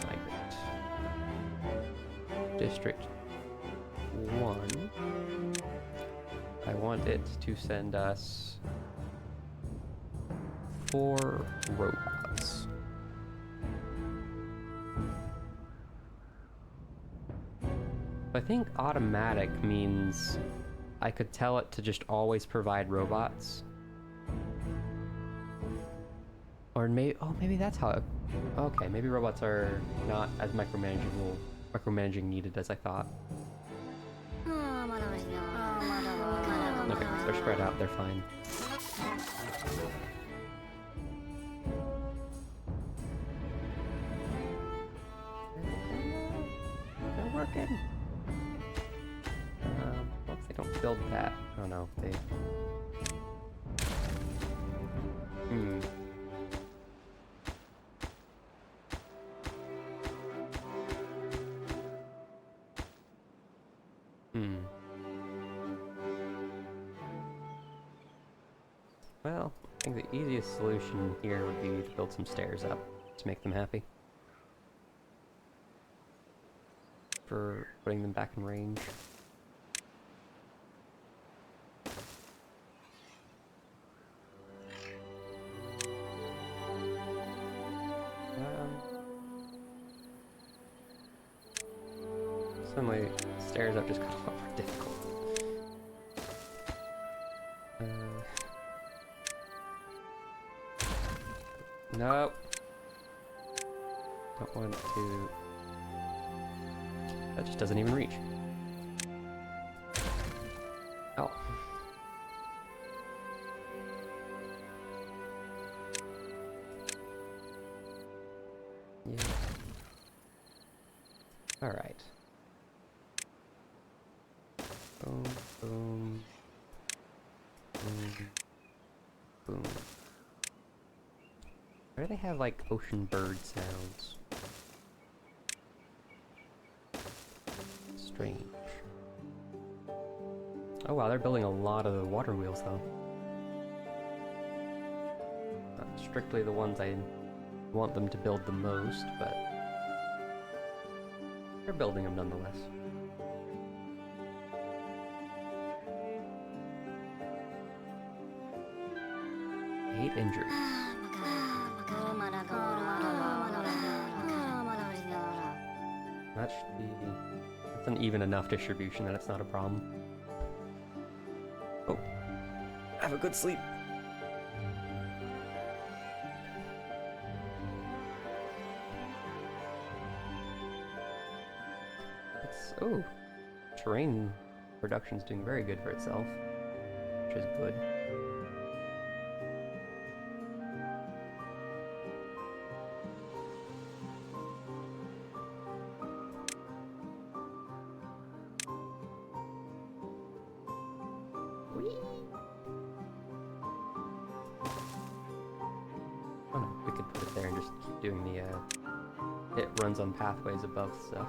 A: Migrate. District 1. I want it to send us 4 robots. I think automatic means I could tell it to just always provide robots. Or maybe that's how it... Okay, maybe robots are not as micromanaging needed as I thought. Okay, they're spread out, they're fine. They're working. Well, if they don't build that, oh no, they... Well, I think the easiest solution here would be to build some stairs up to make them happy. For putting them back in range. Suddenly, stairs up just got a lot more difficult. Nope. Don't want to... That just doesn't even reach. Oh. Yeah. Alright. Boom, boom. Boom. Boom. Why do they have, like, ocean bird sounds? Strange. Oh wow, they're building a lot of the water wheels, though. Not strictly the ones I want them to build the most, but... they're building them nonetheless. Eight injuries. That should be... that's an even enough distribution that it's not a problem. Oh. Have a good sleep. It's... oh. Terrain production's doing very good for itself. Which is good. Oh no, we could put it there and just keep doing the, it runs on pathways above stuff.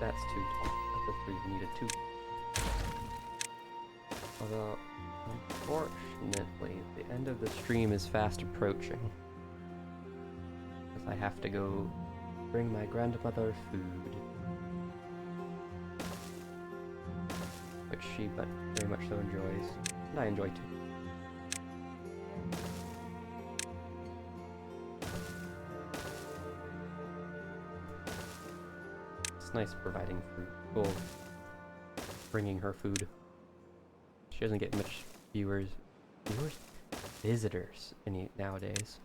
A: That's too tall. Of the three, we needed two. Although, unfortunately, the end of the stream is fast approaching. Because I have to go bring my grandmother food. Which she very much so enjoys. And I enjoy too. It's nice providing food. Well, bringing her food. She doesn't get much visitors nowadays.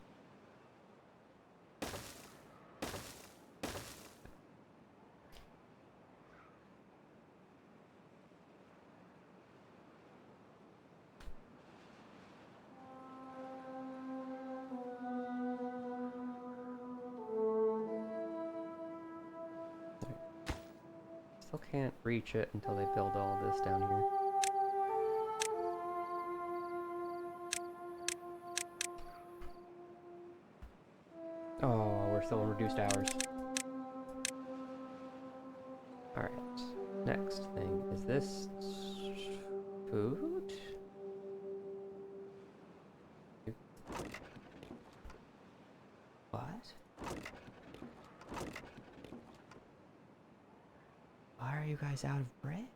A: Still can't reach it until they build all this down here. Oh, we're still in reduced hours. Alright, next thing. Is this food? What? Why are you guys out of bread?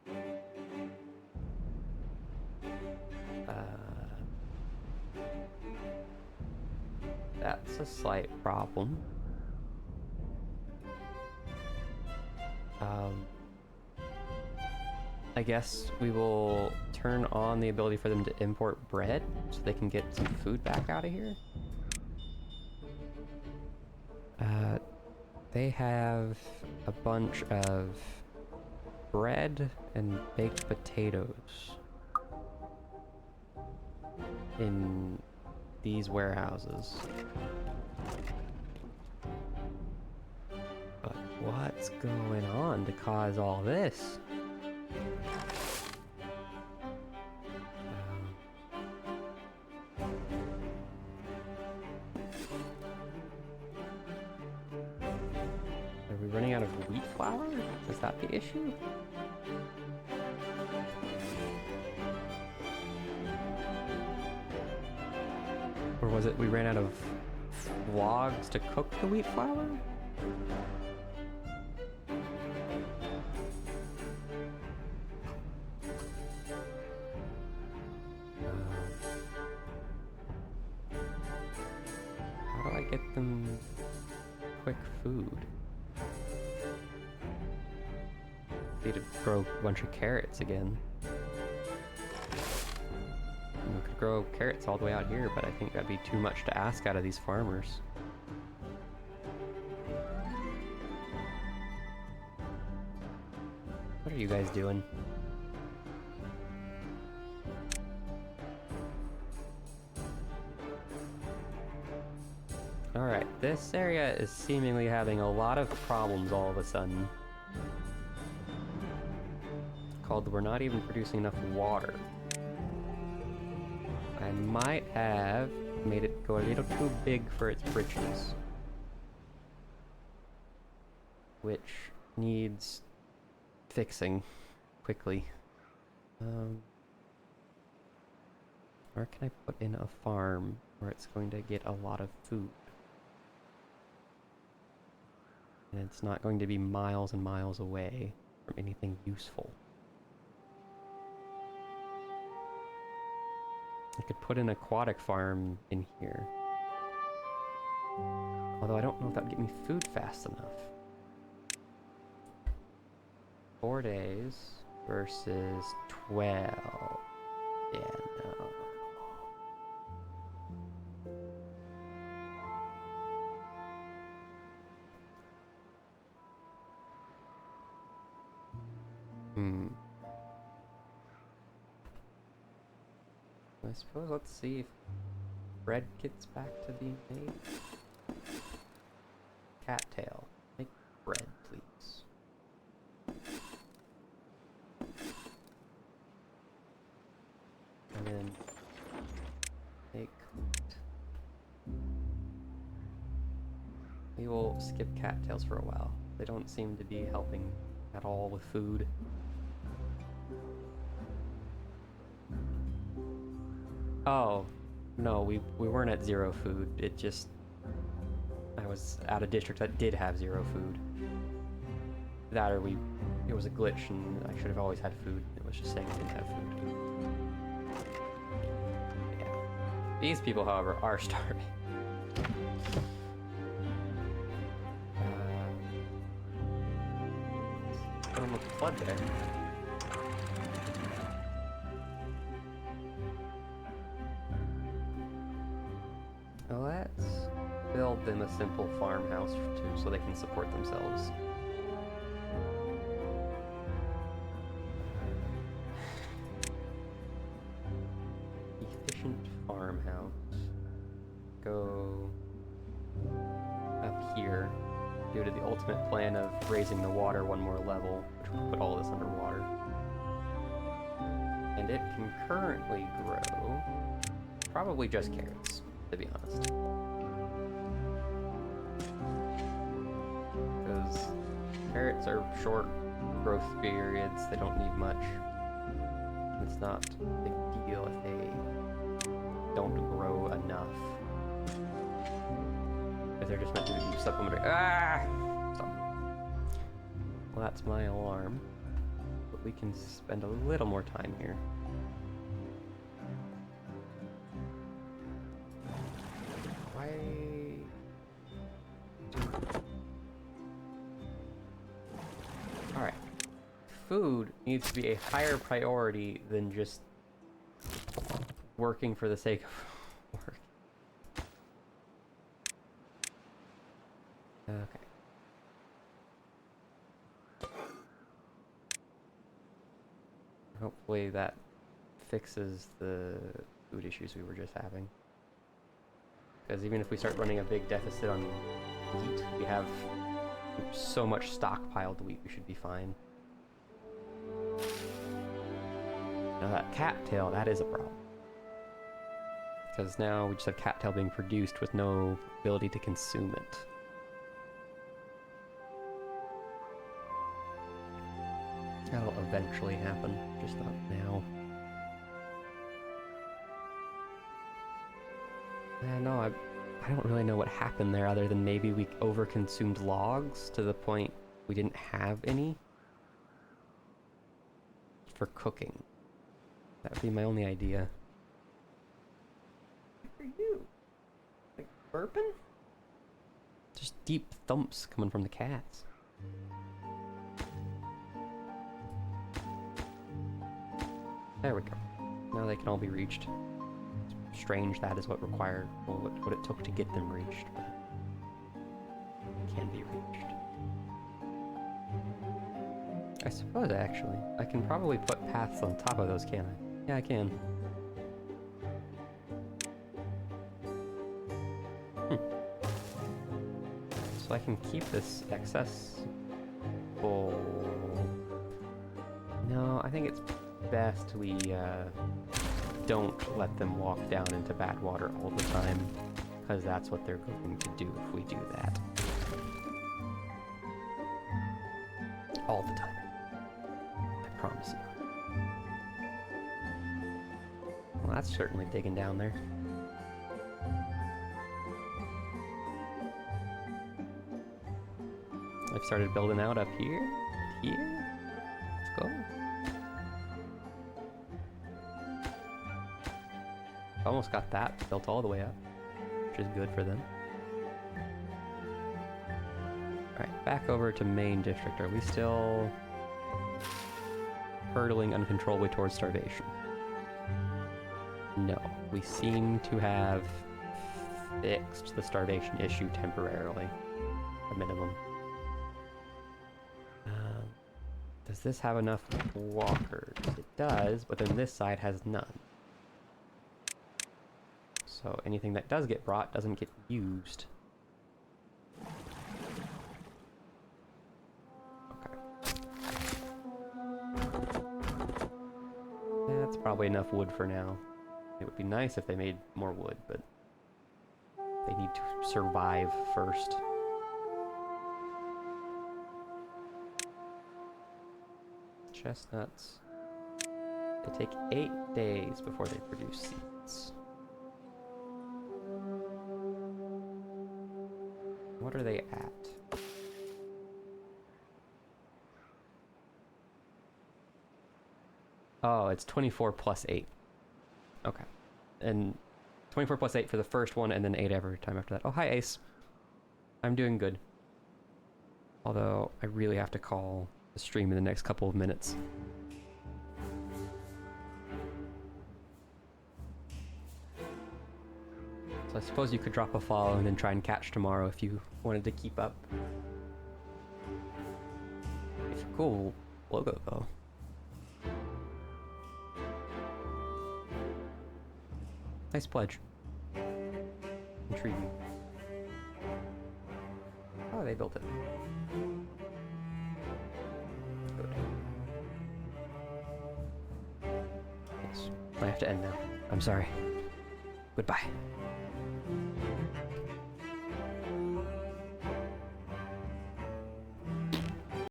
A: That's a slight problem. I guess we will turn on the ability for them to import bread so they can get some food back out of here. They have a bunch of bread and baked potatoes in these warehouses. But what's going on to cause all this? Are we running out of wheat flour? Is that the issue? Or was it we ran out of logs to cook the wheat flour? How do I get them quick food? Need to grow a bunch of carrots again. We could grow carrots all the way out here, but I think that'd be too much to ask out of these farmers. What are you guys doing? Alright, this area is seemingly having a lot of problems all of a sudden. Called we're not even producing enough water. I might have made it go a little too big for its britches. Which needs fixing quickly. Where can I put in a farm where it's going to get a lot of food? And it's not going to be miles and miles away from anything useful. I could put an aquatic farm in here. Although I don't know if that would get me food fast enough. 4 days versus 12. Yeah, no. I suppose let's see if bread gets back to being made. Cattail, make bread, please. And then make cooked. We will skip cattails for a while. They don't seem to be helping at all with food. Oh, no, we weren't at 0 food. It just... I was at a district that did have 0 food. That or it was a glitch and I should have always had food. It was just saying I didn't have food. Yeah. These people, however, are starving. Put them with flood there. Let's build them a simple farmhouse too, so they can support themselves. Efficient farmhouse. Go up here due to the ultimate plan of raising the water one more level, which will put all this underwater. And it can currently grow probably just carrots, to be honest. Because carrots are short growth periods, they don't need much. It's not a big deal if they don't grow enough. If they're just meant to be supplementary. Ah! Stop. Well, that's my alarm. But we can spend a little more time here. Why... Alright. Food needs to be a higher priority than just working for the sake of work. Okay. Hopefully that fixes the food issues we were just having. Because even if we start running a big deficit on wheat, we have so much stockpiled wheat, we should be fine. Now that cattail, that is a problem. Because now we just have cattail being produced with no ability to consume it. That'll eventually happen, just not now. No, I don't really know what happened there other than maybe we overconsumed logs to the point we didn't have any for cooking. That would be my only idea. What are you? Like burping? Just deep thumps coming from the cats. There we go. Now they can all be reached. It's strange that is what required, well, what it took to get them reached, but can be reached. I suppose, actually, I can probably put paths on top of those, can I? Yeah, I can. So I can keep this accessible. No, I think it's best we don't let them walk down into bad water all the time, because that's what they're going to do if we do that. All the time. I promise you. Well, that's certainly digging down there. I've started building out up here. Here. Let's go. Almost got that built all the way up, which is good for them. Alright, back over to main district. Are we still hurtling uncontrollably towards starvation? No. We seem to have fixed the starvation issue temporarily, at minimum. Does this have enough walkers? It does, but then this side has none. So anything that does get brought doesn't get used. Okay. That's probably enough wood for now. It would be nice if they made more wood, but they need to survive first. chestnuts. They take 8 days before they produce seeds. What are they at? Oh, it's 24 plus 8. Okay. And 24 plus 8 for the first one, and then 8 every time after that. Oh, hi, Ace. I'm doing good. Although, I really have to call the stream in the next couple of minutes. So I suppose you could drop a follow and then try and catch tomorrow if you wanted to keep up. It's a cool logo, though. Nice pledge. Intriguing. Oh, they built it. Good. Yes. I have to end now. I'm sorry. Goodbye.